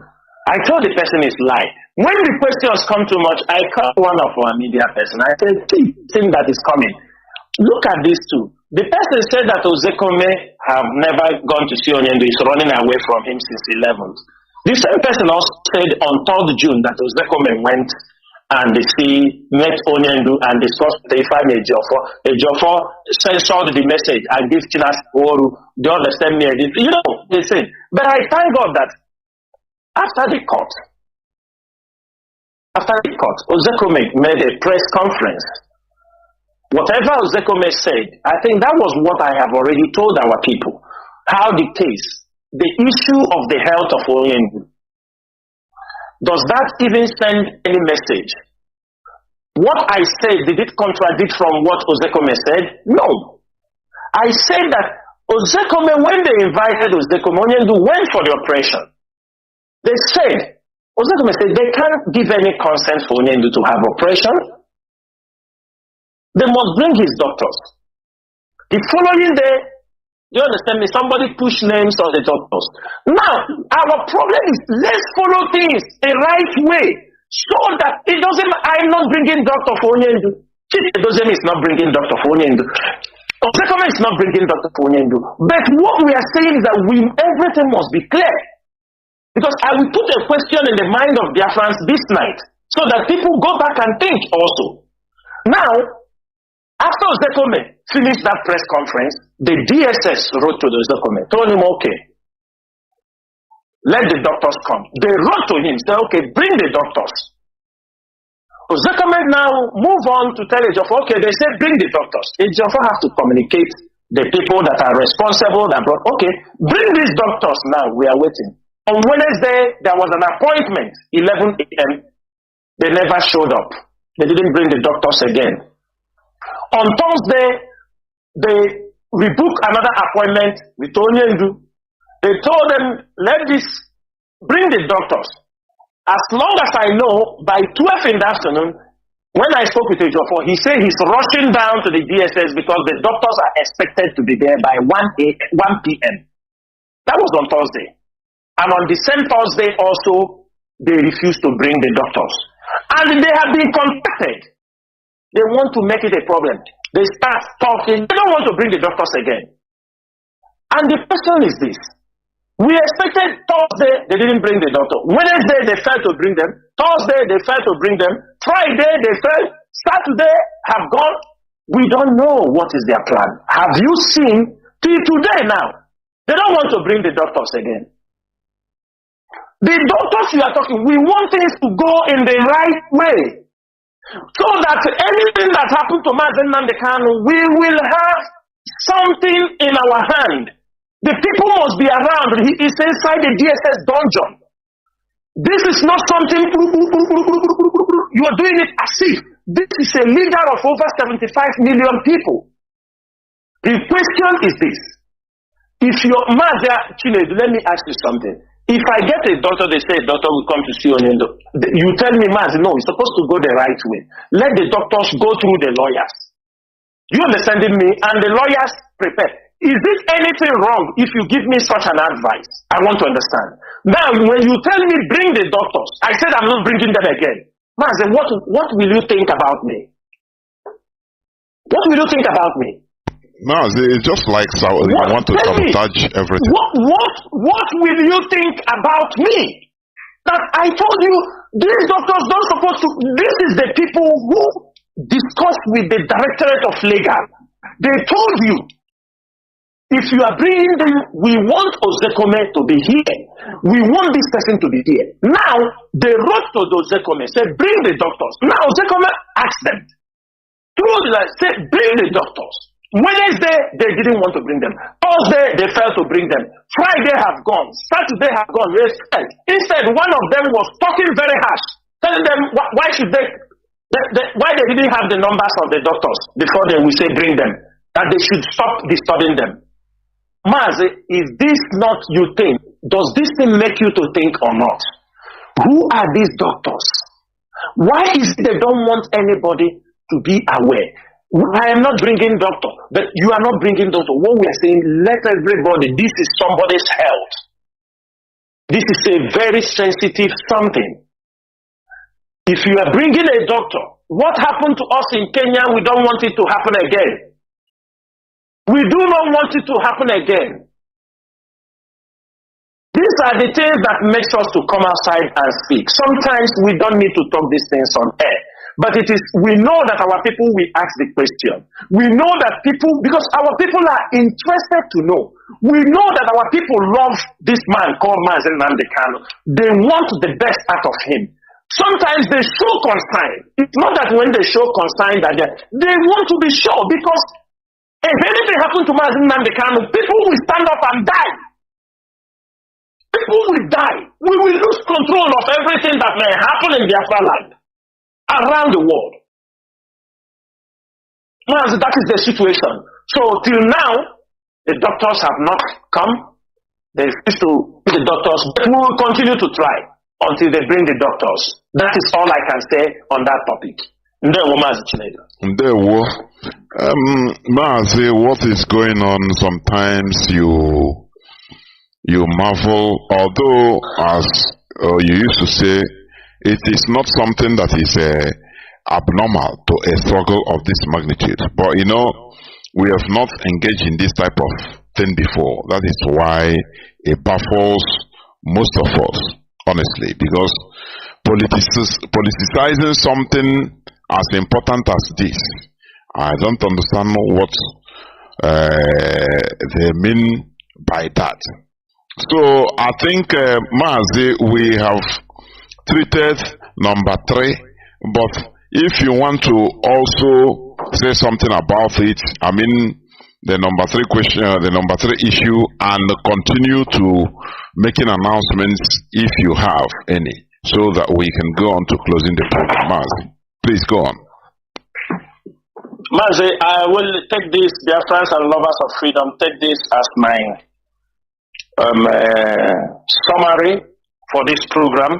I told the person is lying. When the questions come too much, I called one of our media person. I said, think that is coming. Look at these two. The person said that Ozekome have never gone to see Onyendu, is running away from him since 11th. The same person also said on 3rd June that Ozekome went and met Onyendu and discussed with Ifeanyi Ejiofor censored the message and gave Chinas Oru. They understand me. You know, they said. But I thank God that after the court, Ozekome made a press conference. Whatever Ozekome said, I think that was what I have already told our people. How the case, the issue of the health of Onyendu, does that even send any message? What I said, did it contradict from what Ozekome said? No. I said that Ozekome, when they invited Ozekome, Onyendu went for the operation. They said, Ozekome said they can't give any consent for Onyendu to have operation. They must bring his doctors. The following day, you understand me? Somebody push names of the doctors. Now, our problem is let's follow things the right way so that it doesn't. I'm not bringing Dr. Fonyendu. Chinedu is not bringing Dr. Fonyendu. Osekome is not bringing Dr. Fonyendu. But what we are saying is that everything must be clear. Because I will put a question in the mind of Biafrans this night so that people go back and think also. Now, after Osekome finished that press conference, the DSS wrote to Osekome, told him, okay, let the doctors come. They wrote to him, said, okay, bring the doctors. Osekome now move on to tell Ejiofor, okay, they said bring the doctors. Ejiofor has to communicate the people that are responsible that brought, okay, bring these doctors now, we are waiting. On Wednesday, there was an appointment, 11 a.m. They never showed up. They didn't bring the doctors again. On Thursday, they rebooked another appointment with Onyendu. They told them, bring the doctors. As long as I know, by 12 in the afternoon, when I spoke with Ejiofor, he said he's rushing down to the DSS because the doctors are expected to be there by 1 p.m. That was on Thursday. And on the same Thursday also, they refused to bring the doctors. And they have been contacted. They want to make it a problem. They start talking. They don't want to bring the doctors again. And the question is this. We expected Thursday, they didn't bring the doctor. Wednesday, they failed to bring them. Thursday, they failed to bring them. Friday, they failed. Saturday, have gone. We don't know what is their plan. Have you seen till today now? They don't want to bring the doctors again. The doctors you are talking, we want things to go in the right way. So that anything that happened to Mazi Nnamdi Kanu, we will have something in our hand. The people must be around. He is inside the DSS dungeon. This is not something you are doing it as if this is a leader of over 75 million people. The question is this. If your Mazi Chinedu, let me ask you something. If I get a doctor, they say a doctor will come to see Onyendu. You tell me, Mazi, no, it's supposed to go the right way. Let the doctors go through the lawyers. You understanding me? And the lawyers prepare. Is this anything wrong if you give me such an advice? I want to understand. Now, when you tell me bring the doctors, I said I'm not bringing them again. Mazi, what will you think about me? What will you think about me? No, it's just like you want to sabotage everything. What will you think about me? That I told you, these doctors don't suppose to. This is the people who discussed with the Directorate of Legal. They told you, if you are bringing them, we want Osekome to be here. We want this person to be here. Now, they wrote to Osekome, said, bring the doctors. Now, Osekome asked them, said, bring the doctors. Wednesday, they didn't want to bring them. Thursday, they failed to bring them. Friday have gone. Saturday have gone. Instead, one of them was talking very harsh, telling them why they didn't have the numbers of the doctors before they will say bring them, that they should stop disturbing them. Mazi, is this not you think? Does this thing make you to think or not? Who are these doctors? Why is it they don't want anybody to be aware? I am not bringing doctor, but you are not bringing doctor. What we are saying, let everybody, this is somebody's health. This is a very sensitive something. If you are bringing a doctor, what happened to us in Kenya, we don't want it to happen again. We do not want it to happen again. These are the things that makes us to come outside and speak. Sometimes we don't need to talk these things on air. But we know that our people will ask the question. We know that because our people are interested to know. We know that our people love this man called Mazi Nnamdi Kanu. They want the best out of him. Sometimes they show concern. It's not that when they show concern that they want to be sure, because if anything happens to Mazi Nnamdi Kanu, people will stand up and die. People will die. We will lose control of everything that may happen in Biafra land. Around the world. That is the situation. So till now, the doctors have not come. They refuse to bring the doctors, but we will continue to try until they bring the doctors. That is all I can say on that topic. Ndewo Mazi Chinedu. Ndewo. Mazi, what is going on? Sometimes you marvel, although as you used to say, it is not something that is abnormal to a struggle of this magnitude. But you know, we have not engaged in this type of thing before. That is why it baffles most of us, honestly, because politicizing something as important as this, I don't understand what they mean by that. So I think, Mazi, we have treated number 3, but if you want to also say something about it, I mean the number 3 question, the number 3 issue, and continue to making announcements if you have any, so that we can go on to closing the program. Mazi, please go on. Mazi, I will take this, dear friends and lovers of freedom, take this as my summary for this program.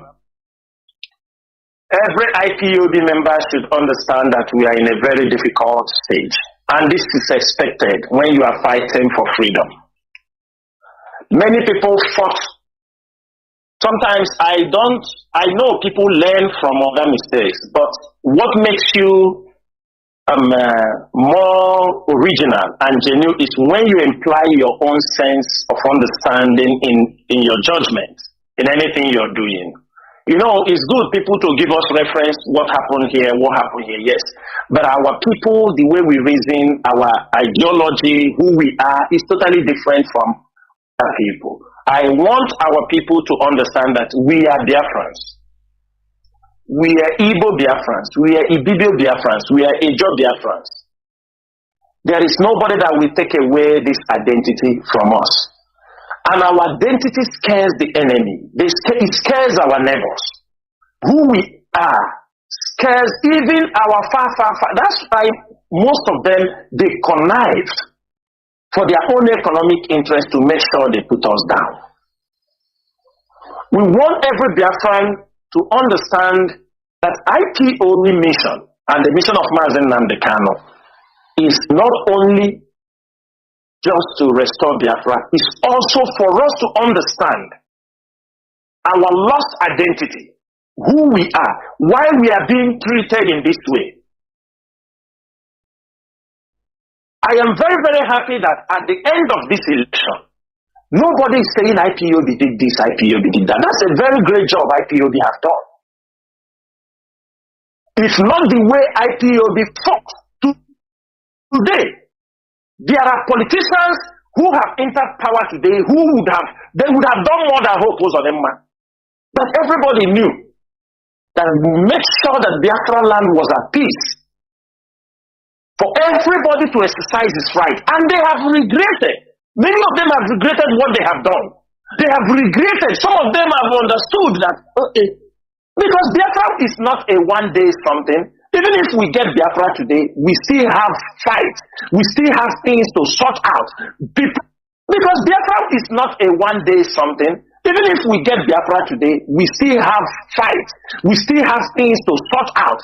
Every IPOB member should understand that we are in a very difficult stage, and this is expected when you are fighting for freedom. Many people fought. Sometimes I know people learn from other mistakes, but what makes you more original and genuine is when you imply your own sense of understanding in your judgment, in anything you're doing. You know, it's good people to give us reference, what happened here, yes. But our people, the way we reason, our ideology, who we are, is totally different from other people. I want our people to understand that we are Biafrans. We are Igbo Biafrans. We are Ibibio Biafrans. We are Ijo Biafrans. There is nobody that will take away this identity from us. And our identity scares the enemy. It scares our neighbors. Who we are scares even our far. That's why most of them, they connived for their own economic interest to make sure they put us down. We want every Biafran to understand that IPOB mission and the mission of Mazi Nnamdi Kanu is not only just to restore Biafra, it's also for us to understand our lost identity, who we are, why we are being treated in this way. I am very, very happy that at the end of this election, nobody is saying IPOB did this, IPOB did that. That's a very great job IPOB has done. It's not the way IPOB fought today. There are politicians who have entered power today who would have done more than Hope was on them. But everybody knew that we make sure that Biafra land was at peace, for everybody to exercise his right. And they have regretted. Many of them have regretted what they have done. They have regretted. Some of them have understood that, because Biafra is not a one-day something. Even if we get Biafra today, we still have fight. We still have things to sort out. Because Biafra is not a one-day something. Even if we get Biafra today, we still have fight. We still have things to sort out.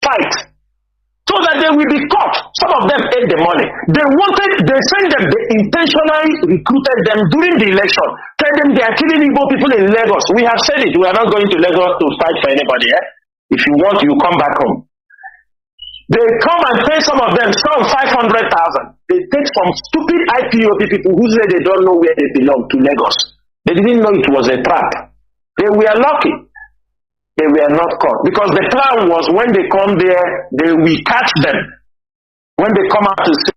Fight. So that they will be caught. Some of them ate the money. They sent them, they intentionally recruited them during the election. Tell them they are killing Igbo people in Lagos. We have said it. We are not going to Lagos to fight for anybody. If you want, you come back home. They come and pay some of them, some 500,000. They take some stupid IPOB people who say they don't know where they belong to Lagos. They didn't know it was a trap. They were lucky. They were not caught, because the plan was when they come there, we catch them. When they come out to say,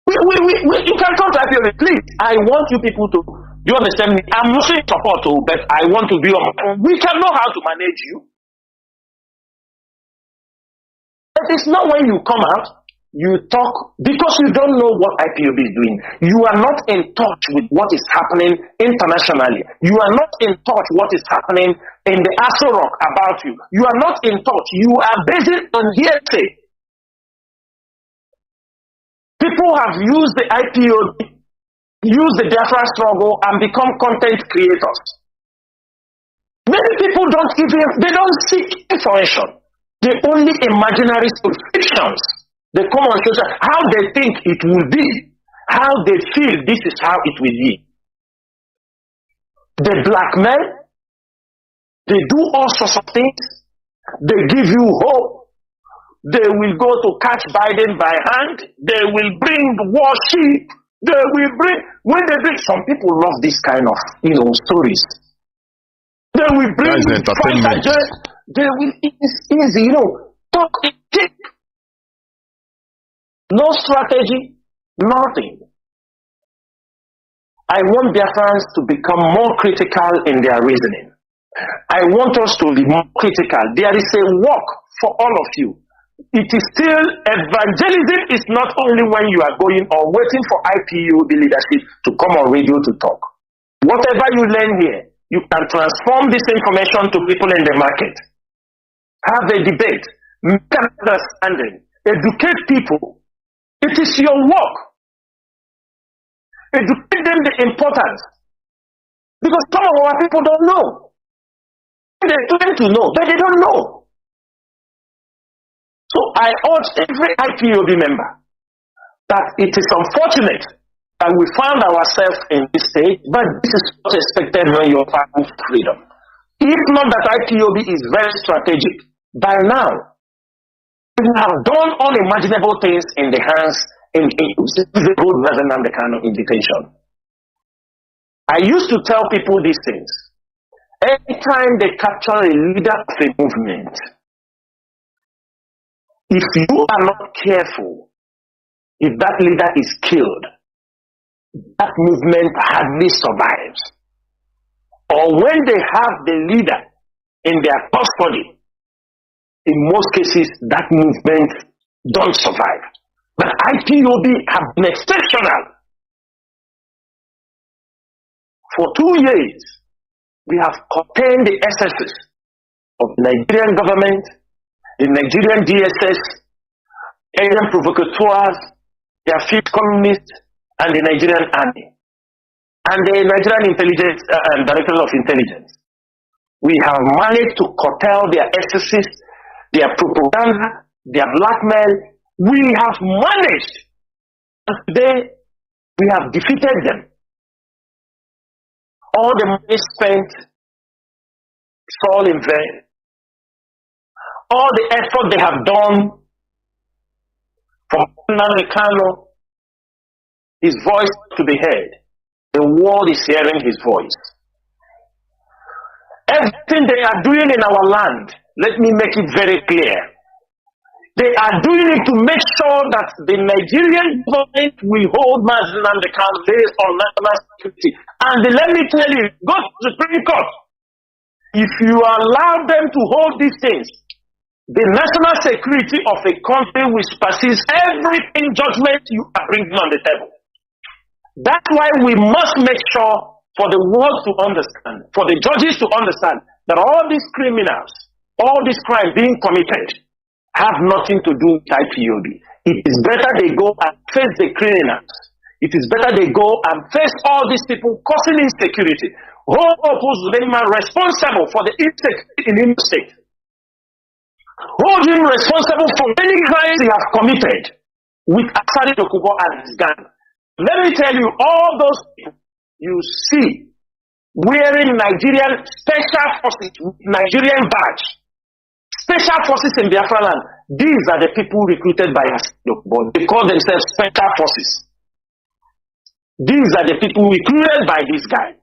we You can come to IPOB, please. I want you people to, you understand me? I'm losing support too, but I want to be on. We can know how to manage you. But it's not when you come out, you talk, because you don't know what IPOB is doing. You are not in touch with what is happening internationally. You are not in touch what is happening in the Aso Rock about you. You are not in touch. You are based on hearsay. People have used the IPOB, used the Biafra struggle, and become content creators. Many people they don't seek information. They only imaginary fictions. They come on social, how they think it will be, how they feel this is how it will be. They blackmail, they do all sorts of things, they give you hope. They will go to catch Biden by hand. They will bring warship. They will bring, when they bring, some people love this kind of, stories. They will bring fighter jets. They will, it's easy, talk it cheap. No strategy, nothing. I want Biafrans to become more critical in their reasoning. I want us to be more critical. There is a work for all of you. It is still, evangelism is not only when you are going or waiting for IPOB leadership to come on radio to talk. Whatever you learn here, you can transform this information to people in the market. Have a debate, make an understanding, educate people. It is your work. Educate them the importance. Because some of our people don't know. They claim to know, but they don't know. So I urge every IPOB member that it is unfortunate that we found ourselves in this state, but this is not expected when you are fighting for freedom. If not that IPOB is very strategic, by now, we have done unimaginable things in the hands in the good Nnamdi Kanu in detention. I used to tell people these things. Anytime they capture a leader of a movement, if you are not careful, if that leader is killed, that movement hardly survives. Or when they have the leader in their custody, in most cases, that movement don't survive. But IPOB have been exceptional. For 2 years, we have contained the excesses of the Nigerian government, the Nigerian DSS, Nigerian provocateurs, their fifth columnists, and the Nigerian army, and the Nigerian intelligence director of intelligence. We have managed to curtail their excesses, their propaganda, their blackmail. We have managed, and today we have defeated them. All the money spent is all in vain. All the effort they have done from Nnamdi Kanu, his voice to be heard. The world is hearing his voice. Everything they are doing in our land, let me make it very clear. They are doing it to make sure that the Nigerian government will hold Mazi Nnamdi Kanu based on national security. And let me tell you, go to the Supreme Court. If you allow them to hold these things, the national security of a country will supersede everything judgment you are bringing on the table. That's why we must make sure for the world to understand, for the judges to understand that all these criminals, all these crimes being committed have nothing to do with IPOB. It is better they go and face the criminals. It is better they go and face all these people causing insecurity. Hold Uzodinma responsible for the insecurity in the state. Hold him responsible for many crimes he has committed with Asari Dokubo and his gang. Let me tell you, all those people you see wearing Nigerian special forces, Nigerian badge, special forces in Biafra land, these are the people recruited by Asari Dokubo. They call themselves special forces. These are the people recruited by this guy.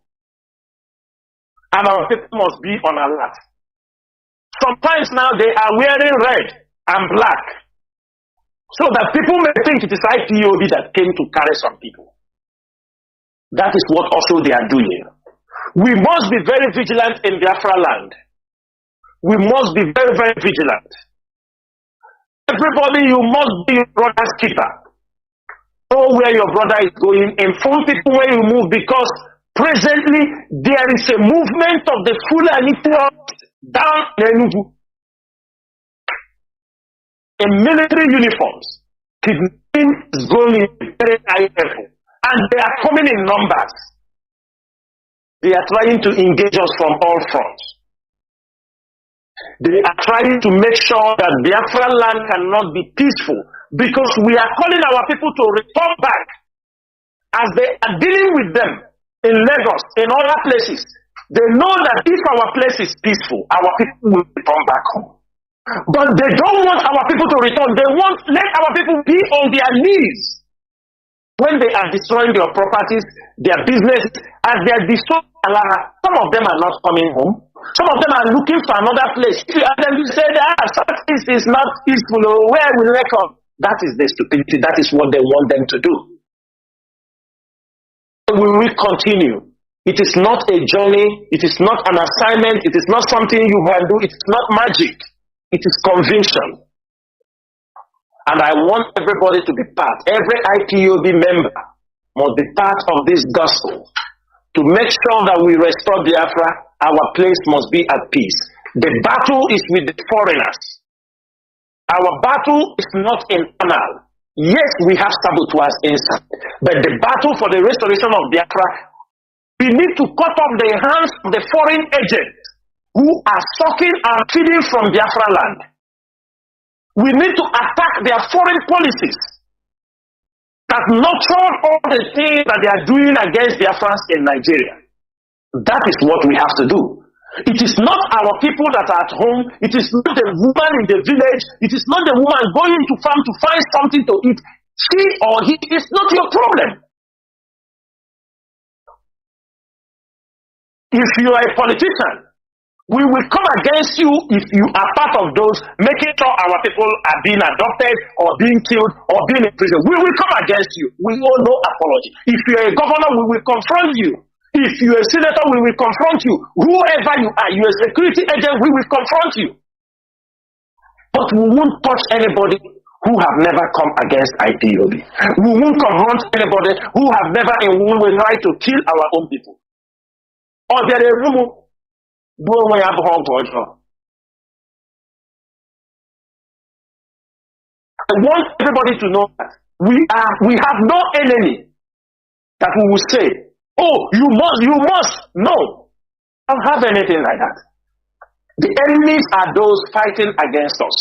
And our people must be on alert. Sometimes now they are wearing red and black. So that people may think it is IPOB that came to carry some people. That is what also they are doing. We must be very vigilant in Biafra land. We must be very, very vigilant. Everybody, you must be your brother's keeper. Know where your brother is going. Inform people where you move, because presently there is a movement of the Fulani down Enugu in military uniforms. Kidnapping is going in very high level, and they are coming in numbers. They are trying to engage us from all fronts. They are trying to make sure that Biafra land cannot be peaceful, because we are calling our people to return back. As they are dealing with them in Lagos, in other places, they know that if our place is peaceful, our people will return back home. But they don't want our people to return. They want let our people be on their knees. When they are destroying their properties, their business, as they are destroying, some of them are not coming home. Some of them are looking for another place. If you ask them, you say that Southeast is not peaceful. Where will they come? That is the stupidity. That is what they want them to do. We will continue. It is not a journey. It is not an assignment. It is not something you can do. It is not magic. It is conviction. And I want everybody to be part. Every IPOB member must be part of this gospel. To make sure that we restore Biafra, our place must be at peace. The battle is with the foreigners. Our battle is not internal. Yes, we have saboteurs inside. But the battle for the restoration of Biafra, we need to cut off the hands of the foreign agents who are sucking and feeding from Biafra land. We need to attack their foreign policies that nurture all the things that they are doing against Biafrans in Nigeria. That is what we have to do. It is not our people that are at home. It is not the woman in the village. It is not the woman going to farm to find something to eat. She or he is not your problem. If you are a politician, we will come against you if you are part of those making sure our people are being adopted or being killed or being in prison. We will come against you. We owe no apology. If you are a governor, we will confront you. If you are a senator, we will confront you. Whoever you are, you are a security agent, we will confront you. But we won't touch anybody who have never come against IPOB. We won't confront anybody who have never in one way tried to kill our own people. Or there are rumors. I want everybody to know that we have no enemy that we will say, oh, you must. No, I don't have anything like that. The enemies are those fighting against us.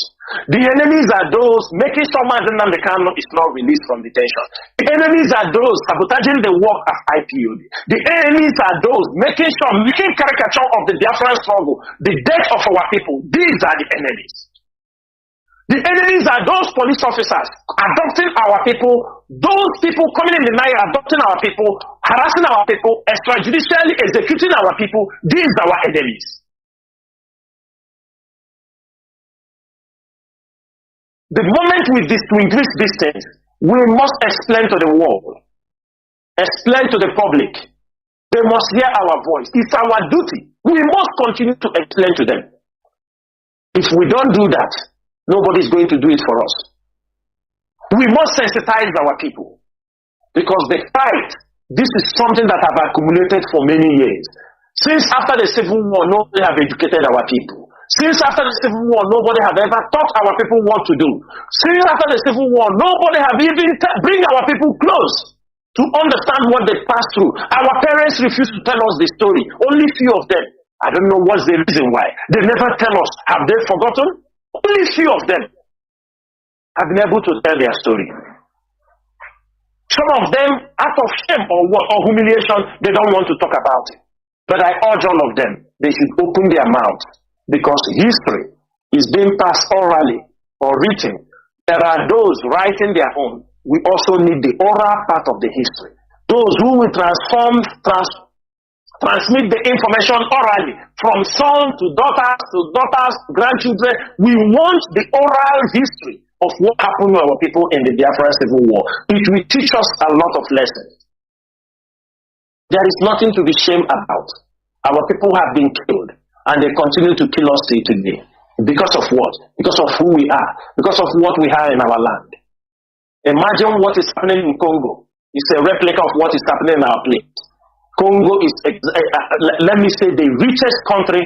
The enemies are those making sure Nnamdi Kanu is not released from detention. The enemies are those sabotaging the work of IPOB. The enemies are those making caricature of the Biafran struggle, the death of our people. These are the enemies. The enemies are those police officers adopting our people, those people coming in the night adopting our people, harassing our people, extrajudicially executing our people. These are our enemies. The moment we distinguish these things, we must explain to the world, explain to the public. They must hear our voice. It's our duty. We must continue to explain to them. If we don't do that, nobody is going to do it for us. We must sensitize our people, because the fight, this is something that have accumulated for many years. Since after the Civil War, nobody have educated our people. Since after the Civil War, nobody have ever taught our people what to do. Since after the Civil War, nobody have even bring our people close to understand what they passed through. Our parents refuse to tell us the story. Only few of them. I don't know what's the reason why. They never tell us. Have they forgotten? Only few of them have been able to tell their story. Some of them, out of shame or humiliation, they don't want to talk about it. But I urge all of them, they should open their mouths. Because history is being passed orally or written. There are those writing their own. We also need the oral part of the history. Those who will transmit the information orally from son to daughters, grandchildren. We want the oral history of what happened to our people in the Biafra Civil War. It will teach us a lot of lessons. There is nothing to be ashamed about. Our people have been killed, and they continue to kill us till today. Because of what? Because of who we are. Because of what we have in our land. Imagine what is happening in Congo. It's a replica of what is happening in our place. Congo is, let me say, the richest country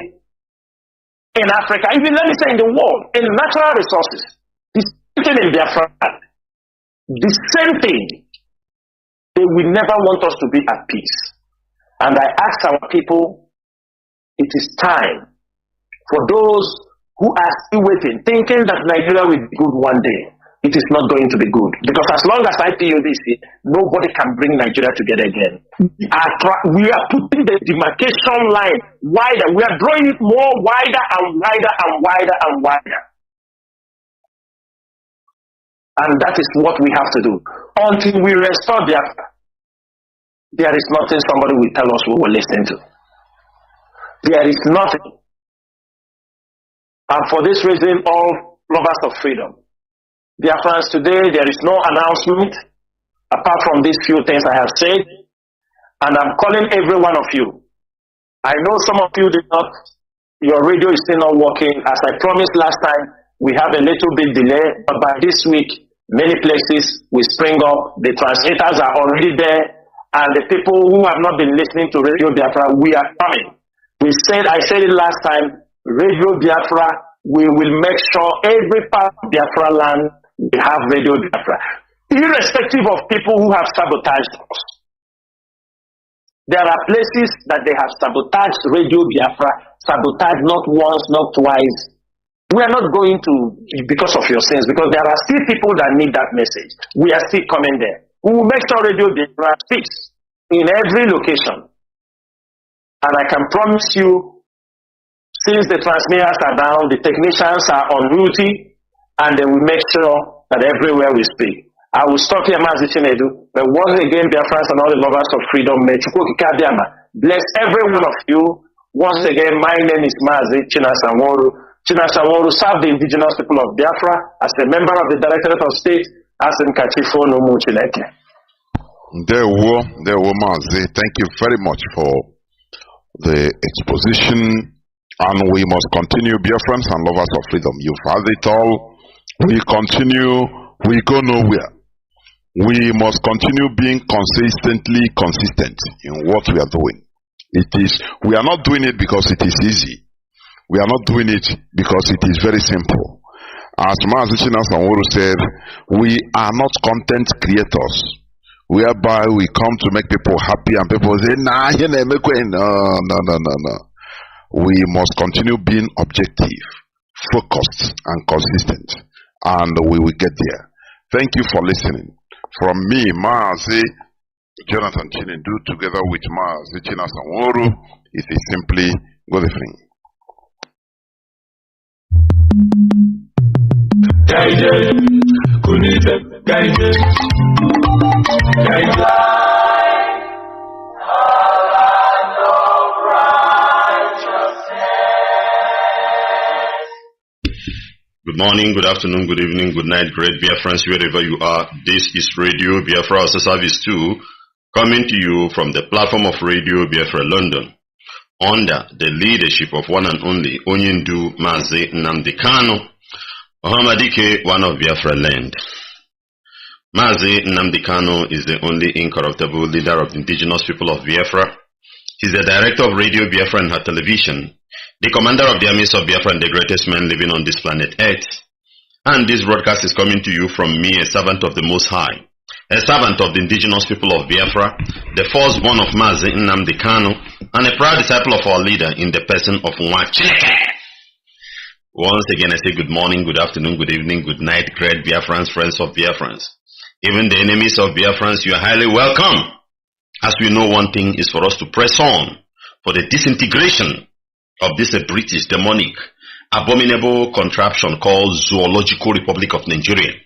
in Africa, even let me say in the world, in natural resources. The same thing in Biafra. The same thing. They will never want us to be at peace. And I ask our people, it is time for those who are still waiting, thinking that Nigeria will be good one day. It is not going to be good. Because as long as IPOB is here, nobody can bring Nigeria together again. We are putting the demarcation line wider. We are drawing it more wider and wider and wider and wider. And that is what we have to do. Until we restore Biafra, there is nothing somebody will tell us we will listen to. There is nothing. And for this reason, all lovers of freedom, Biafrans, today there is no announcement apart from these few things I have said, and I'm calling every one of you. I know some of you did not, your radio is still not working. As I promised last time, we have a little bit delay, but by this week, many places will spring up. The transmitters are already there, and the people who have not been listening to Radio Biafra, we are coming. I said it last time, Radio Biafra, we will make sure every part of Biafra land we have Radio Biafra, irrespective of people who have sabotaged us. There are places that they have sabotaged Radio Biafra, sabotaged not once, not twice. We are not going to, because of your sins, because there are still people that need that message. We are still coming there. We will make sure Radio Biafra speaks in every location. And I can promise you, since the transmitters are down, the technicians are on duty, and they will make sure that everywhere we speak. I will stop here, Mazi Chinedu, but once again, Biafrans and all the lovers of freedom, bless every one of you. Once again, my name is Mazi Chinedu. Chinedu served the indigenous people of Biafra as a member of the Directorate of State, as in Kachifo Nomu Chineke. There were Mazi. Thank you very much for the exposition, and we must continue, Biafrans and lovers of freedom. You've had it all. We continue, we go nowhere. We must continue being consistently consistent in what we are doing. We are not doing it because it is easy. We are not doing it because it is very simple. As Mazi Chinedu said, we are not content creators, whereby we come to make people happy and people say, nah, no. We must continue being objective, focused, and consistent. And we will get there. Thank you for listening. From me, Mazi Jonathan Chinedu, together with Mazi Chinedu, it is simply good evening. Good morning, good afternoon, good evening, good night, great Biafrans, wherever you are. This is Radio Biafra HAUSA-SERVICE 2, coming to you from the platform of Radio Biafra London, under the leadership of one and only Onyendu Mazi Nnamdi Kanu, Ohamadike, one of Biafra land. Mazi Nnamdi Kanu is the only incorruptible leader of the indigenous people of Biafra. He's the director of Radio Biafra and her television, the commander of the armies of Biafra and the greatest man living on this planet Earth. And this broadcast is coming to you from me, a servant of the Most High, a servant of the indigenous people of Biafra, the firstborn of Mazi Nnamdi Kanu, and a proud disciple of our leader in the person of Chineke. Once again, I say good morning, good afternoon, good evening, good night, great Biafrans, friends of Biafrans. Even the enemies of Biafrans, you are highly welcome. As we know, one thing is for us to press on for the disintegration of this British demonic abominable contraption called Zoological Republic of Nigeria,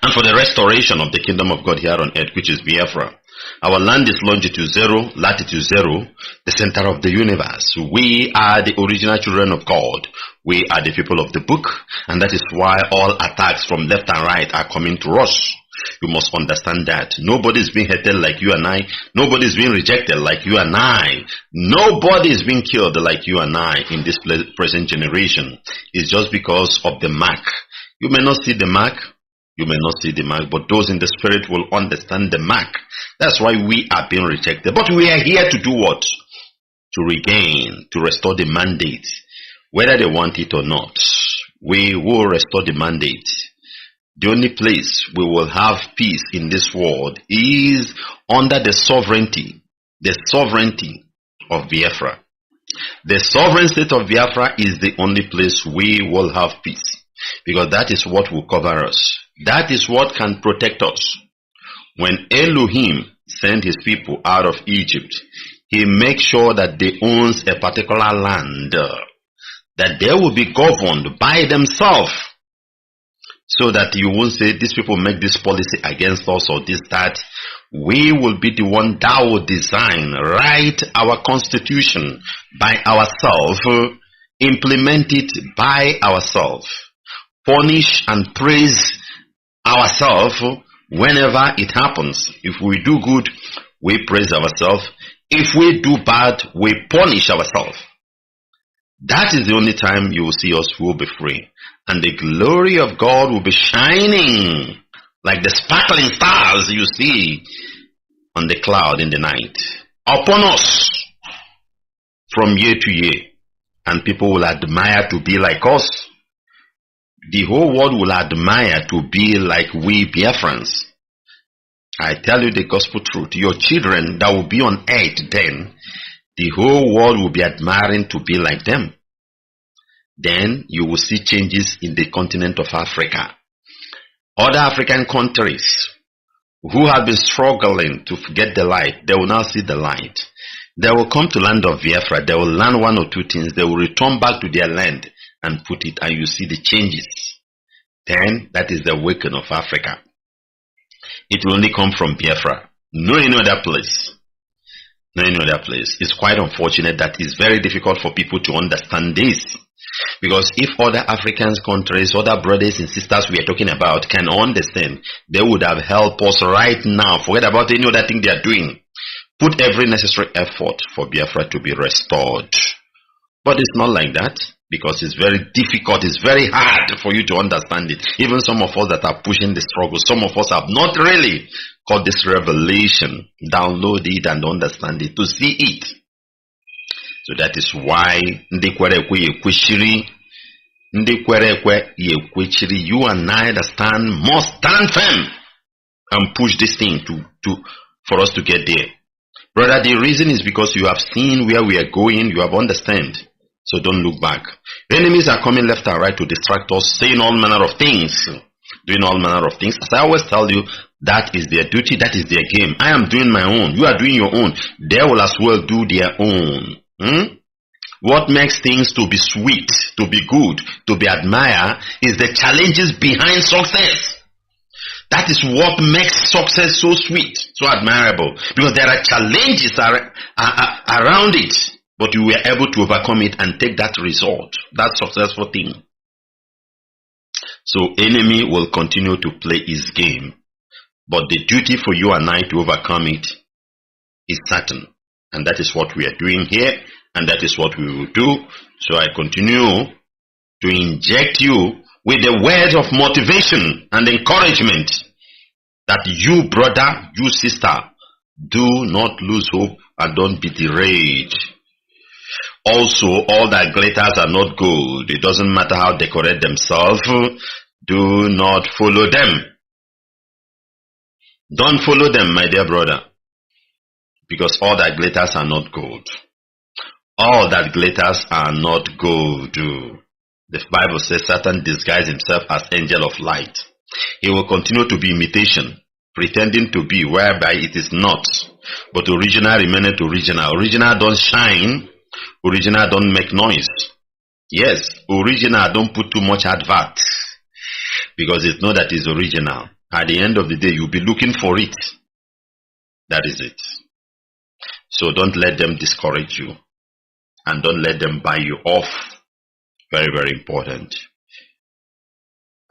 and for the restoration of the kingdom of God here on earth, which is Biafra. Our land is longitude 0, latitude 0, the center of the universe. We are the original children of God. We are the people of the book, and that is why all attacks from left and right are coming to us. You must understand that. Nobody is being hated like you and I. Nobody is being rejected like you and I. Nobody is being killed like you and I in this present generation. It's just because of the mark. You may not see the mark. You may not see the mark, but those in the spirit will understand the mark. That's why we are being rejected. But we are here to do what? To regain, to restore the mandate. Whether they want it or not, we will restore the mandate. The only place we will have peace in this world is under the sovereignty of Biafra. The sovereign state of Biafra is the only place we will have peace, because that is what will cover us. That is what can protect us. When Elohim sent his people out of Egypt, he makes sure that they own a particular land, that they will be governed by themselves, so that you won't say these people make this policy against us or this, that. We will be the one that will design, write our constitution by ourselves, implement it by ourselves, punish and praise ourselves whenever it happens. If we do good, we praise ourselves. If we do bad, we punish ourselves. That is the only time you will see us will be free. And the glory of God will be shining like the sparkling stars you see on the cloud in the night upon us from year to year. And people will admire to be like us. The whole world will admire to be like we Biafrans. I tell you the gospel truth. Your children that will be on earth then, the whole world will be admiring to be like them. Then you will see changes in the continent of Africa. Other African countries who have been struggling to get the light, they will now see the light. They will come to land of Biafra. They will learn one or two things. They will return back to their land and put it, and you see the changes. Then that is the awakening of Africa. It will only come from Biafra. No any other place. No any other place. It's quite unfortunate that it's very difficult for people to understand this. Because if other African countries, other brothers and sisters we are talking about can understand, they would have helped us right now. Forget about any other thing they are doing. Put every necessary effort for Biafra to be restored. But it's not like that, because it's very difficult, it's very hard for you to understand it. Even some of us that are pushing the struggle, some of us have not really got this revelation, download it and understand it, to see it. So that is why you and I that stand must stand firm and push this thing for us to get there. Brother, the reason is because you have seen where we are going, you have understand. So don't look back. Enemies are coming left and right to distract us, saying all manner of things, doing all manner of things. As I always tell you, that is their duty, that is their game. I am doing my own, you are doing your own. They will as well do their own. What makes things to be sweet, to be good, to be admired is the challenges behind success. That is what makes success so sweet, so admirable. Because there are challenges around it, but you were able to overcome it and take that result, that successful thing. So enemy will continue to play his game, but the duty for you and I to overcome it is certain. And that is what we are doing here, and that is what we will do. So I continue to inject you with the words of motivation and encouragement that you, brother, you, sister, do not lose hope and don't be derailed. Also, all that glitters are not gold. It doesn't matter how they decorate themselves. Do not follow them. Don't follow them, my dear brother. Because all that glitters are not gold. All that glitters are not gold. The Bible says Satan disguised himself as angel of light. He will continue to be imitation, pretending to be whereby it is not. But original remaineth original. Original don't shine. Original don't make noise. Yes, original don't put too much advert. Because it's not that it's original. At the end of the day, you'll be looking for it. That is it. So don't let them discourage you. And don't let them buy you off. Very, very important.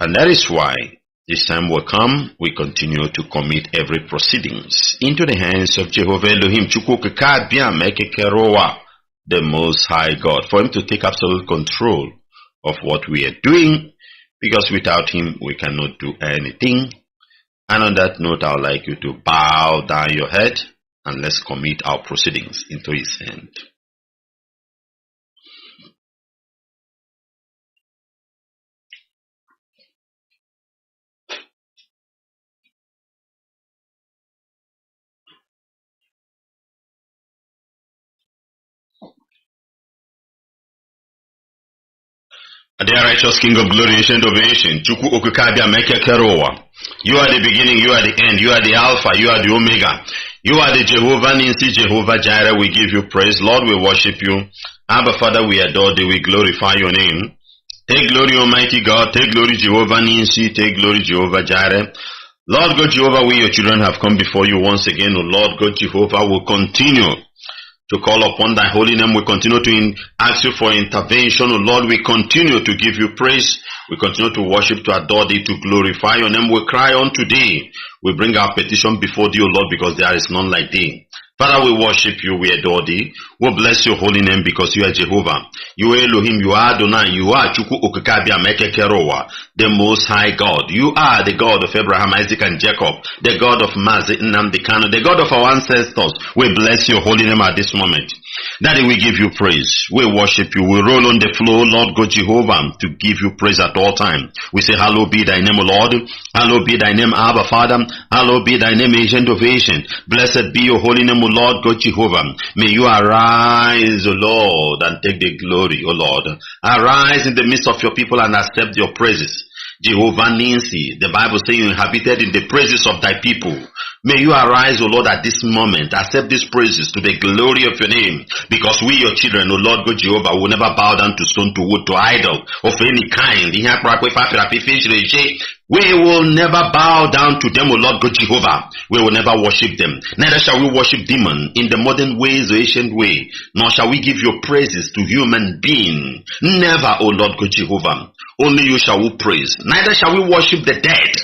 And that is why this time will come, we continue to commit every proceedings into the hands of Jehovah Elohim, the Most High God, for Him to take absolute control of what we are doing, because without Him we cannot do anything. And on that note, I would like you to bow down your head and let's commit our proceedings into His hand. The righteous King of glory, ancient of ancient, you are the beginning, you are the end, you are the Alpha, you are the Omega, you are the Jehovah Nissi, Jehovah Jireh. We give you praise, Lord. We worship you, Abba Father. We adore thee, we glorify your name. Take glory, Almighty God. Take glory, Jehovah Nissi. Take glory, Jehovah Jireh. Lord God Jehovah, we your children have come before you once again. O Lord God Jehovah, will continue to call upon thy holy name. We continue to ask you for intervention. Oh Lord, we continue to give you praise. We continue to worship, to adore thee, to glorify your name. We cry unto thee. We bring our petition before thee, O Lord, because there is none like thee. Father, we worship you, we adore thee. We bless your holy name because you are Jehovah. You are Elohim, you are Adonai, you are Chukwu Okikabia Mekekerowa, the Most High God. You are the God of Abraham, Isaac, and Jacob, the God of Mazi, Nnamdi, Kanu, the God of our ancestors. We bless your holy name at this moment. Daddy, we give you praise. We worship you. We roll on the floor, Lord God Jehovah, to give you praise at all times. We say, hallowed be thy name, O Lord. Hallowed be thy name, Abba Father. Hallowed be thy name, Ancient of Ancient. Blessed be your holy name, O Lord God Jehovah. May you arise, O Lord, and take the glory, O Lord. Arise in the midst of your people and accept your praises. Jehovah Nissi, the Bible says you inhabited in the praises of thy people. May you arise, O Lord, at this moment. Accept these praises to the glory of your name. Because we, your children, O Lord God Jehovah, will never bow down to stone, to wood, to idol of any kind. We will never bow down to them, O Lord God Jehovah. We will never worship them. Neither shall we worship demons in the modern ways or ancient way. Nor shall we give your praises to human beings. Never, O Lord God Jehovah. Only you shall we praise. Neither shall we worship the dead,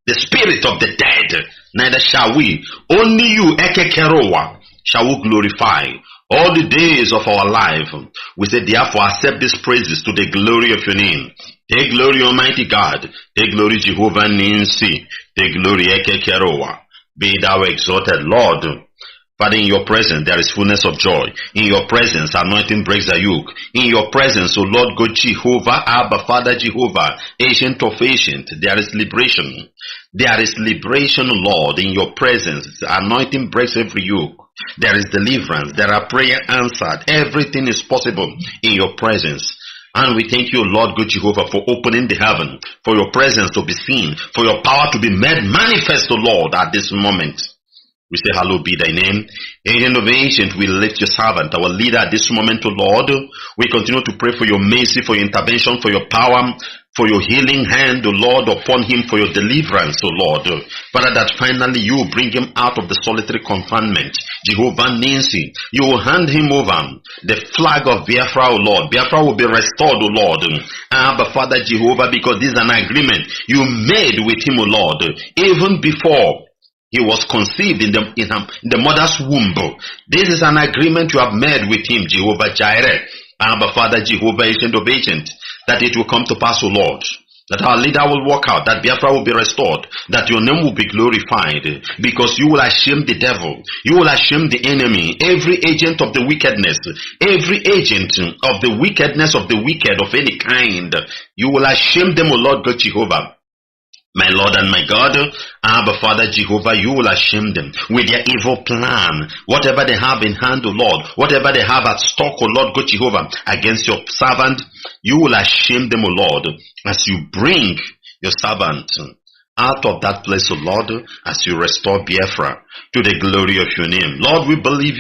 the spirit of the dead. Neither shall we. Only you, Ekekerowa, shall we glorify all the days of our life. We say, therefore, accept these praises to the glory of your name. Take glory, Almighty God. Take glory, Jehovah Nissi. Take glory, Ekekerowa. Be thou exalted, Lord. Father, in your presence there is fullness of joy. In your presence, anointing breaks the yoke. In your presence, O Lord God Jehovah, Abba, Father Jehovah, Ancient of Ancient, there is liberation. There is liberation, Lord, in your presence. Anointing breaks every yoke. There is deliverance. There are prayer answered. Everything is possible in your presence. And we thank you, Lord God Jehovah, for opening the heaven, for your presence to be seen, for your power to be made manifest, O Lord, at this moment. We say, hallowed be thy name. Agent of ancient, we lift your servant, our leader at this moment, O Lord. We continue to pray for your mercy, for your intervention, for your power, for your healing hand, O Lord, upon him, for your deliverance, O Lord. Father, that finally you bring him out of the solitary confinement. Jehovah Nissi, you will hand him over the flag of Biafra, O Lord. Biafra will be restored, O Lord. Abba, Father Jehovah, because this is an agreement you made with him, O Lord, even before he was conceived in the mother's womb. This is an agreement you have made with him, Jehovah Jireh, Abba Father Jehovah, Ancient of Ancient, that it will come to pass, O Lord, that our leader will walk out, that Biafra will be restored, that your name will be glorified, because you will ashame the devil, you will ashame the enemy, every agent of the wickedness, every agent of the wickedness of the wicked of any kind, you will ashame them, O Lord God Jehovah. My Lord and my God, Abba Father Jehovah, you will ashame them with their evil plan. Whatever they have in hand, O Lord, whatever they have at stock, O Lord God Jehovah, against your servant, you will ashame them, O Lord, as you bring your servant out of that place, O Lord, as you restore Biafra to the glory of your name. Lord, we believe you.